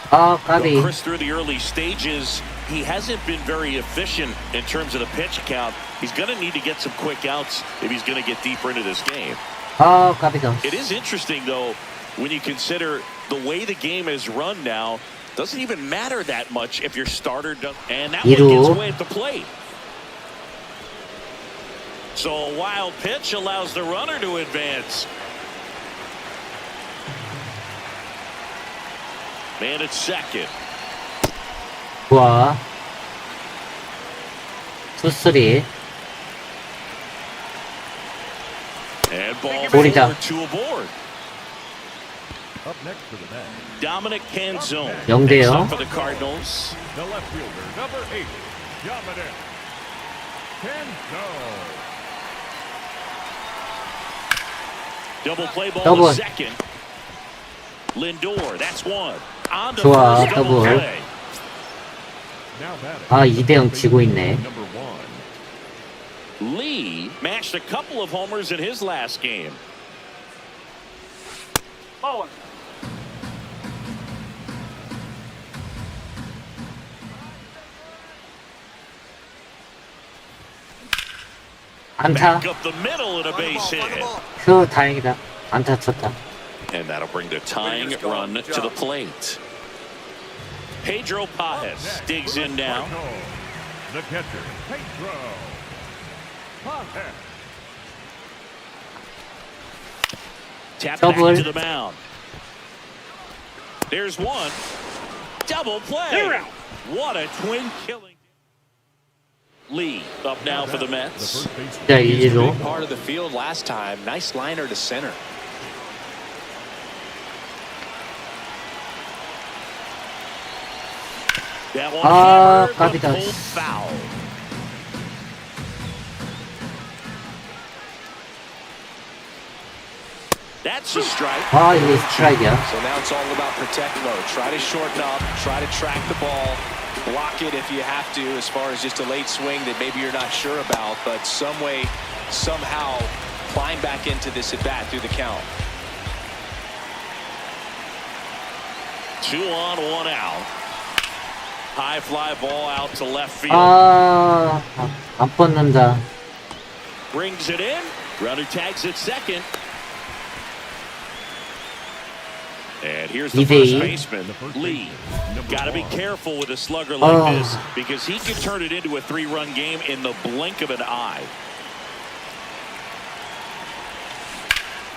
아, 까비. Chris, through the early stages, he hasn't been very efficient in terms of the pitch count. He's going to need to get some quick outs if he's going to get deeper into this game. 아, 까비다. It is interesting, though, when you consider the way the game is run now, doesn't even matter that much if your starter does. And that one gets away at the plate. So a wild pitch allows the runner to advance. Man at second. 좋아. 투쓰리. And ball 볼이다. 4, 2 aboard. Up next for the Mets. Dominic Canzone. 0대0. Next up for the Cardinals. The left fielder, number 8. Dominic Canzone. Double play ball 더블. to second. Lindor, that's one. On to 좋아, first, double 더블. play. Now batting. 아, 2대0 지고 있네. Number 1. Lee matched a couple of homers in his last game. Ball 1. 안타. Back up the middle and a base hit. 휴, 다행이다. 안타 쳤다. And that'll bring the tying run to the plate. Pedro Pajes digs in now. Cardinals. 'The catcher, Pedro Pajes. Tap back Double. to the mound. There's one. Double play. They're out. What a twin killing. Lee up now for the Mets. 자, 이리로. Big part of the field last time. Nice liner to center. That one 아, hammered, but 깝이다. pulled foul. That's a strike. 아, 이게 스트라이크야. So now it's all about protect mode. Try to shorten up, try to track the ball, block it if you have to, as far as just a late swing that maybe you're not sure about, but some way, somehow climb back into this at bat through the count. 2 on, 1 out. High fly ball out to left field. 아, 안 뻗는다. Brings it in. Runner tags at second. And here's the first 2대2. baseman, Lee. Got to be careful with a slugger like this because he can turn it into a 3-run game in the blink of an eye.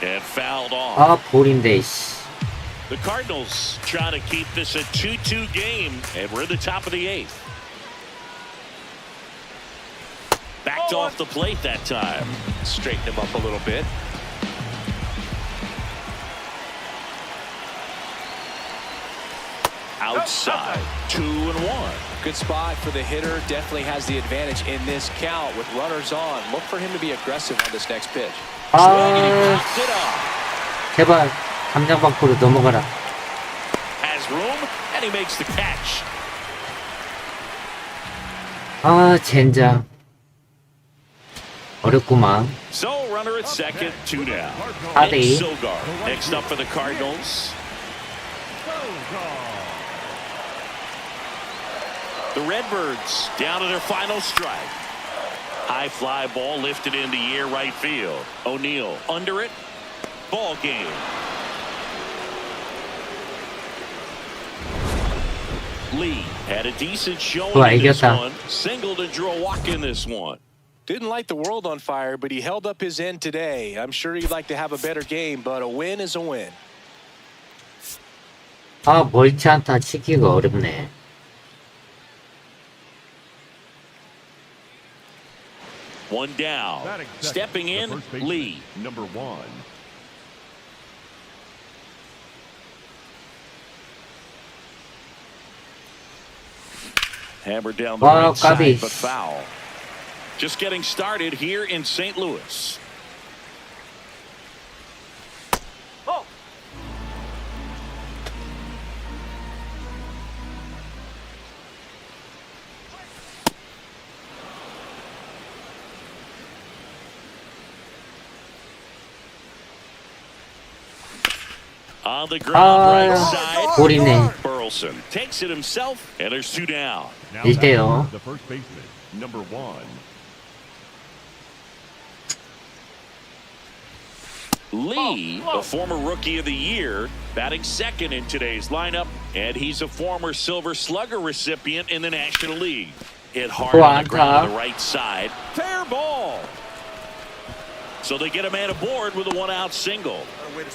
And fouled off. 아, 볼인데, 씨. The Cardinals trying to keep this a 2-2 game, and we're in the top of the 8th. Backed off the plate that time. Straighten him up a little bit. Outside, 2-1. Good spot for the hitter. Definitely has the advantage in this count with runners on. Look for him to be aggressive on this next pitch. Swing, and he 아, popped it up. 제발, 담장 밖으로 넘어가라. Has room, and he makes the catch. 아, 젠장. 어렵구만. So, runner at second, 2 down. 4대2. Silgar next up for the Cardinals. The Redbirds down to their final strike. High fly ball lifted in the air right field. O'Neal under it. Ball game. Lee had a decent showing 좋아, in this 이겼다. one. Singled and drew a walk in this one. Didn't light the world on fire, but he held up his end today. I'm sure he'd like to have a better game, but a win is a win. 아, 멀지 않다 치기가 어렵네. One down. Stepping in, Lee. Number 1. Hammered down the Wow, right side, 까비. but foul. Just getting started here in St. Louis. On the ground, right side. 볼이네. Burleson takes it himself, and there's 2 down. Now 1대0. the first baseman, number 1. Lee, a former Rookie of the Year, batting second in today's lineup, and he's a former Silver Slugger recipient in the National League. Hit hard on the ground on the right side. Fair ball. So they get a man aboard with a 1-out single.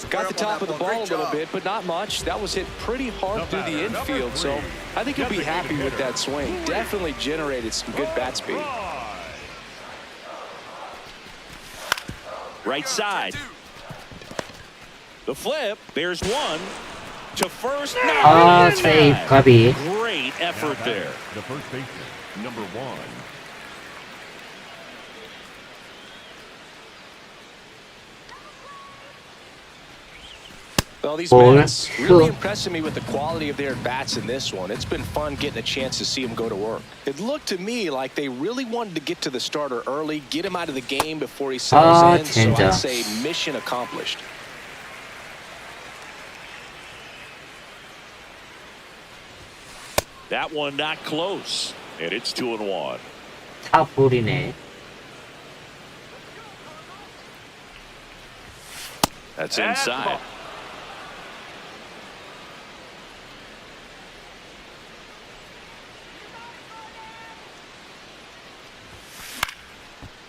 Got the top of the ball a little bit, but not much. That was hit pretty hard through the infield, so I think he'll be happy with that swing. Definitely generated some good bat speed. Right side. The flip. There's one. To first. 아, 세이브 가비. Great effort there. The first baseman, number 1. Well, these Ball. Mets really Sure. impressing me with the quality of their at-bats in this one. It's been fun getting a chance to see them go to work. It looked to me like they really wanted to get to the starter early, get him out of the game before he settles 아, in. So 진짜. I'd say mission accomplished. That one not close. And it's 2-1. 차 볼이네. That's inside.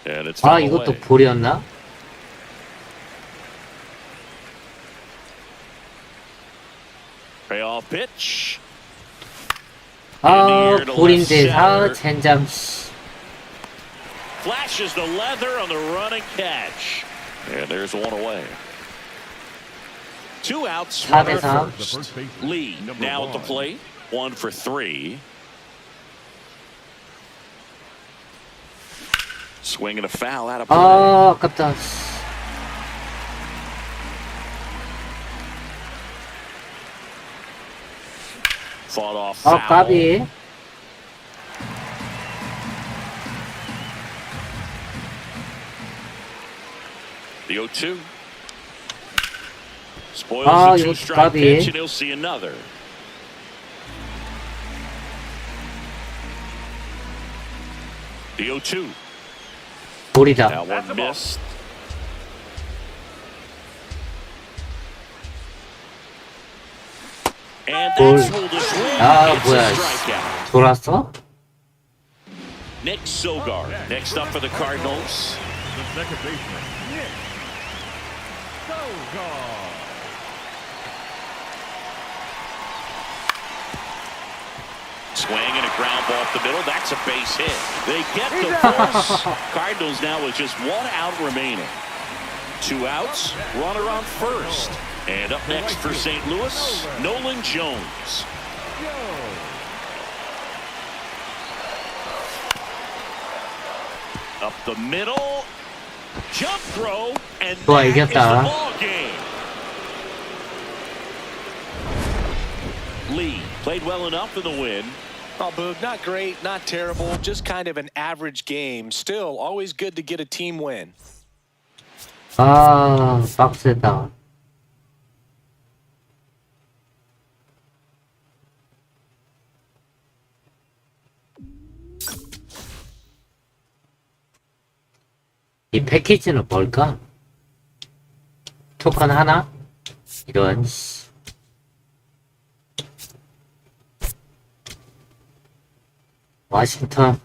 And it's 아, foul 이것도 away. 볼이었나? Payoff pitch. 아, 볼인데, 아, 젠장. Flashes the leather on the running catch. And there's one away. 2 outs, runner 4대4. first. Lee now at the plate. 1 for 3. Swinging a foul out of play. 아, 아깝다. Fought off foul. 아, 까비. The 0-2. Spoils 아, the 이거 2-strike 까비. pitch, and he'll see another. The 0-2. 볼이다. That one missed. And 볼. that's ruled a swing. 아, It's 뭐야. a strikeout. 돌았어? Nick Sogard next up for the Cardinals. The second baseman, Nick Sogard. Swing and a ground ball up the middle. That's a base hit. They get the force. Cardinals now with just 1 out remaining. 2 outs, runner on first. And up next for St. Louis, Nolan Jones. Up the middle. Jump throw. And 좋아, that is the 이겼다. ball game. Lee played well enough in the win. Oh, Boog, not great, not terrible, just kind of an average game. Still, always good to get a team win. 아, 빡세다. 이 패키지는 뭘까? 토큰 하나? 이런. 워싱턴.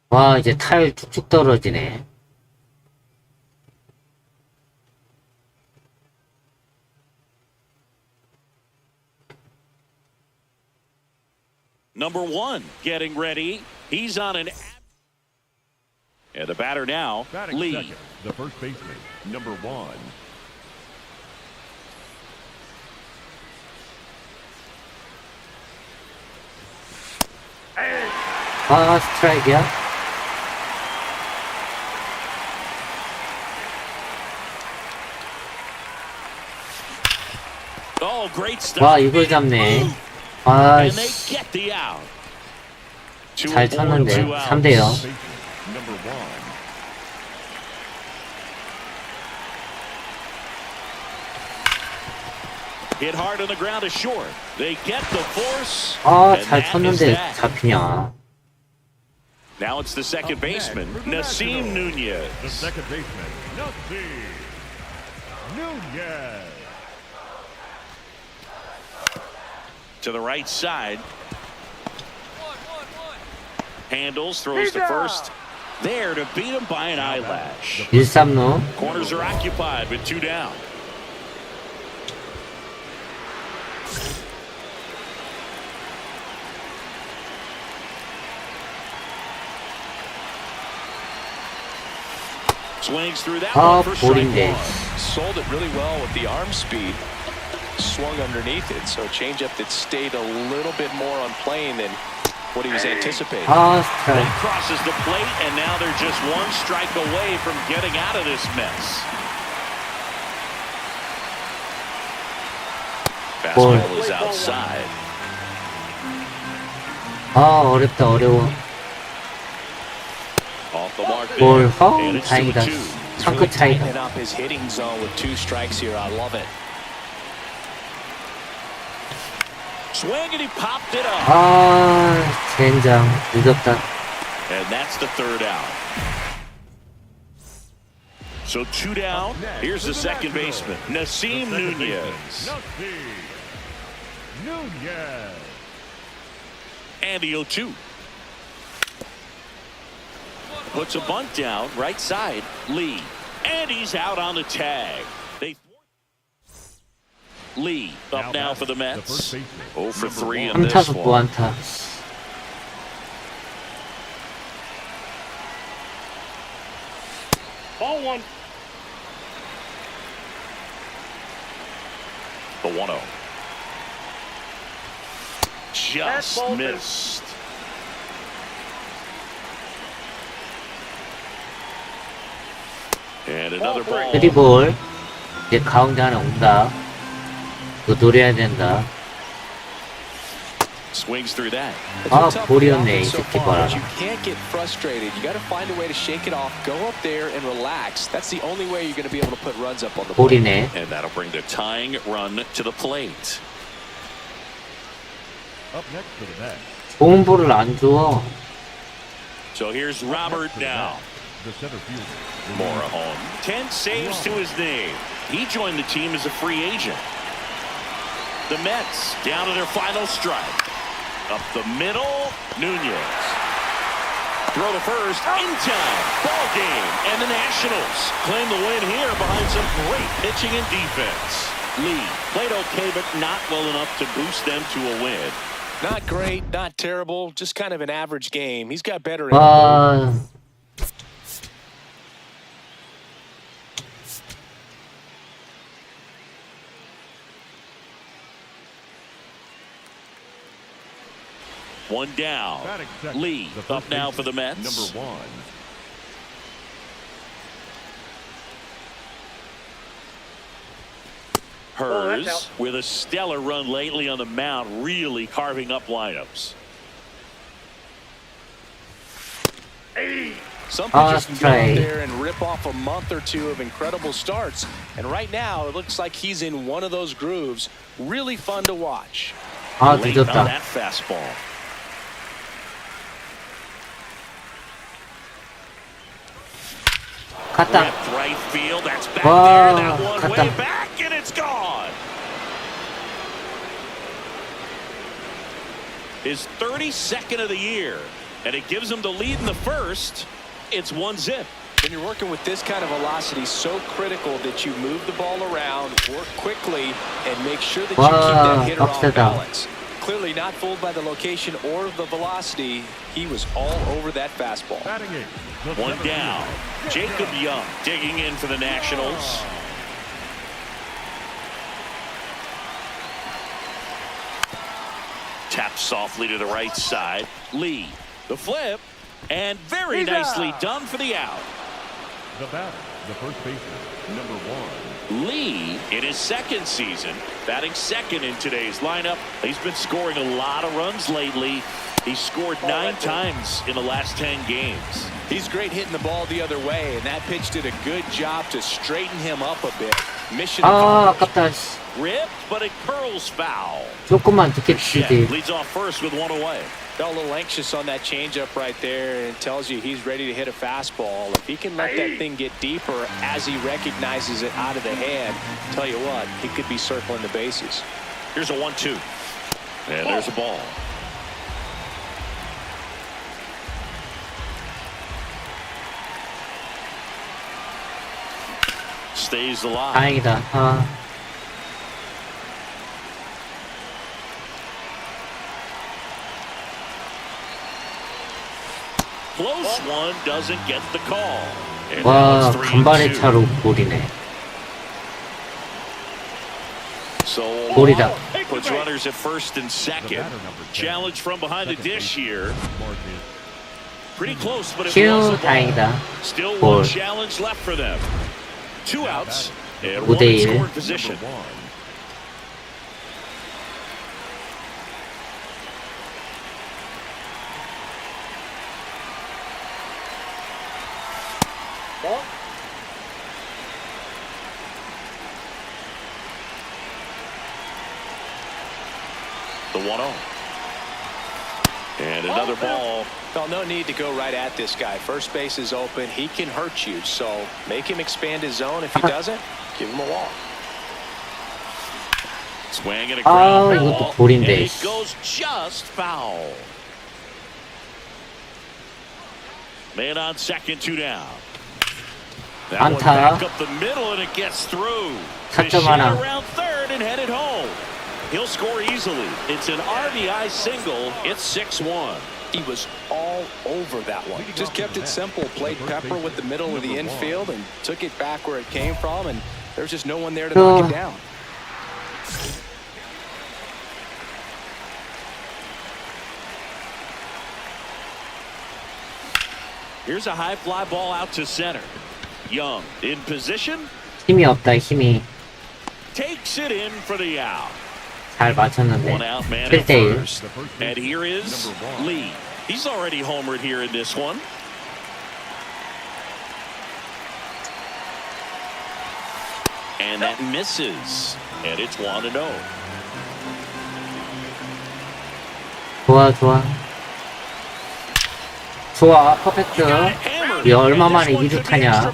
와, 이제 타일 쭉쭉 떨어지네. Number 1 getting ready. He's on an. And the batter now, Batting Lee. second, the first baseman, number 1. 아, 스트라이크야? Oh, great stuff. 와, 이걸 잡네. 아, And they get the out. 잘 쳤는데. 3대0. Baseman, number 1. Hit hard on the ground is short. They get the force. 아, and 잘 that is 쳤는데 that. 잡히냐. Now it's the second baseman, Nasim The Nunez. second baseman, Nasim Nunez. To the right side. Handles, throws to first. There to beat him by an eyelash. 1-3루. Corners are occupied with 2 down. Swings through that 아, one for strike 볼인데. 1. Sold it really well with the arm speed. Swung underneath it, so a changeup that stayed a little bit more on plane than what he was anticipating. 아, He 스트라이크. crosses the plate, and now they're just 1 strike away from getting out of this mess. Fastball is outside. 아, 어렵다, 어려워. Off the mark 볼, there. 어, And it's 다행이다. 2-2. 한 끗 차이다. Tightening up his hitting zone with 2 strikes here. I love it. Swing, and he popped it up. 아, 젠장. 늦었다. And that's the 3rd out. So 2 down. Here's the second baseman, Nasim Nunez. Nasim Nunez. And the 0-2. puts a bunt down, right side, Lee. And he's out on the tag. Lee up now for the Mets. 0 for 3 in this 3타수 one. 무안타. Ball one. The 1-0. Just missed. And another ball. 3볼. 이제 가운데 하나 온다. 또 노려야 된다. Swings through that. 아, 볼이었네, 이 새끼 봐라. You can't get frustrated. You got to find a way to shake it off. Go up there and relax. That's the only way you're going to be able to put runs up on the board. 볼이네. And that'll bring the tying run to the plate. Up next for the Mets, 좋은 볼을 안 줘. So here's Robert now. the center fielder. Morejon. 10 saves to his name. He joined the team as a free agent. The Mets down to their final strike. Up the middle, Nunez. Throw to first, in time, ball game, and the Nationals claim the win here behind some great pitching and defense. Lee played okay, but not well enough to boost them to a win. Not great, not terrible, just kind of an average game. He's got better. 와. One down. Batting second, Lee the first up now baseman, for the Mets. Number 1. Hers with a stellar run lately on the mound, really carving up lineups. Some pitchers can go out straight. there and rip off a month or two of incredible starts. And right now, it looks like he's in one of those grooves. Really fun to watch. 아, Late on 늦었다. that fastball. 갔다. Ripped right field. That's back Wow, there. That one 갔다. way back, and it's gone. His 32nd of the year, and it gives him the lead in the first. It's 1-0. When you're working with this kind of velocity, so critical that you move the ball around, work quickly, and make sure that you keep Wow, that hitter off 빡세다. balance. Clearly not fooled by the location or the velocity. He was all over that fastball. Batting 8. One down. Jacob Young digging in for the Nationals. Tapped softly to the right side. Lee, the flip, and very nicely done for the out. The batter, the first baseman, number 1. Lee, in his second season, batting second in today's lineup. He's been scoring a lot of runs lately. He's scored 9 times in the last 10 games. He's great hitting the ball the other way, and that pitch did a good job to straighten him up a bit. Mission 아, accomplished. 아깝다. Ripped, but it curls foul. 조금만 Shep 듣겠지. leads off first with one away. Felt a little anxious on that changeup right there, and it tells you he's ready to hit a fastball. If he can let that thing get deeper as he recognizes it out of the hand, tell you what, he could be circling the bases. Here's a 1-2. And there's a ball. Stays alive. 다행이다. 아. Close one doesn't get the call. And now 와, it's 간발의 3-2. 차로 볼이네. So 볼이다. puts runners at first and second. Challenge from behind the dish here. Pretty close, but it 휴, was a ball. 다행이다. Still 볼. one challenge left for them. 2 outs and 5 one in 대 1. scoring position. Number 1. The 1-0. And another ball. Well, no need to go right at this guy. First base is open. He can hurt you, so make him expand his zone. If he doesn't, give him a walk. Swing and a 아, ground 이것도 ball. 볼인데. And it goes just foul. Man on second, 2 down. That one 안타. back up the middle and it gets through. 4점 하나. Around third and headed home. He'll score easily. It's an RBI single. It's 6-1. He was all over that one. Just kept it simple. Played pepper with the middle of the infield and took it back where it came from. And there's just no one there to knock it down. Here's a high fly ball out to center. Young in position. 힘이 없다, 힘이. Takes it in for the out. 잘 맞췄는데. One out man at 1대1. first. And here is Lee. He's already homered here in this one. And that misses. And it's 1-0. 좋아, 좋아. 좋아, 퍼펙트. 이 얼마 만에 2루 타냐.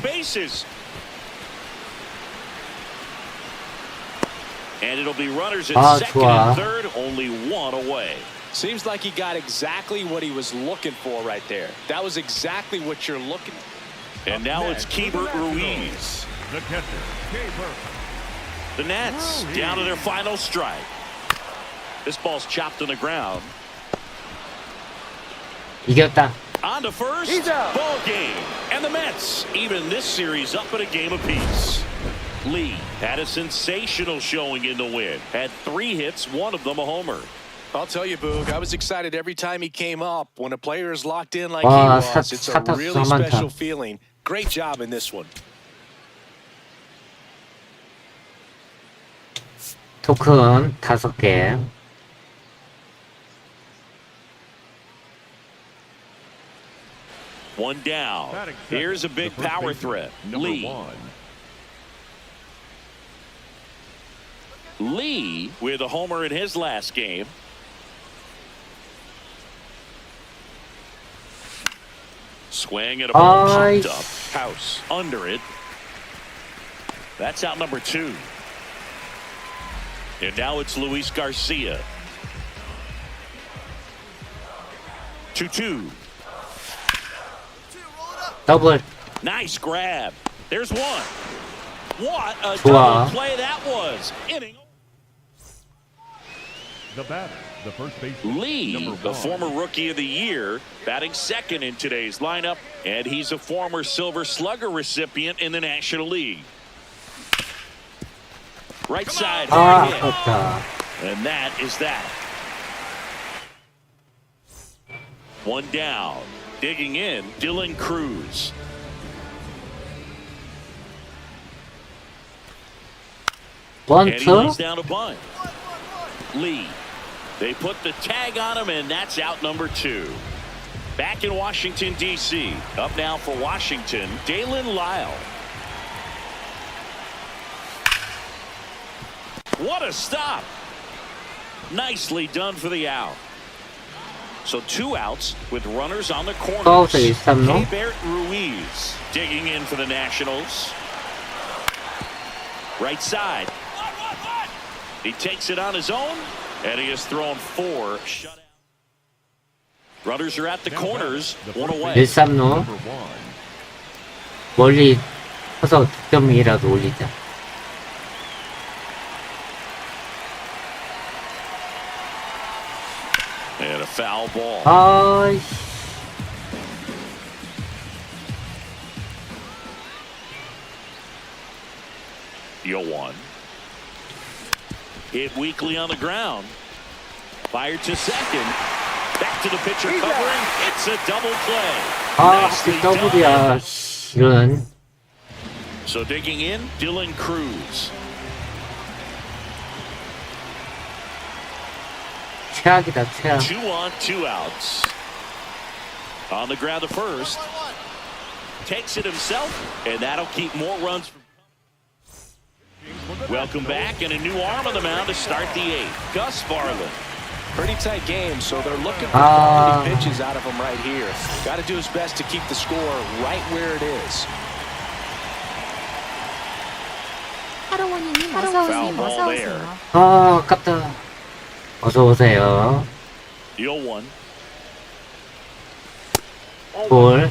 And it'll be runners at second 좋아. and third, only 1 away. Seems like he got exactly what he was looking for right there. That was exactly what you're looking for. And now it's Keibert Ruiz. The catcher, Keibert. The Nets down to their final strike. This ball's chopped on the ground. 이겼다. On to first. Ball game. And the Mets even this series up at a game apiece. Lee had a sensational showing in the win. Had 3 hits, 1 of them a homer. I'll tell you, Boog, I was excited every time he came up. When a player is locked in like 와, he was, it's a 사타수 really 많다. special feeling. Great job in this one. 토큰 5개. One down. Here's a big power threat. Lee. Lee with a homer in his last game. Swing and a ball popped up. House under it. That's out number 2. And now it's Luis Garcia. 2-2. 더블. Nice grab. There's one. What a 좋아. double play that was. Inning. The batter, the first baseman, Lee, number the 1. former Rookie of the Year, batting second in today's lineup, and he's a former Silver Slugger recipient in the National League. Right side, hard hit. 아깝다. And that is that. One down. Digging in, Dylan Cruz. And he 원투. lays down a bunt. Lee. They put the tag on him, and that's out number 2. Back in Washington, D.C. Up now for Washington, Dalen Lyle. What a stop. Nicely done for the out. So 2 outs with runners on the corners. 카우스 1-3루. Keibert Ruiz digging in for the Nationals. Right side. He takes it on his own, and he has thrown 4 shutouts. Runners are at the corners, 1 away. 1-3루. Number 1. 멀리 서서 득점이라도 올리자. And a foul ball. 아이씨. 0-1. Hit weakly on the ground. Fired to second. Back to the pitcher covering. It's a double play. Nicely 더블이야. 이런. So digging in, Dylan Cruz. 최악이다, 최악. 2 on, 2 outs. On the ground to first. Takes it himself, and that'll keep more runs. Welcome back, and a new arm on the mound to start the 8th. Gus Farland. Pretty tight game, so they're looking for quality pitches out of him right here. Got to do his best to keep the score right where it is. 하롱원이님 어서 Foul 오세요. ball 어서 there. 오세요. 아, 아깝다. 어서 오세요. 0-1. 볼.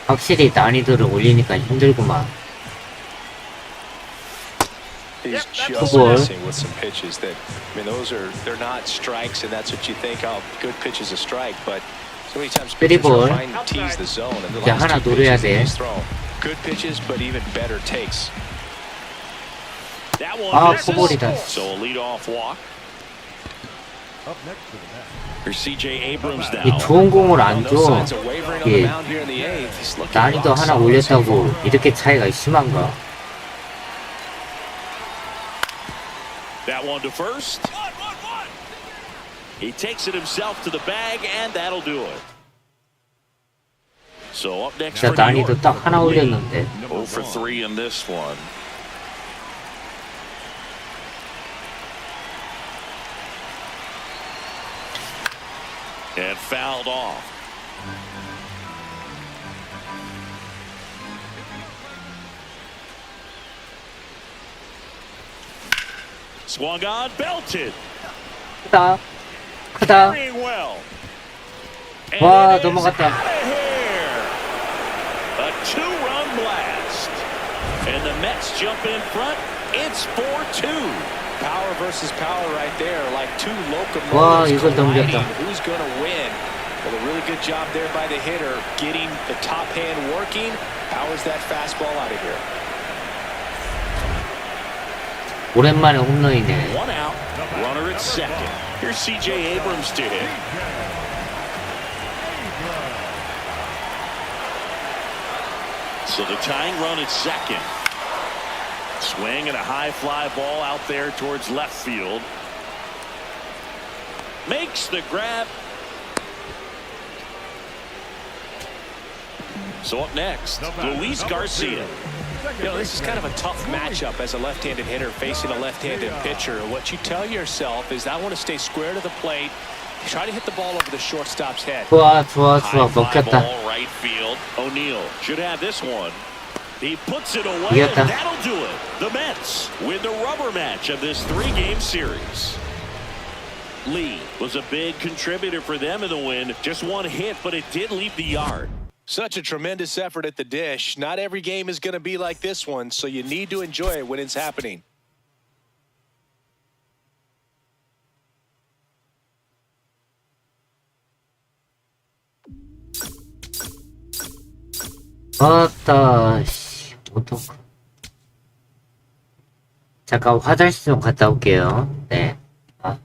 확실히 난이도를 올리니까 힘들구만. He's just Football. messing with some pitches that, I mean, they're not strikes, and that's what you think, oh, good pitch is a strike, but so many times pitchers Ball. are trying to tease the zone, and the 이제 하나 last two 노려야 pitches that 돼. he's thrown, good pitches, but even better takes. That one 아, misses. 포볼이다. So a leadoff walk. Up next to the bat. Here's C.J. Abrams 이 now. 좋은 공을 안 No 줘. signs of wavering on the 예. mound here in the eighth. He's looking 난이도 rock 하나 solid so far. 올렸다고 이렇게 차이가 심한가? That one to first. He takes it himself to the bag, and that'll do it. So up next 진짜 for New 난이도 York. 딱 하나 올렸는데. 0 for 3 in this one. And fouled off. Swung on, belted. 크다. 크다. Carrying well. And 와, it is 넘어갔다. out of here. A two-run blast. And the Mets jump in front. It's 4-2. Power versus power right there, like two 와, locomotives 이걸 colliding. 넘겼다. Who's going to win? Well, a really good job there by the hitter, getting the top hand working, powers that fastball out of here. 오랜만에 홈런이네. One out. Runner at second. Here's C.J. Abrams to hit. So the tying run at second. Swing and a high fly ball out there towards left field. Makes the grab. So up next, Luis Garcia. You know, this is kind of a tough matchup as a left-handed hitter facing a left-handed pitcher. What you tell yourself is I want to stay square to the plate, try to hit the ball over the shortstop's head. 좋아, 좋아, 좋아. High fly 먹혔다. ball right field. O'Neal should have this one. He puts it away, and 이겼다. that'll do it. The Mets win the rubber match of this three-game series. Lee was a big contributor for them in the win. Just one hit, but it did leave the yard. Such a tremendous effort at the dish. Not every game is going to be like this one, so you need to enjoy it when it's happening. 아따, 씨, 어떡. 잠깐 화장실 좀 갔다 올게요. 네. 아.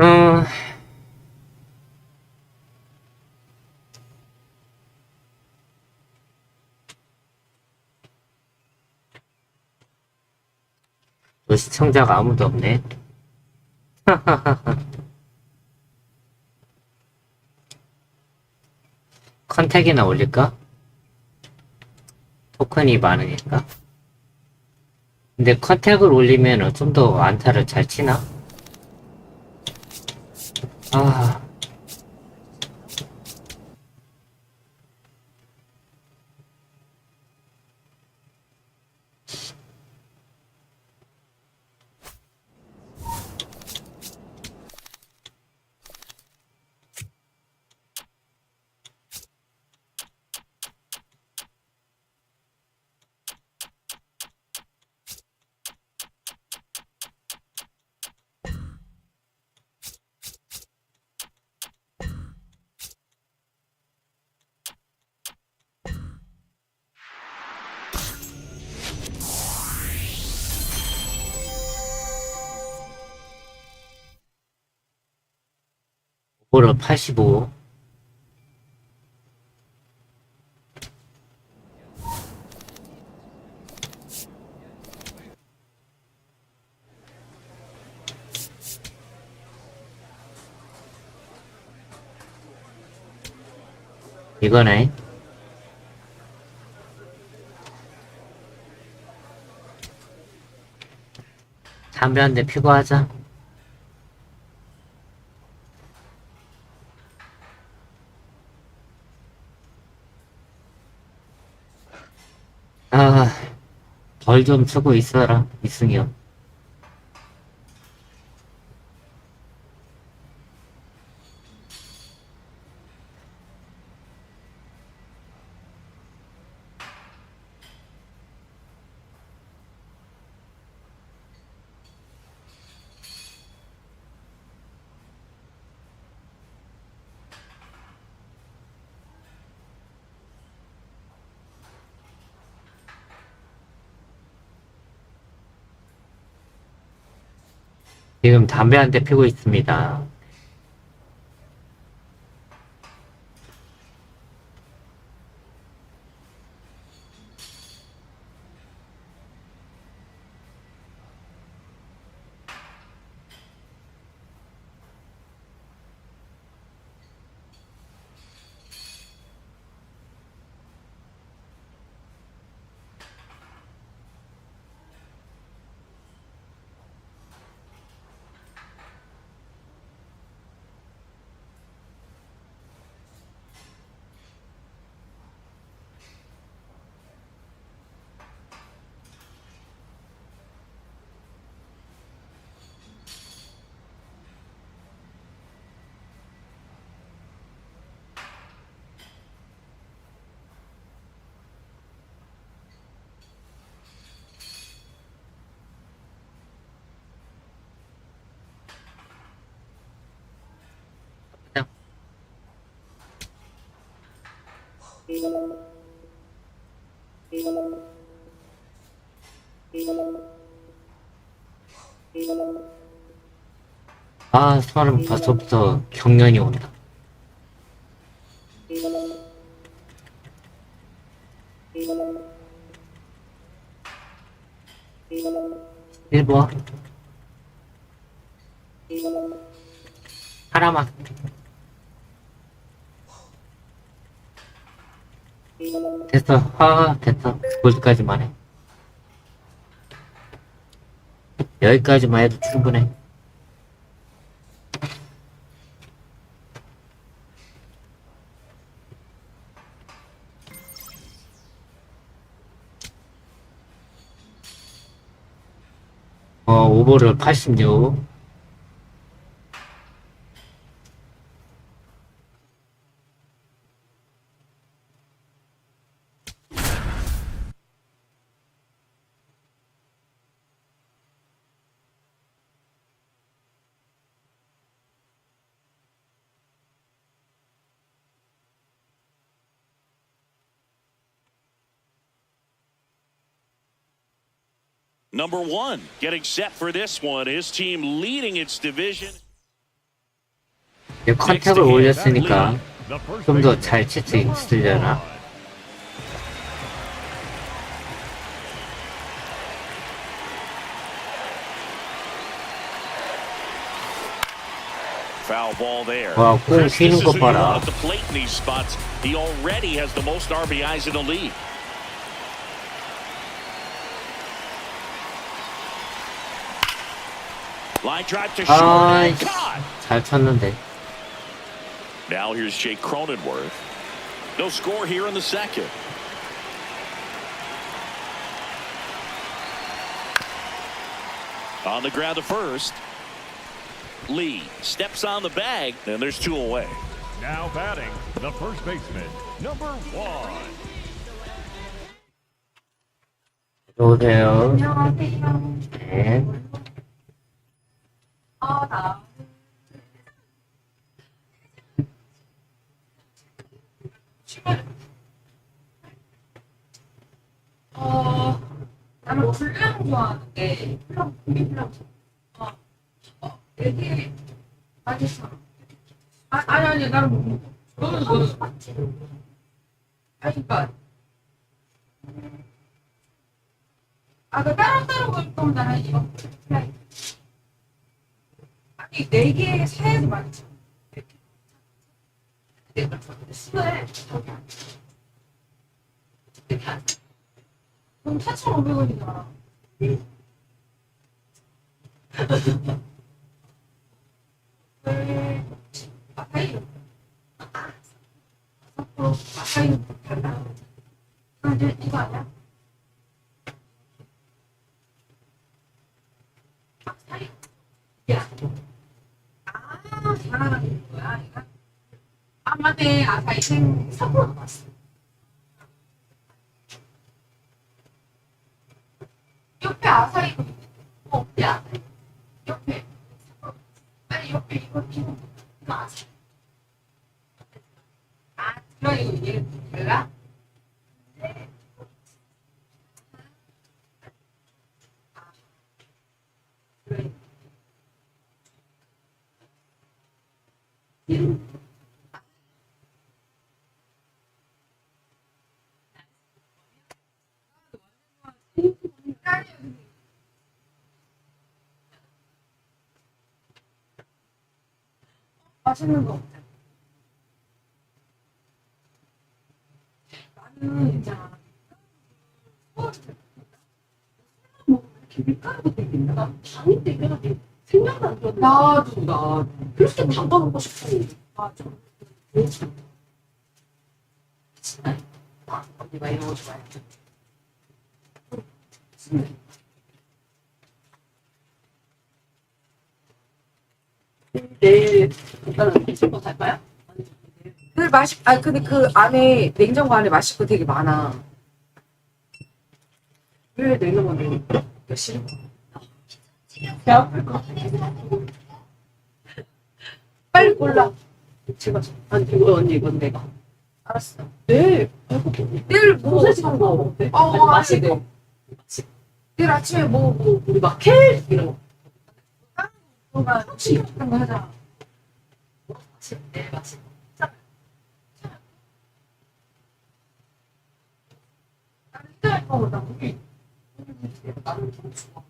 음, 또 시청자가 아무도 없네. 컨택이나 올릴까? 토큰이 많으니까. 근데 컨택을 올리면 좀 더 안타를 잘 치나? 아, 오버로 85. 이거네. 담배 한 대 피고 하자. 아, 벌 좀 쓰고 있어라, 이승엽. 지금 담배 한 대 피고 있습니다. 아, 사람 벌써부터 경련이 온다. 일본 하나만. 됐어. 됐어. 골드까지만 해. 여기까지만 해도 충분해. 오버를 86. Number one, getting set for this one. His team leading its division. 컨택을 올렸으니까 좀 더 잘 칠 수 있으려나? Foul ball there. 와, 공 튀는 거 봐라. At the plate in these spots, he already has the most RBIs in the league. 아, 잘 쳤는데. Now here's Jake Cronenworth. No score here in the second. On the ground to first. Lee steps on the bag, and there's 2 away. Now batting, the first baseman, number 1. 들어오세요. 안녕하세요. 네. 나. 나는 불량 좋아하는데, 불량. 되게 맛있어. 아니, 나는 못 먹어. 너는. 아니, 그니까. 그 따로따로 볼 거면 나는 이거. 아니, 4개 사야지 많죠. 내가 수에 저기 안 돼. 이렇게 안 돼. 그럼 4,500원이잖아. 아카이로. 아카이로 달라. 이거 아니야? 아카이로. 야. 잘하는 거야, 이거? 맞네. 아까 이생 3% 나왔어. 옆에 아사히 없지 않아? 옆에. 아니, 옆에 이거 아사히. 그럼 이거 얘 달라? 네. 그래. 맛있는 거 없잖아. 나는 있잖아. 먹으면 이렇게 밀가루가 땡긴다. 나 당이 땡겨가지고 생각도 안 나. 나도. 그렇게 담가 먹고 싶어. 맞아. 진짜. 언니가 이런 거 좋아해. 내일 일단은 드시고 갈까요? 늘 근데 그 안에 냉장고 안에 마실 거 되게 많아. 왜 냉장고에 몇 시간? 배 아플 거. 빨리 골라. 제가 아니 이거 언니 이건 내가. 알았어. 내일 뭐 3시간 더 어때? 마시고. 내일 아침에 우리 마켓 이런 거. 혹시 이런 거 하자. 맛있네. 나는 이따 거보다 우리 나는 좀 좋아.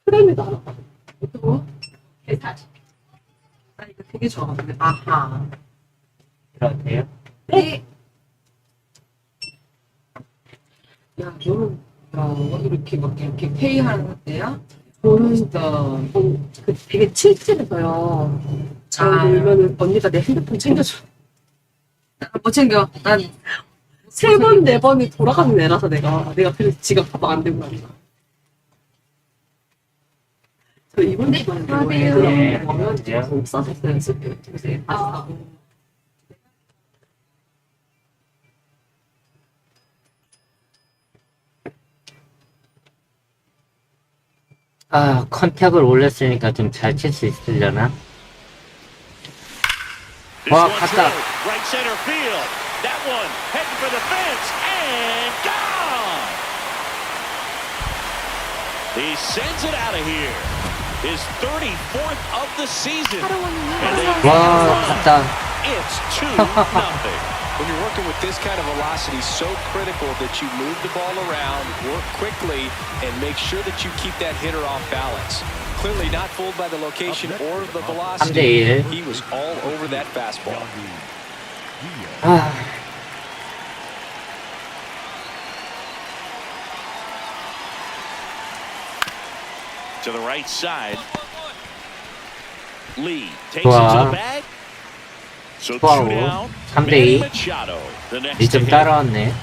크림이 나와. 어떤 거? 게살. 나 이거 되게 좋아하는데. 아하. 들어오세요. 네. 야, 너는 이렇게 막 이렇게 페이하는 때야? 저는 진짜 되게 칠칠해서요. 잘 놀면은 언니가 내 핸드폰 챙겨줘. 못 챙겨. 난 3번, 4번이 돌아가는 애라서 내가 그래서 지갑 가방 안 들고 다니나. 저 이번 주만 네, 보면 이제 못 사셨어요. 요새 사고. 컨택을 올렸으니까 좀 잘 칠 수 있으려나? 와, 갔다. Right center field. That one heading for the fence and gone. He sends it out of here. His 34th of the season. And they 와, 갔다. it's 2-0. When you're working with this kind of velocity, so critical that you move the ball around, work quickly, and make sure that you keep that hitter off balance. clearly not fooled by the location or the 3대 velocity. 1. He was all over that fastball. 아, To the right side. Lee takes it to 좋아. the bag. So two 좋아요. down. 3대 Manny 2. Machado, the next to 리좀 hit. 따라왔네.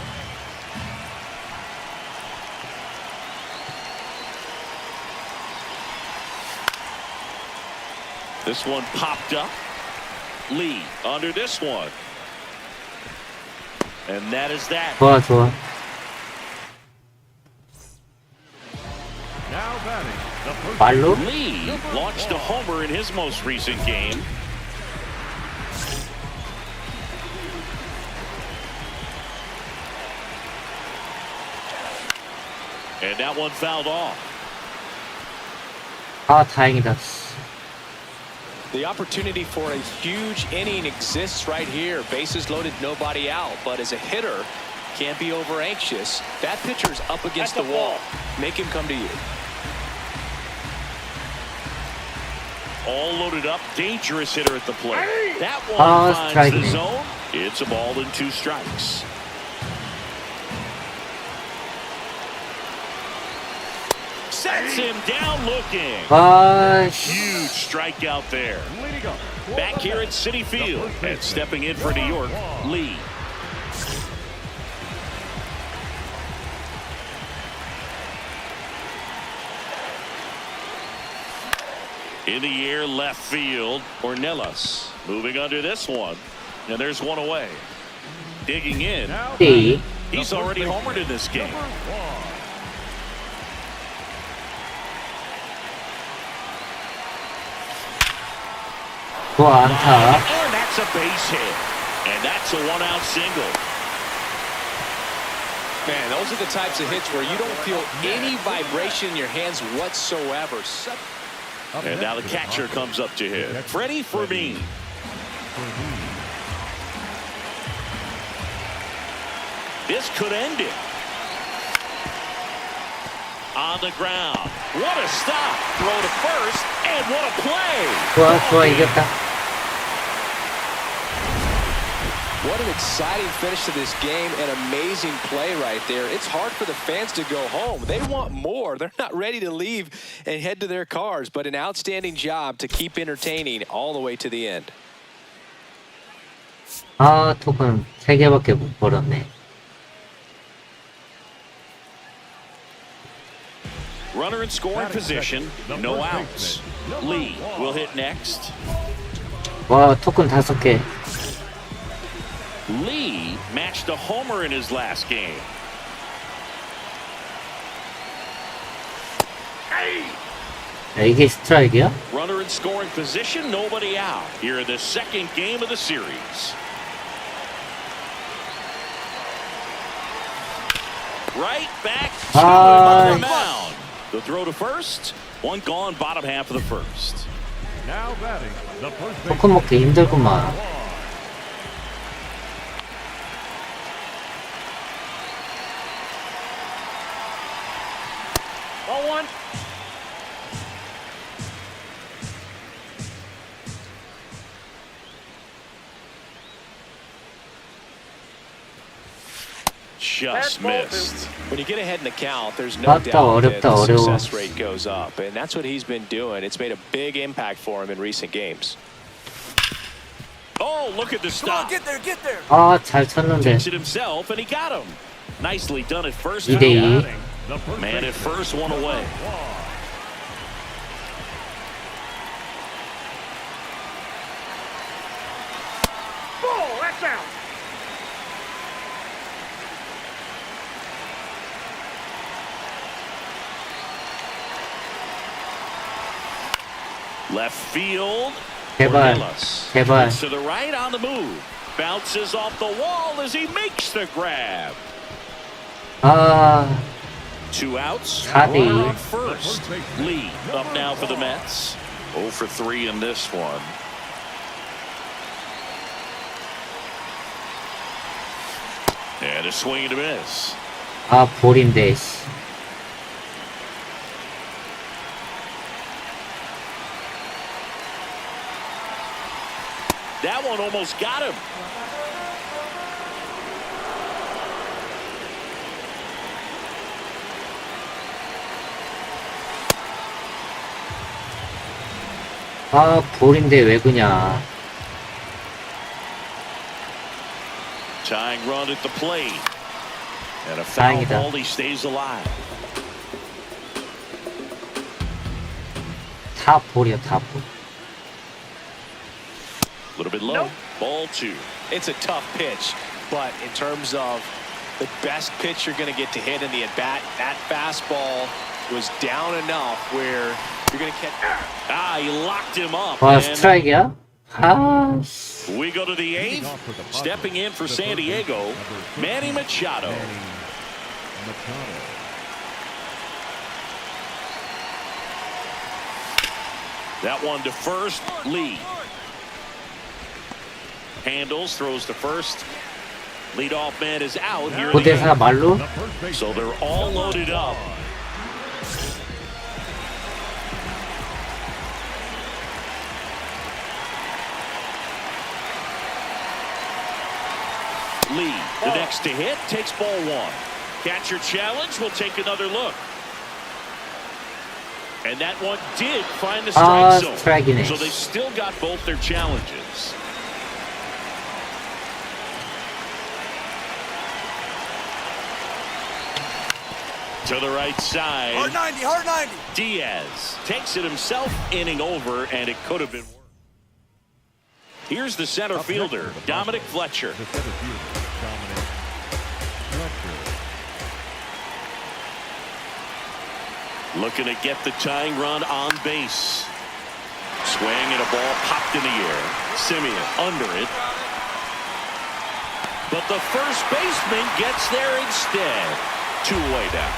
This one popped up. Lee under this one. And that is that. 좋아, 좋아. Now batting, the first 말로? Lee launched a homer in his most recent game. And that one fouled off. 아, 다행이다. The opportunity for a huge inning exists right here. Bases loaded, nobody out. But as a hitter, can't be over anxious. That pitcher's up against the wall. Make him come to you. All loaded up, dangerous hitter at the plate. That one finds strike the me. zone. It's a ball and 2 strikes. Sets him down looking. 아, Huge strikeout there. Back here at Citi Field and stepping in for New York, Lee. In the air, left field, Ornelas moving under this one. And there's one away. Digging in. 띠. He's already homered in this game. 좋아, 안타. And that's a base hit. And that's a 1-out single. Man, those are the types of hits where you don't feel any vibration in your hands whatsoever. And now the catcher comes up to hit. Freddie Fermin. This could end it. On the ground. What a stop. Throw to first. And what a play. 좋아, 좋아, 이겼다. What an exciting finish to this game. An amazing play right there. It's hard for the fans to go home. They want more. They're not ready to leave and head to their cars. But an outstanding job to keep entertaining all the way to the end. 아, 톡은 3개밖에 못 벌었네. Runner in scoring position. No outs. Lee will hit next. 와, 토큰 5개. Lee matched a homer in his last game. 야, 이게 스트라이크야? Runner in scoring position, nobody out. Here in the second game of the series. Right back to him on the mound. The throw to first, one gone, bottom half of the first. Now batting, the first 토큰 먹기 힘들구만. Ball 1. Just missed. When you get ahead in the count, there's no 맞다, doubt that 어렵다, the 어려워. success rate goes up. And that's what he's been doing. It's made a big impact for him in recent games. Oh, look at the stop. get there. 아, 잘 쳤는데. Takes it himself, and he got him. Nicely done at first. 2대2. the first Man at first, one away. Ball, that's out. Left field. 제발, Ornelas. 제발. To the right on the move. Bounces off the wall as he makes the grab. 아, 2 outs. 4대2. Runner on first. Lee up now for the Mets. 0 for 3 in this one. And a swing and a miss. 아, 볼인데, 씨. That one almost got him. 아, 볼인데 왜 그냐. Tying run at the plate. And a foul 다행이다. ball, he stays alive. 다 볼이야, 다 볼. A little bit low. Ball 2. It's a tough pitch, but in terms of the best pitch you're going to get to hit in the at-bat, that fastball was down enough where you're going to catch. Ah, he locked him up. 와, And 스트라이크야? 아, we go to the 8th. Stepping in for San Diego, Manny Machado. That one to first, Lee. Handles, throws to first. Leadoff man is out here. 9대4 말로? So they're all loaded up. Lee, the next to hit, takes ball 1. Catcher challenge, will take another look. And that one did find the strike zone. 스트라이크네. So they've still got both their challenges. To the right side. Hard 90, hard 90. Diaz takes it himself, inning over, and it could have been worse. Here's the center fielder, Dominic Fletcher. The center fielder, Dominic Fletcher. Looking to get the tying run on base. Swing and a ball popped in the air. Simeon under it. But the first baseman gets there instead. 2-away down.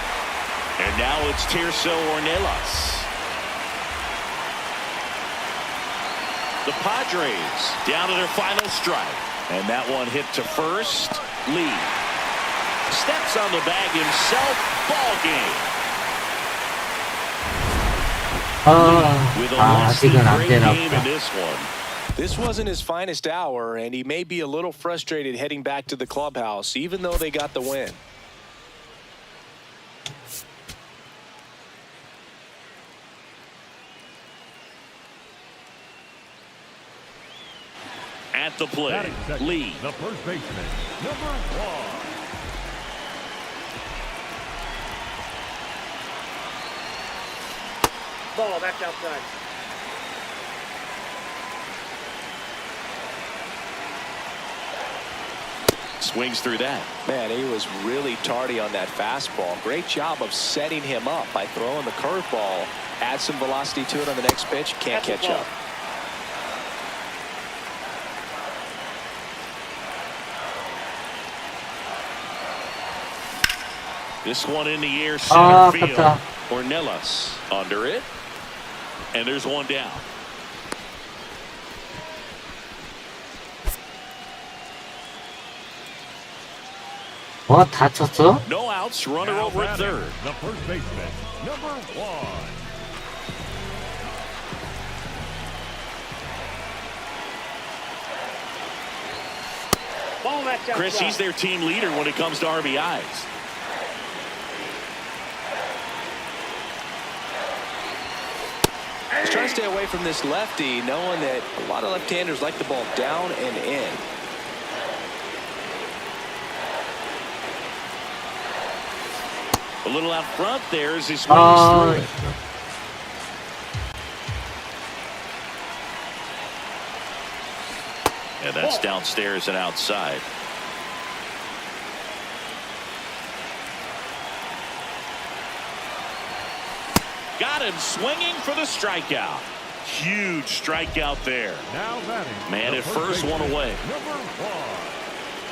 And now it's Tirso Ornelas. The Padres down to their final strike. And that one hit to first. Lee steps on the bag himself. Ball game. With a less than 아직은 안 great 되나 game 보다. in this one. This wasn't his finest hour, and he may be a little frustrated heading back to the clubhouse, even though they got the win. At the plate, Batting second, Lee. the first baseman, number 1. Ball, that's outside. Swings through that. Man, he was really tardy on that fastball. Great job of setting him up by throwing the curveball. Add some velocity to it on the next pitch. Can't catch up. This one in the air, center field. 아깝다. Ornelas under it. And there's one down. 다쳤어? No outs, runner Now over at batting, third. the first baseman, number 1. Ball, that's outside. Chris, he's their team leader when it comes to RBIs. He's trying to stay away from this lefty, knowing that a lot of left-handers like the ball down and in. A little out front there as he swings through it. And that's downstairs and outside. Got him swinging for the strikeout. Huge strikeout there. Now batting, Man the at first, one baseman, away. number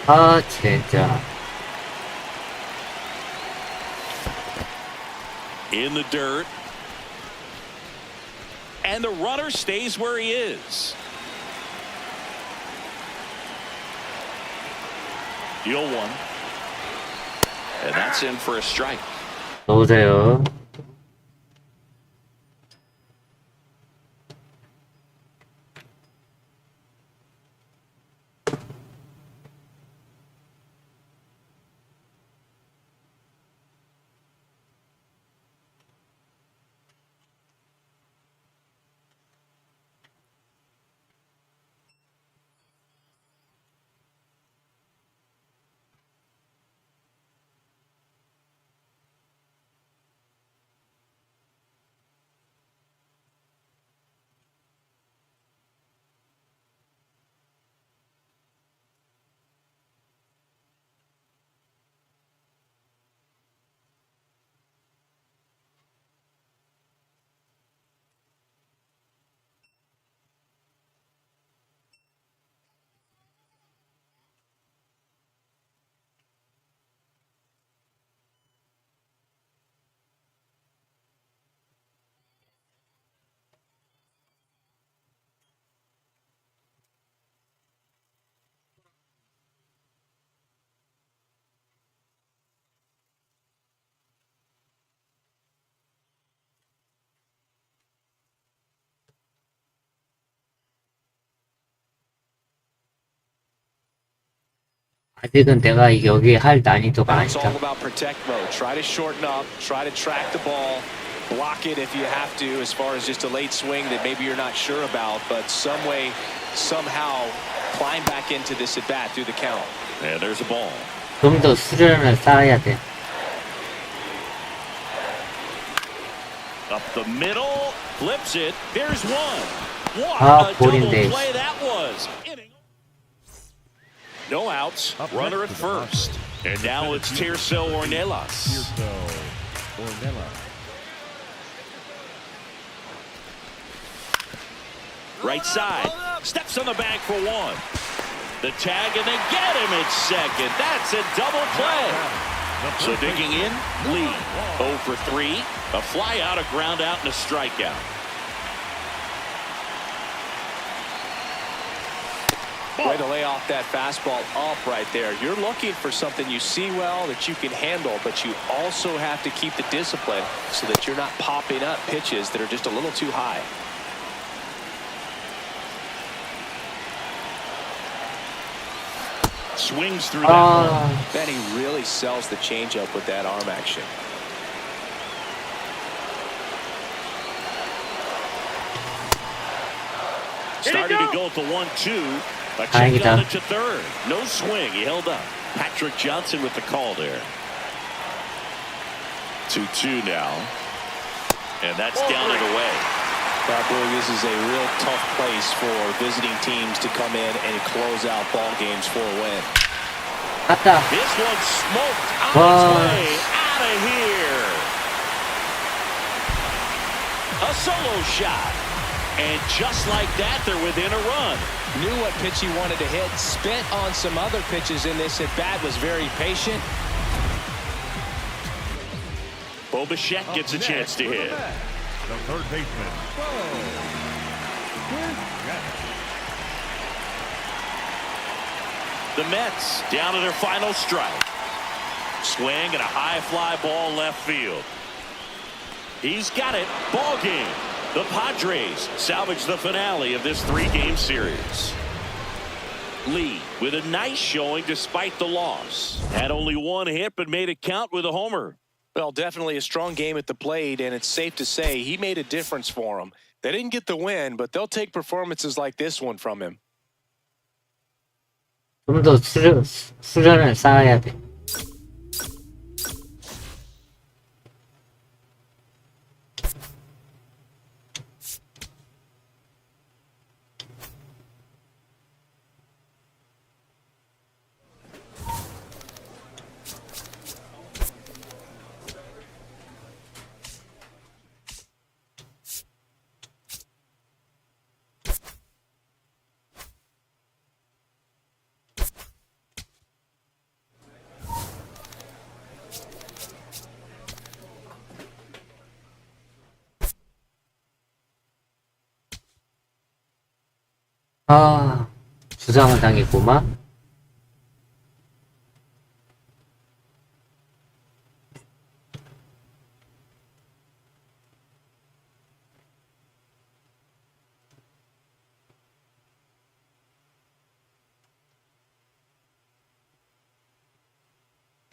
1. 진짜. In the dirt. And the runner stays where he is. The 0-1. And that's in for a strike. 넣으세요. 아직은 내가 여기 할 난이도가 It's all 아니다. about protect mode. Try to shorten up, try to track the ball, block it if you have to, as far as just a late swing that maybe you're not sure about, but some way, somehow climb back into this at bat through the count. And there's a ball. 좀 더 수련을 쌓아야 돼. Up the middle, flips it. There's one. What Ah, a double 볼인데. play that was. No outs, runner at first. And now it's Tirso Ornelas. Right side, steps on the bag for one. The tag, and they get him at second. That's a double play. So digging in, Lee, 0 for 3. A fly out, a ground out, and a strikeout. Way to lay off that fastball up right there. You're looking for something you see well that you can handle, but you also have to keep the discipline so that you're not popping up pitches that are just a little too high. Swings through that one. Then he really sells the changeup with that arm action. Starting to go at the 1-2. A check 다행이다. on it to third. No swing. He held up. Patrick Johnson with the call there. 2-2 now. And that's down and away. I believe this is a real tough place for visiting teams to come in and close out ball games for a win. 갔다. This one smoked on Wow. its way out of here. A solo shot. And just like that, they're within a run. Knew what pitch he wanted to hit, spent on some other pitches in this at-bat, was very patient. Bo Bichette gets a chance to hit. The third baseman. The Mets down to their final strike. Swing and a high fly ball left field. He's got it. Ball game. The Padres salvage the finale of this 3-game series. Lee with a nice showing despite the loss. Had only one hit but made it count with a homer. Well, definitely a strong game at the plate, and it's safe to say he made a difference for them. They didn't get the win, but they'll take performances like this one from him. 좀 더 수련을 쌓아야 돼. 부상을 당했구만.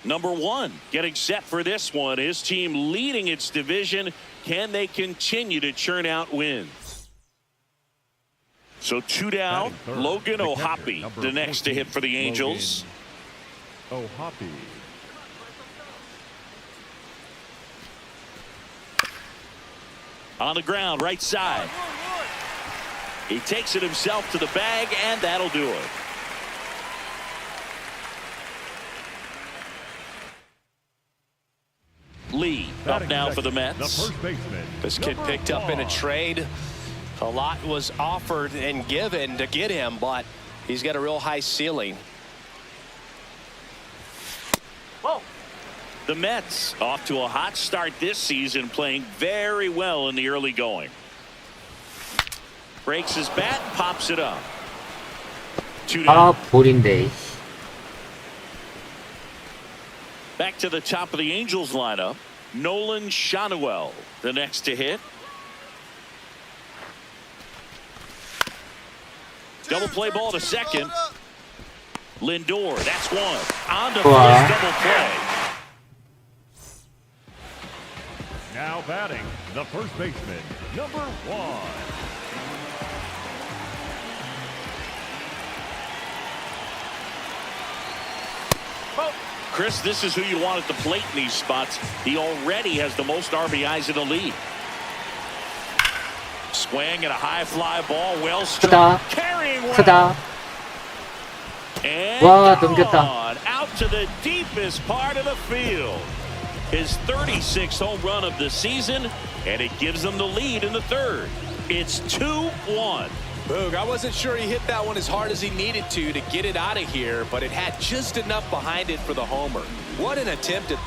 Number 1 getting set for this one. His team leading its division. Can they continue to churn out wins? So 2 down. Logan O'Hoppe, the next to hit for the Angels. O'Hoppe. On the ground, right side. He takes it himself to the bag, and that'll do it. Lee up now for the Mets. The first baseman. This kid picked up in a trade. A lot was offered and given to get him, but he's got a real high ceiling. The Mets off to a hot start this season, playing very well in the early going. Breaks his bat, pops it up. 2 down. 볼인데. Back to the top of the Angels lineup. Nolan Shanuel, the next to hit. Double play ball to second. Lindor, that's one. On to Wow. first, double play. Now batting, the first baseman, number 1. Chris, this is who you want at the plate in these spots. He already has the most RBIs in the league. Swing and a high fly ball, well struck. 크다. Carrying well. 크다. And 와, gone 넘겼다. out to the deepest part of the field. His 36th home run of the season, and it gives them the lead in the third. It's 2-1. Boog, I wasn't sure he hit that one as hard as he needed to get it out of here, but it had just enough behind it for the homer. What an attempt at...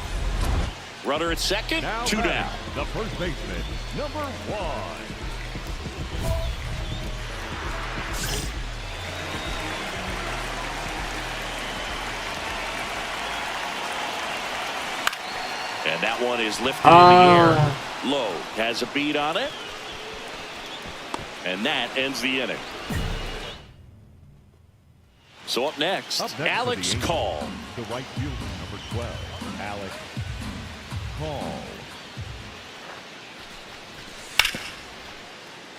Runner at second, Now 2 batting, down. the first baseman, number 1. And that one is lifted in the air. Low has a beat on it. And that ends the inning. So up next, Up next for Alex the Angels, Call. The right fielder, number 12, Alex Call.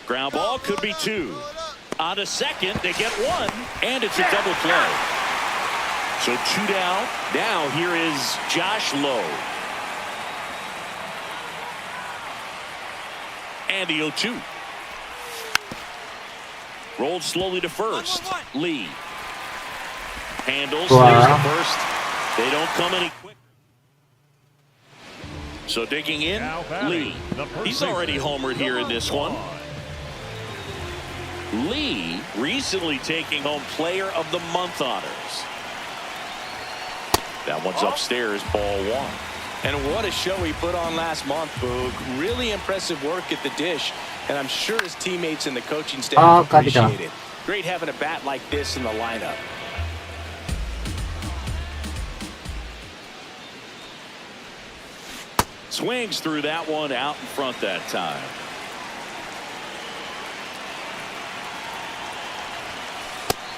Ground ball could be 2. On to second, they get 1, and it's a double play. So 2 down. Now here is Josh Lowe. And the 0-2. Rolled slowly to first. Lee. Handles. Wow. There's the first. They don't come any quicker. So digging in, Now batting, Lee. the first He's already baseman, homered here in number this one. 1. Lee recently taking home Player of the Month honors. That one's upstairs, ball 1. And what a show he put on last month, Boog. Really impressive work at the dish, and I'm sure his teammates and the coaching staff 깝이다. appreciate it. Great having a bat like this in the lineup. Swings through that one out in front that time.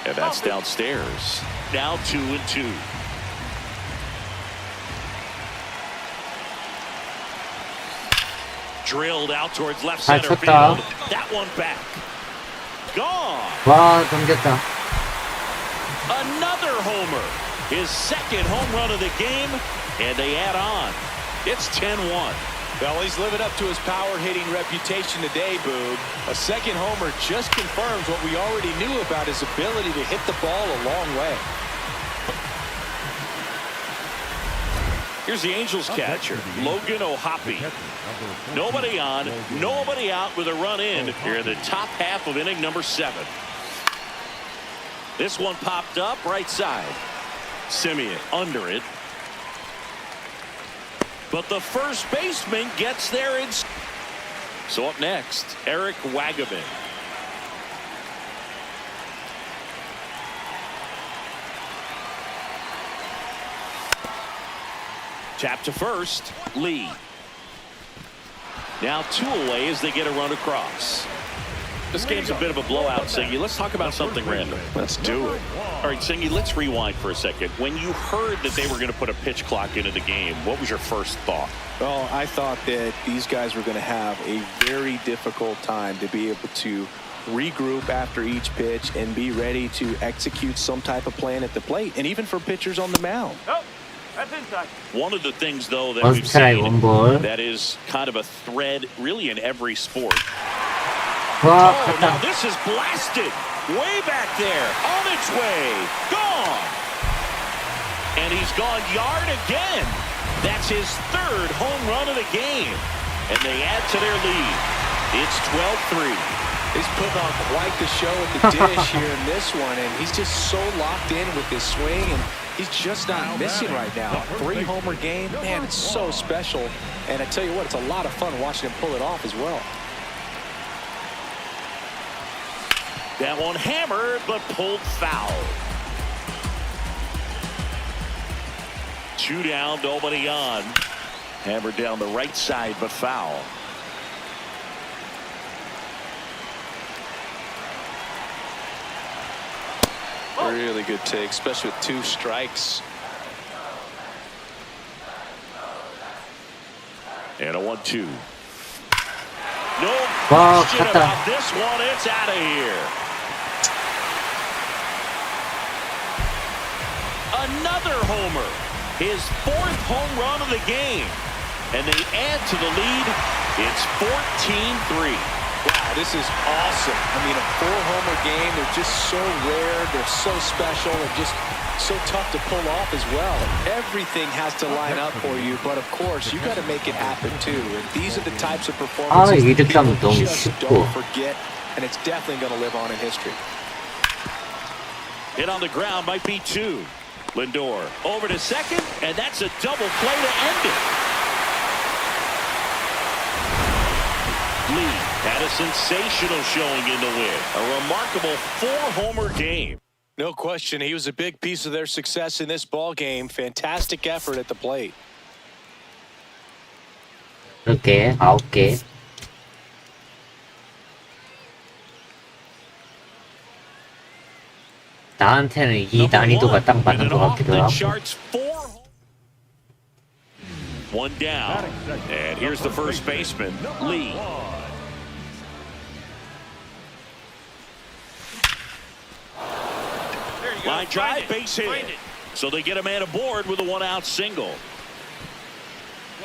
And that's downstairs. Now 2-2. Drilled out towards left 잘 center 쳤다. field. That one back. Gone. 와, 넘겼다. Another homer. His second home run of the game, and they add on. It's 10-1. Well, he's living up to his power-hitting reputation today, Boog. A second homer just confirms what we already knew about his ability to hit the ball a long way. Here's the Angels catcher, Logan O'Hoppe. Nobody on, nobody out with a run in here in the top half of inning number 7. This one popped up right side. Simeon under it. But the first baseman gets there. So up next, Eric Wagaman. Tap to first, Lee. Now 2 away as they get a run across. This game's a bit of a blowout, Singy. Let's talk about something random. Let's do it. All right, Singy, let's rewind for a second. When you heard that they were going to put a pitch clock into the game, what was your first thought? Well, I thought that these guys were going to have a very difficult time to be able to regroup after each pitch and be ready to execute some type of plan at the plate, and even for pitchers on the mound. That's inside. One of the things, though, that 원 we've 스트라이크 seen 원볼. that is kind of a thread really in every sport. 와, Oh, now 갔다. this is blasted. Way back there. On its way. Gone. And he's gone yard again. That's his 3rd home run of the game. And they add to their lead. It's 12-3. He's putting on quite the show at the dish here in this one, and he's just so locked in with this swing, and he's just not missing right now. 3-homer game, man, it's so special. And I tell you what, it's a lot of fun watching him pull it off as well. That one hammered, but pulled foul. 2 down, nobody on. Hammered down the right side, but foul. Really good take, especially with 2 strikes. And a 1-2. No Wow, question 갔다. about this one. It's out of here. Another homer. His 4th home run of the game. And they add to the lead. It's 14-3. Wow, this is awesome. I mean, a 4-homer game, they're just so rare. They're so special. They're just so tough to pull off as well. Everything has to line up for you, but of course, you got to make it happen too. And these are the types of performances that 이렇게 하면 people 너무 just 쉽고. don't forget, and it's definitely going to live on in history. Hit on the ground might be 2. Lindor over to second, and that's a double play to end it. Lee had a sensational showing in the win. A remarkable 4-homer game. No question, he was a big piece of their success in this ball game. Fantastic effort at the plate. 이렇게 9개. 나한테는 이 난이도가 딱 맞는 것 같기도 하고. One down. And here's the first baseman, Lee. Line drive, base hit. So they get a man aboard with a 1-out single.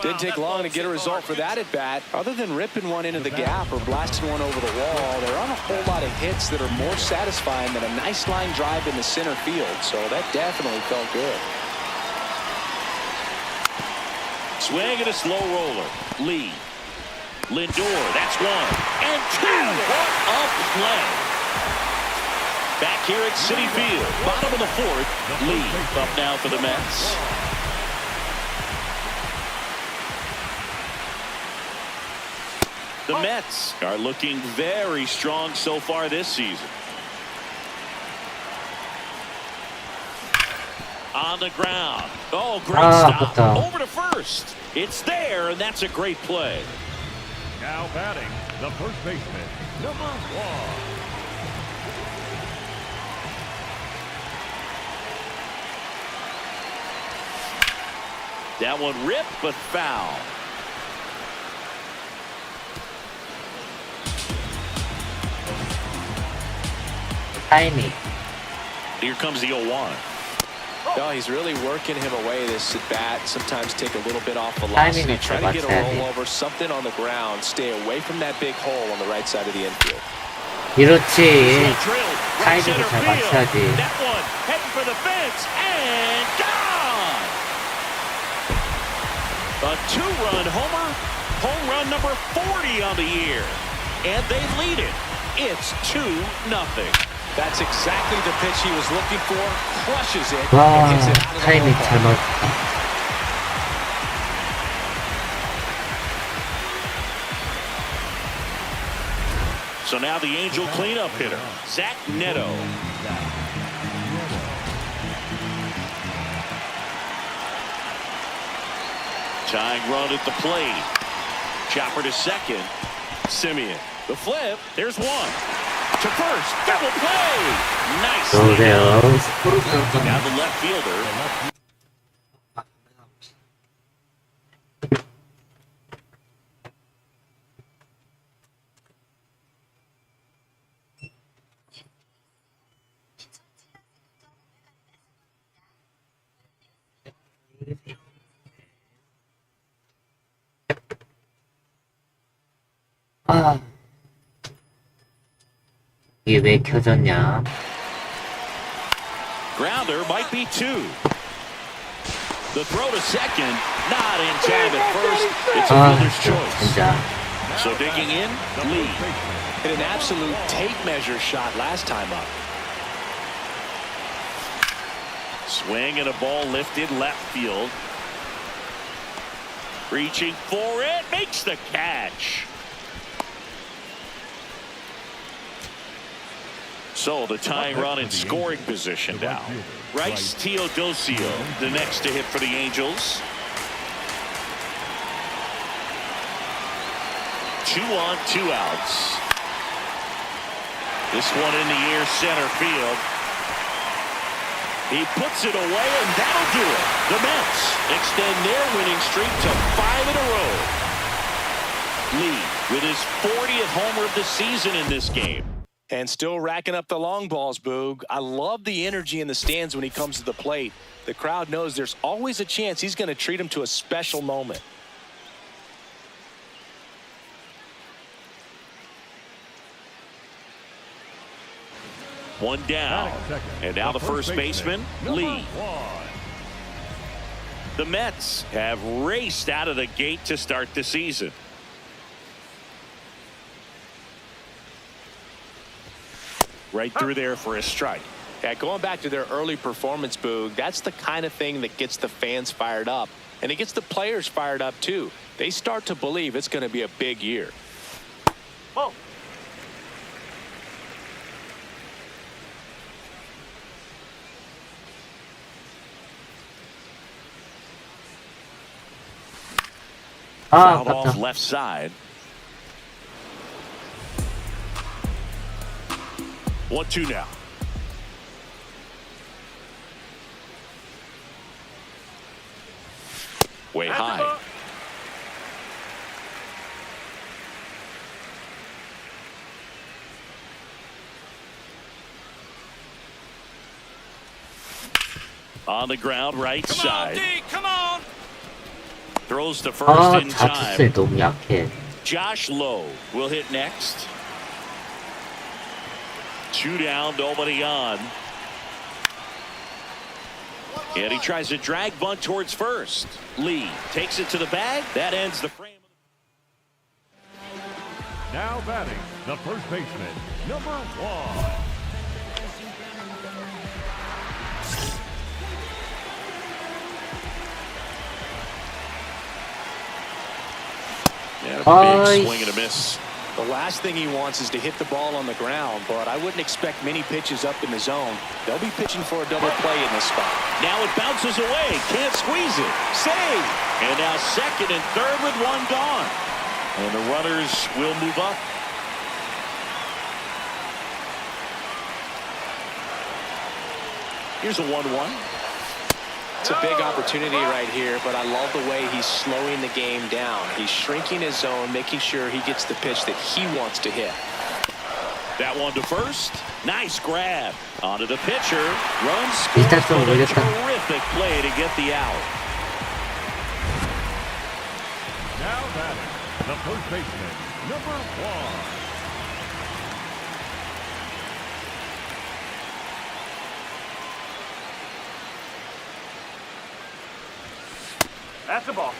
Didn't take long to get a result for that at bat. Other than ripping one into the gap or blasting one over the wall, there aren't a whole lot of hits that are more satisfying than a nice line drive in the center field. So that definitely felt good. Swing and a slow roller. Lee. Lindor, that's 1. And 2. What a play. Back here at Citi Field. Bottom of the 4th. Lee up now for the Mets. The Mets are looking very strong so far this season. On the ground. Oh, great stop. 아깝다. Over to first. It's there, and that's a great play. Now batting, the first baseman, number 1. That one ripped, but foul. 타이밍. Here comes the 0-1. No, he's really working him away this at bat. Sometimes take a little bit off velocity. Try to get a rollover, something on the ground. Stay away from that big hole on the right side of the infield. 이렇지. 타이밍을 잘 맞춰야지. That one heading for the fence and gone. A 2-run homer, home run number 40 on the year, and they lead it. It's 2-0. That's exactly the pitch he was looking for. Crushes it 와, and hits it out of the 타이밍 ballpark. 잘 맞았다. So now the Angel cleanup hitter, Zach Neto. Tying run at the plate. Chopper to second. Simeon. The flip. There's 1. To first. Double play. Nice. 좋으세요. Now the left fielder. 아, 이게 왜 켜졌냐? Grounder might be 2. The throw to second, not in time at first. It's a 아, fielder's choice. 진짜. So digging in, Lee. Hit an absolute tape measure shot last time up. Swing and a ball lifted left field. Reaching for it, makes the catch. So the tying run in scoring position now. Rice Teodosio, the next to hit for the Angels. 2 on, 2 outs. This one in the air center field. He puts it away, and that'll do it. The Mets extend their winning streak to 5 in a row. Lee with his 40th homer of the season in this game. And still racking up the long balls, Boog. I love the energy in the stands when he comes to the plate. The crowd knows there's always a chance he's going to treat him to a special moment. One down. And now the first baseman, Lee. The Mets have raced out of the gate to start the season. Right through there for a strike. Yeah, going back to their early performance, Boog, that's the kind of thing that gets the fans fired up. And it gets the players fired up, too. They start to believe it's going to be a big year. Whoa. Fouled off left side. 1-2 now. Way high. On the ground, right side. Come on. Throws to first in 자투수에 time. 너무 약해. Josh Lowe will hit next. 2 down, nobody on. And he tries to drag bunt towards first. Lee takes it to the bag. That ends the frame. Now batting, the first baseman, number 1. And a big swing and a miss. The last thing he wants is to hit the ball on the ground, but I wouldn't expect many pitches up in the zone. They'll be pitching for a double play in this spot. Now it bounces away. Can't squeeze it. Save. And now second and third with one gone. And the runners will move up. Here's a 1-1. It's a big opportunity right here, but I love the way he's slowing the game down. He's shrinking his zone, making sure he gets the pitch that he wants to hit. That one to first. Nice grab. Onto the pitcher. Runs 일단 scores, 좀 but a 올렸다. terrific play to get the out. Now batting, the first baseman, number 1. That's the ball.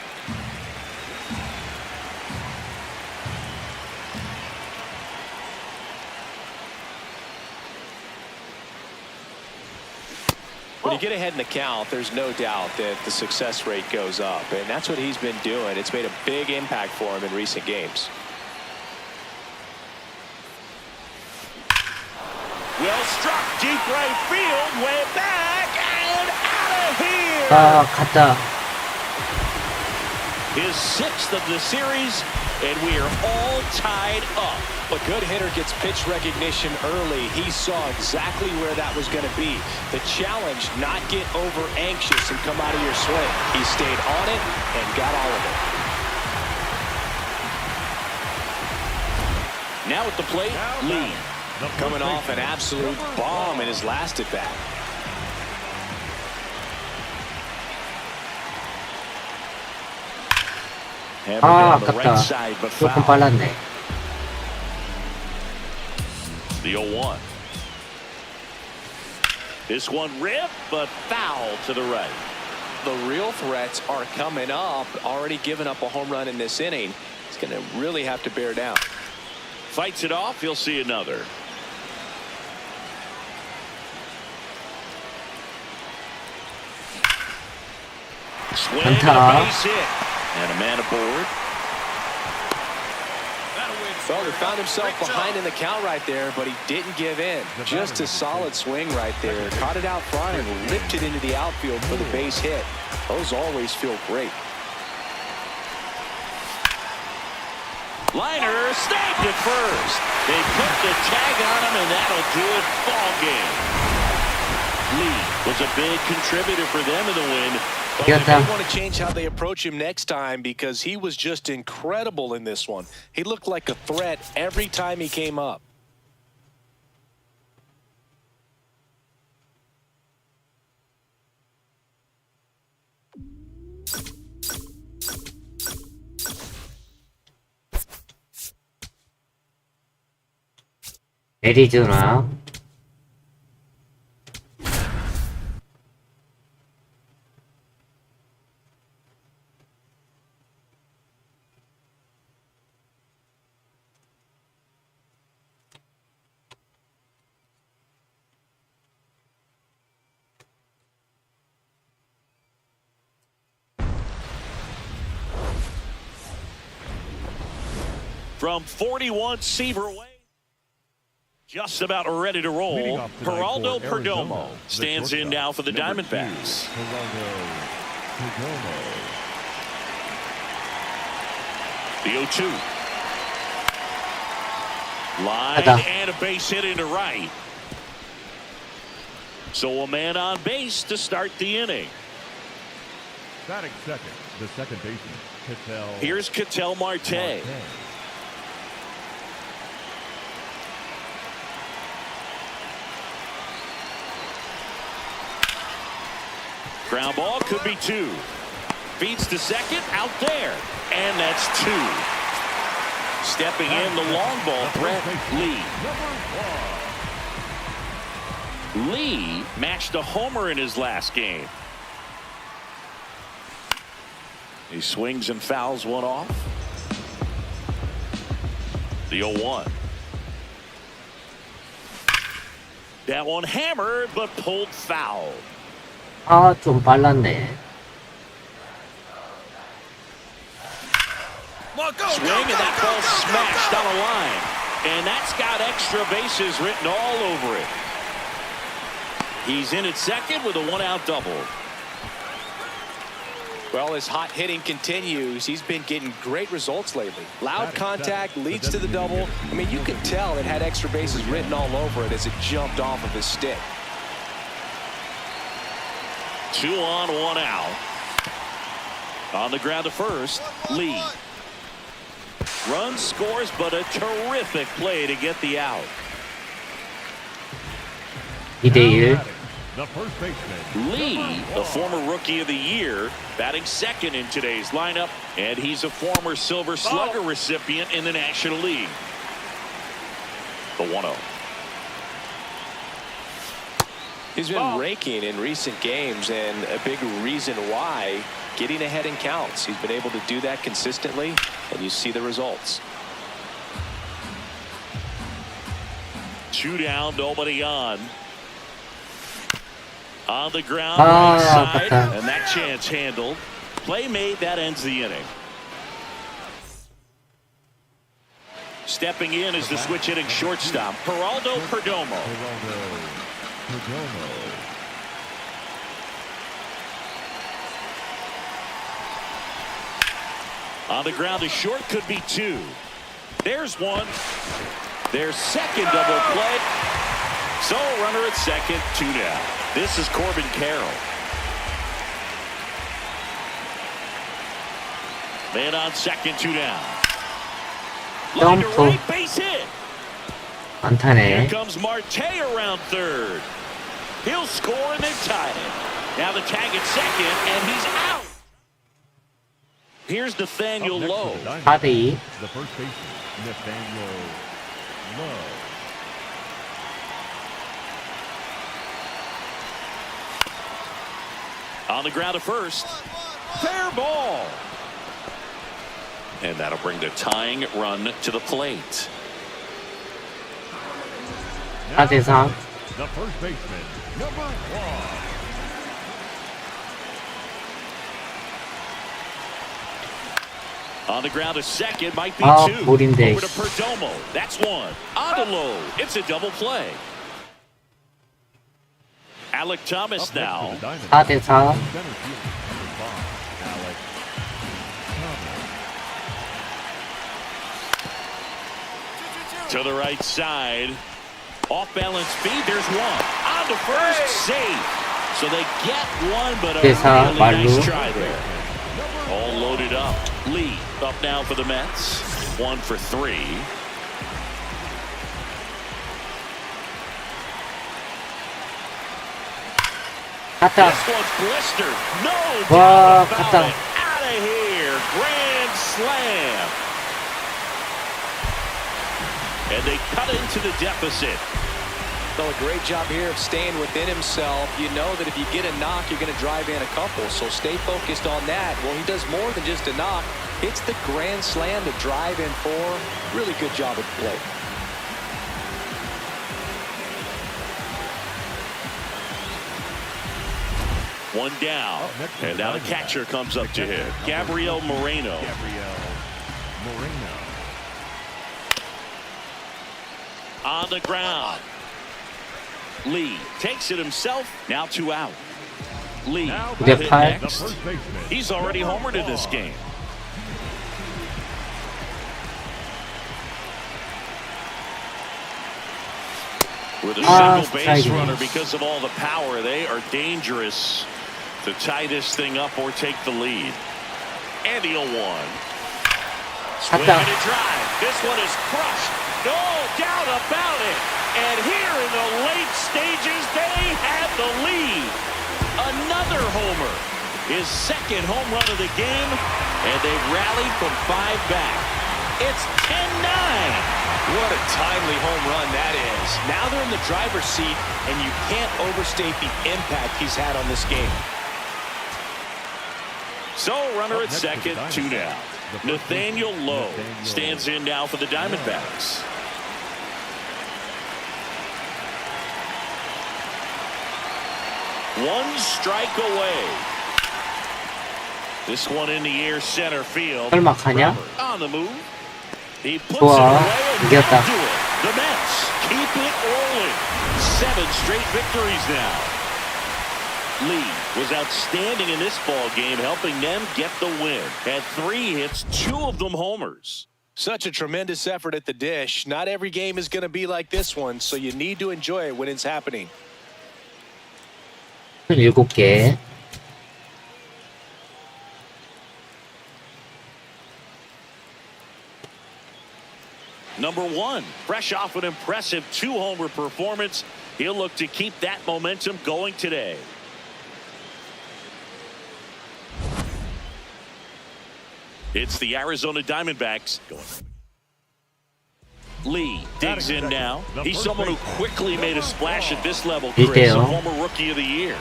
When you get ahead in the count, there's no doubt that the success rate goes up, and that's what he's been doing. It's made a big impact for him in recent games. Well struck, deep right field, way back, and out of here! 갔다. His 6th of the series, and we are all tied up. A good hitter gets pitch recognition early. He saw exactly where that was going to be. The challenge, not get over anxious and come out of your swing. He stayed on it and got all of it. Now at the plate, Lee. Coming off an absolute bomb in his last at bat. Hammered down the 아깝다. right side, but 조금 foul. 빨랐네. The 0-1. This one ripped, but foul to the right. The real threats are coming up. Already given up a home run in this inning. He's going to really have to bear down. Fights it off. You'll see another. Swing and 안타. a base hit. And a man aboard. Felder found himself behind in the count right there, but he didn't give in. Just a solid swing right there. Caught it out front and ripped it into the outfield for the base hit. Those always feel great. Liner snagged it first. They put the tag on him, and that'll do it. Ball game. Lee was a big contributor for them in the win. But they 이겼다. want to change how they approach him next time because he was just incredible in this one. He looked like a threat every time he came up. 애리조나. From 41 Seaver away. Just about ready to roll. Geraldo Perdomo stands in now for the Diamondbacks. The 0-2. Line and a base hit into right. So a man on base to start the inning. Batting second, the second baseman, Ketel. Here's Ketel Marte. Ground ball could be 2. Feeds to second, out there. And that's 2. Stepping in the long ball threat, Lee. Lee matched a homer in his last game. He swings and fouls one off. The 0-1. That one hammered but pulled foul. 아, 좀 빨랐네. Swing and that ball smashed on a line. And that's got extra bases written all over it. He's in at second with a 1-out double. Well, as hot hitting continues, he's been getting great results lately. Loud contact leads to the double. I mean, you can tell it had extra bases written all over it as it jumped off of his stick. 2 on, 1 out. On the ground to first, Lee. Run scores, but a terrific play to get the out. 2대1. The first baseman. Lee, the former Rookie of the Year, batting second in today's lineup, and he's a former Silver Slugger recipient in the National League. The 1-0. He's been raking in recent games, and a big reason why, getting ahead in counts. He's been able to do that consistently, and you see the results. 2 down, nobody on. On the ground, right side, and that chance handled. Play made, that ends the inning. Stepping in is the switch hitting shortstop, Geraldo Perdomo. On the ground, a short could be 2. There's 1. Their second double play. So runner at second, 2 down. This is Corbin Carroll. Man on second, 2 down. Line to right, base hit. Here comes Marte around third. He'll score and then tie it. Now the tag at second, and he's out. Here's Nathaniel Lowe. 4대2. The first baseman, Nathaniel Lowe. On the ground to first. Fair ball. And that'll bring the tying run to the plate. 4대3. The first baseman, number 1. On the ground to second, might be 2. 볼인데. Over to Perdomo. That's 1. On to Lowe. It's a double play. Alec Thomas now. 4대4. To the right side. Off balance feed. There's 1. down to first, safe. So they get one, but a 대사, really 말로. nice try there. All loaded up. Lee up now for the Mets. 1 for 3. 갔다. This one's blistered. No 와, doubt about 갔다. it. Out of here. Grand slam. And they cut into the deficit. So a great job here of staying within himself. You know that if you get a knock, you're going to drive in a couple. So stay focused on that. Well, he does more than just a knock. Hits the grand slam to drive in 4. Really good job at the plate. One down. And now the catcher comes up to him. Gabriel Moreno. On the ground. Lee takes it himself. Now 2 out. Lee will hit next. He's already homered in this game. With a single base runner, because of all the power, they are dangerous to tie this thing up or take the lead. And he'll one. Swing and a drive. This one is crushed. No doubt about it. And here in the late stages, they have the lead. Another homer. His second home run of the game. And they've rallied from 5 back. It's 10-9. What a timely home run that is. Now they're in the driver's seat, and you can't overstate the impact he's had on this game. So, runner at second, 2 down. Nathaniel Lowe stands in now for the Diamondbacks. One strike away. This one in the air, center field. 설마 가냐? On the move. He puts 좋아. it away and 이겼다. down to it. The Mets keep it rolling. 7 straight victories now. Lee was outstanding in this ball game, helping them get the win. Had 3 hits, 2 of them homers. Such a tremendous effort at the dish. Not every game is going to be like this one, so you need to enjoy it when it's happening. 7개. Number 1, fresh off an impressive 2-homer performance. He'll look to keep that momentum going today. It's the Arizona Diamondbacks. Lee digs in now. He's someone who quickly made a splash at this level, Chris, a former Rookie of the Year.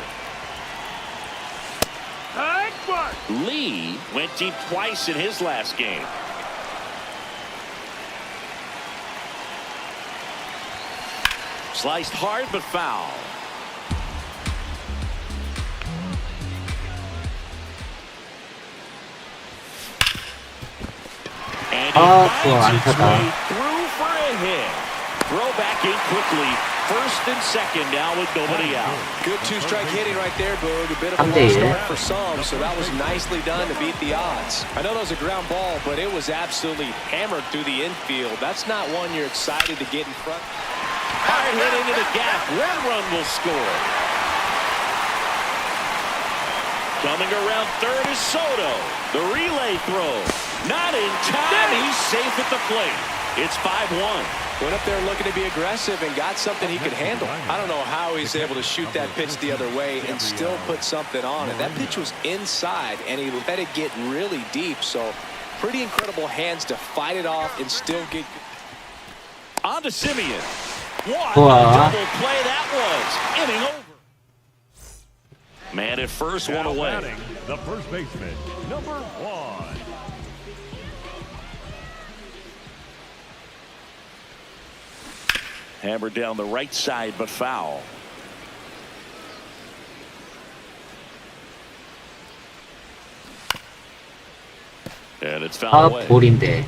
Lee went deep twice in his last game. Sliced hard but foul. And he finds its way through for a hit. Throw back in quickly. First and second now with nobody out. Good 2-strike hitting right there, Boog. A bit of a low start for some, so that was nicely done to beat the odds. I know that was a ground ball, but it was absolutely hammered through the infield. That's not one you're excited to get in front. Hard hit into the gap. 1 run will score. Coming around third is Soto. The relay throw. Not in time. He's safe at the plate. It's 5-1. Went up there looking to be aggressive and got something he could handle. I don't know how he's able to shoot that pitch the other way and still put something on it. That pitch was inside, and he let it get really deep. So pretty incredible hands to fight it off and still get. On to Simeon. What a double play that was. Inning over. Man at first, one away. The first baseman, number 1. Hammered down the right side, but foul. And it's foul away. 볼인데.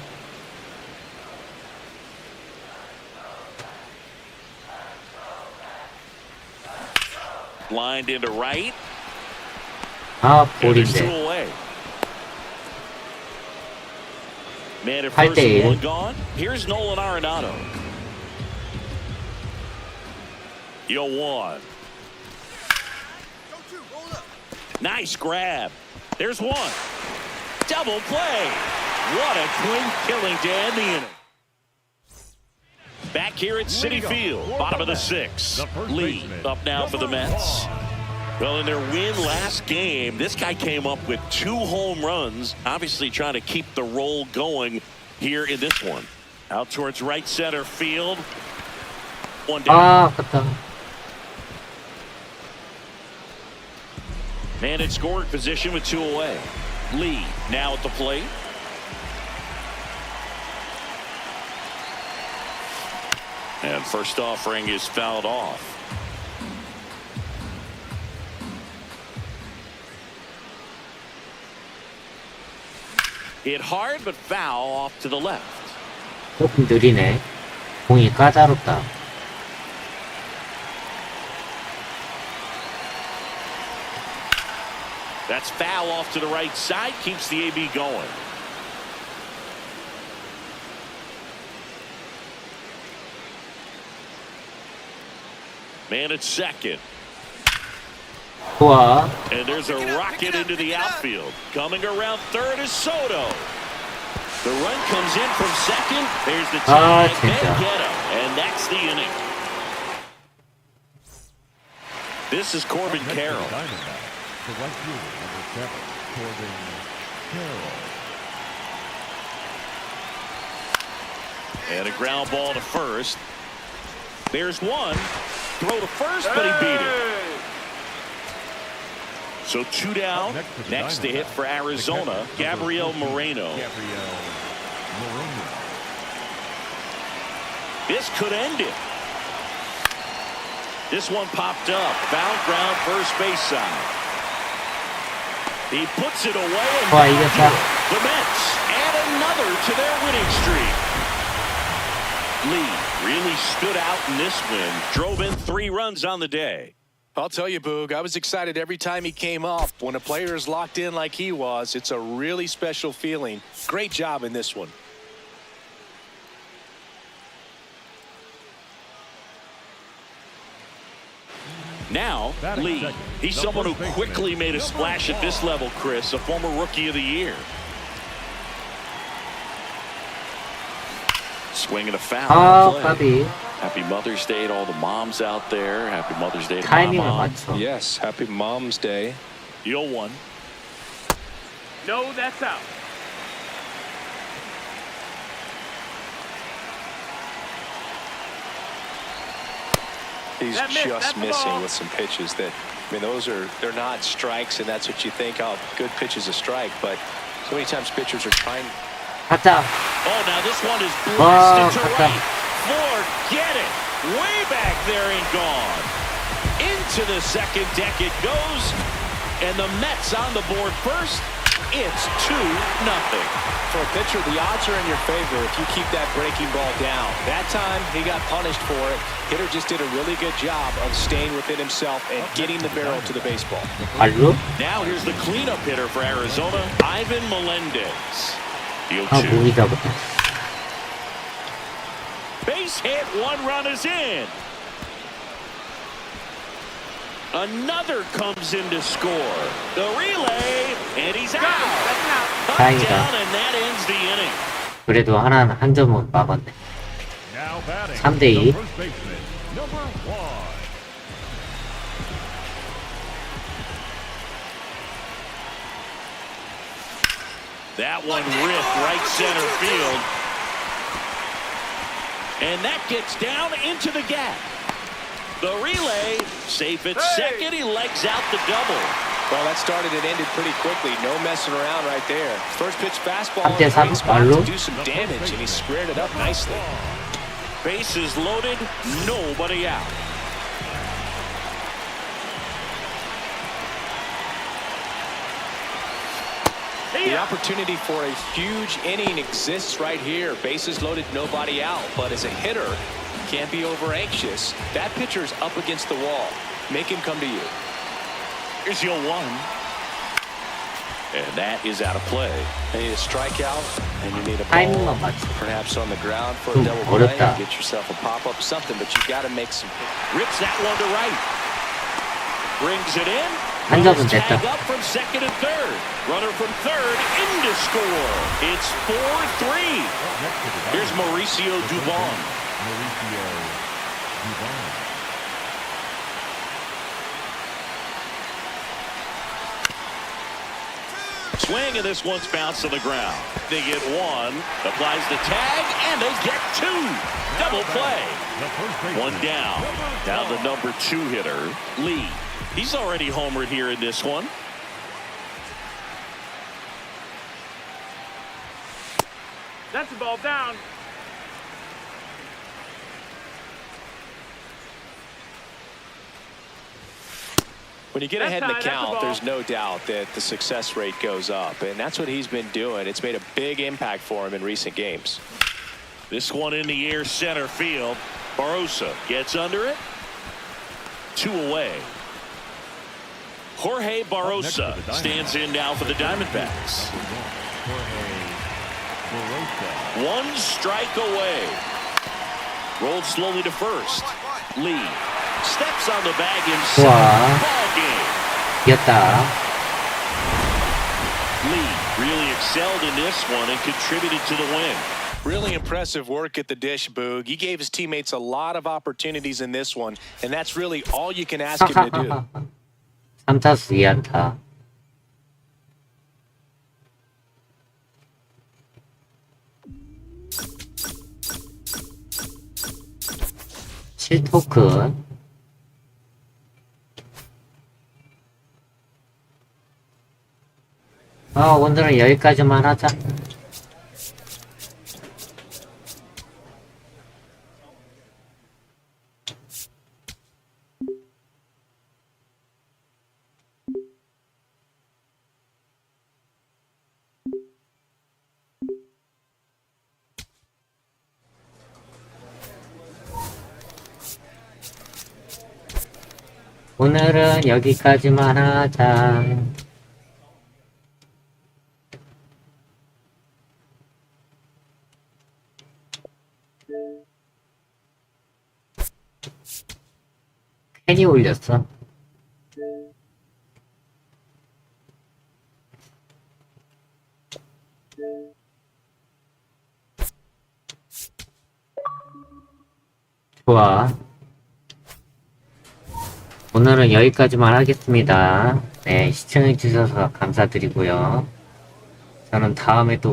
Lined into right. 볼인데. And 2 away. Man at first, 1 gone. Here's Nolan Arenado. 0-1. Nice grab. There's one. Double play. What a twin killing to end the inning. Back here at Citi Field, bottom of the sixth. Lee up now for the Mets. Well, in their win last game, this guy came up with 2 home runs, obviously trying to keep the roll going here in this one. Out towards right center field. One down. 아깝다. Man in scoring position with 2 away. Lee now at the plate. And first offering is fouled off. Hit hard but foul off to the left. 조금 느리네. 공이 까다롭다. That's foul off to the right side. Keeps the AB going. Man at second. 좋아. And there's a rocket into the outfield. Coming around third is Soto. The run comes in from second. There's the tag. Then get him. And that's the inning. This is Corbin Carroll. The right fielder, number 7, Corbin Carroll. And a ground ball to first. There's one. Throw to first, but he beat it. So 2 down. Next to hit for Arizona, Gabriel Moreno. This could end it. This one popped up. Foul ground first base side. He puts it away and 와, 이겼다. the Mets add another to their winning streak. Lee really stood out in this win. Drove in 3 runs on the day. I'll tell you, Boog, I was excited every time he came up. When a player is locked in like he was, it's a really special feeling. Great job in this one. Now, Lee. He's someone who quickly made a splash at this level, Chris, a former Rookie of the Year. Swinging a foul. 까비. Happy Mother's Day to all the moms out there. Happy Mother's Day to 타이밍을 Mama. 맞춰. Yes, happy Mom's Day. 0-1. No, that's out. He's That missed. That's just the missing ball. with some pitches that, I mean, they're not strikes, and that's what you think, oh, good pitch is a strike, but so many times pitchers are trying. 가자. Oh, now this one is 와, blasted to 갔다. right. Forget it. Way back there and gone. Into the second deck it goes. And the Mets on the board first. It's 2-0. For a pitcher, the odds are in your favor if you keep that breaking ball down. That time, he got punished for it. Hitter just did a really good job of staying within himself and getting the barrel to the baseball. 알루? Now here's the cleanup hitter for Arizona, Ivan Melendez. The 아, 0-2. 몸이 잡았다. Base hit, 1 run is in. Another comes in to score. The relay, and he's out. 다행이다. Touchdown, and that ends the inning. 그래도 하나는 한 점은 막았네. Now batting, 3대2. the first baseman, number 1. That one ripped right center field. And that gets down into the gap. The relay, safe at second. He legs out the double. Well, that started and ended pretty quickly. No messing around right there. First pitch fastball in 3대 the 3 right spot 말로. to do some damage, and he squared it up nicely. Bases loaded, nobody out. The opportunity for a huge inning exists right here. Bases loaded, nobody out. But as a hitter, can't be over anxious. That pitcher's up against the wall. Make him come to you. Here's your 1. And that is out of play. You need a strikeout, and you need a 타이밍만 ball, 맞춰. perhaps on the ground for a 좀 double play. 어렵다. Get yourself a pop-up, something, but you got to make some. Rips that one to right. Brings it in. 한 점은 됐다. Tag up from second and third. Runner from third in to score. It's 4-3. Here's Mauricio Dubon. Mauricio Dubon. Swing, and this one's bounced to the ground. They get one, applies the tag, and they get two. Double play. One down. Now the number 2 hitter, Lee. He's already homered here in this one. That's the ball down. When you get That's ahead in the high, that's the count, ball. there's no doubt that the success rate goes up, and that's what he's been doing. It's made a big impact for him in recent games. This one in the air center field. Barossa gets under it. 2 away. Jorge Barossa stands in now for the Diamondbacks. One strike away. Rolled slowly to first. Lee steps on the bag himself. Wow. Ball game. 이겼다. Lee really excelled in this one and contributed to the win. Really impressive work at the dish, Boog. He gave his teammates a lot of opportunities in this one, and that's really all you can ask him to do. 3타수 2안타. 칠토크. 오늘은 여기까지만 하자. 오늘은 여기까지만 하자. 캔이 올렸어. 좋아. 오늘은 여기까지만 하겠습니다. 네, 시청해주셔서 감사드리고요. 저는 다음에 또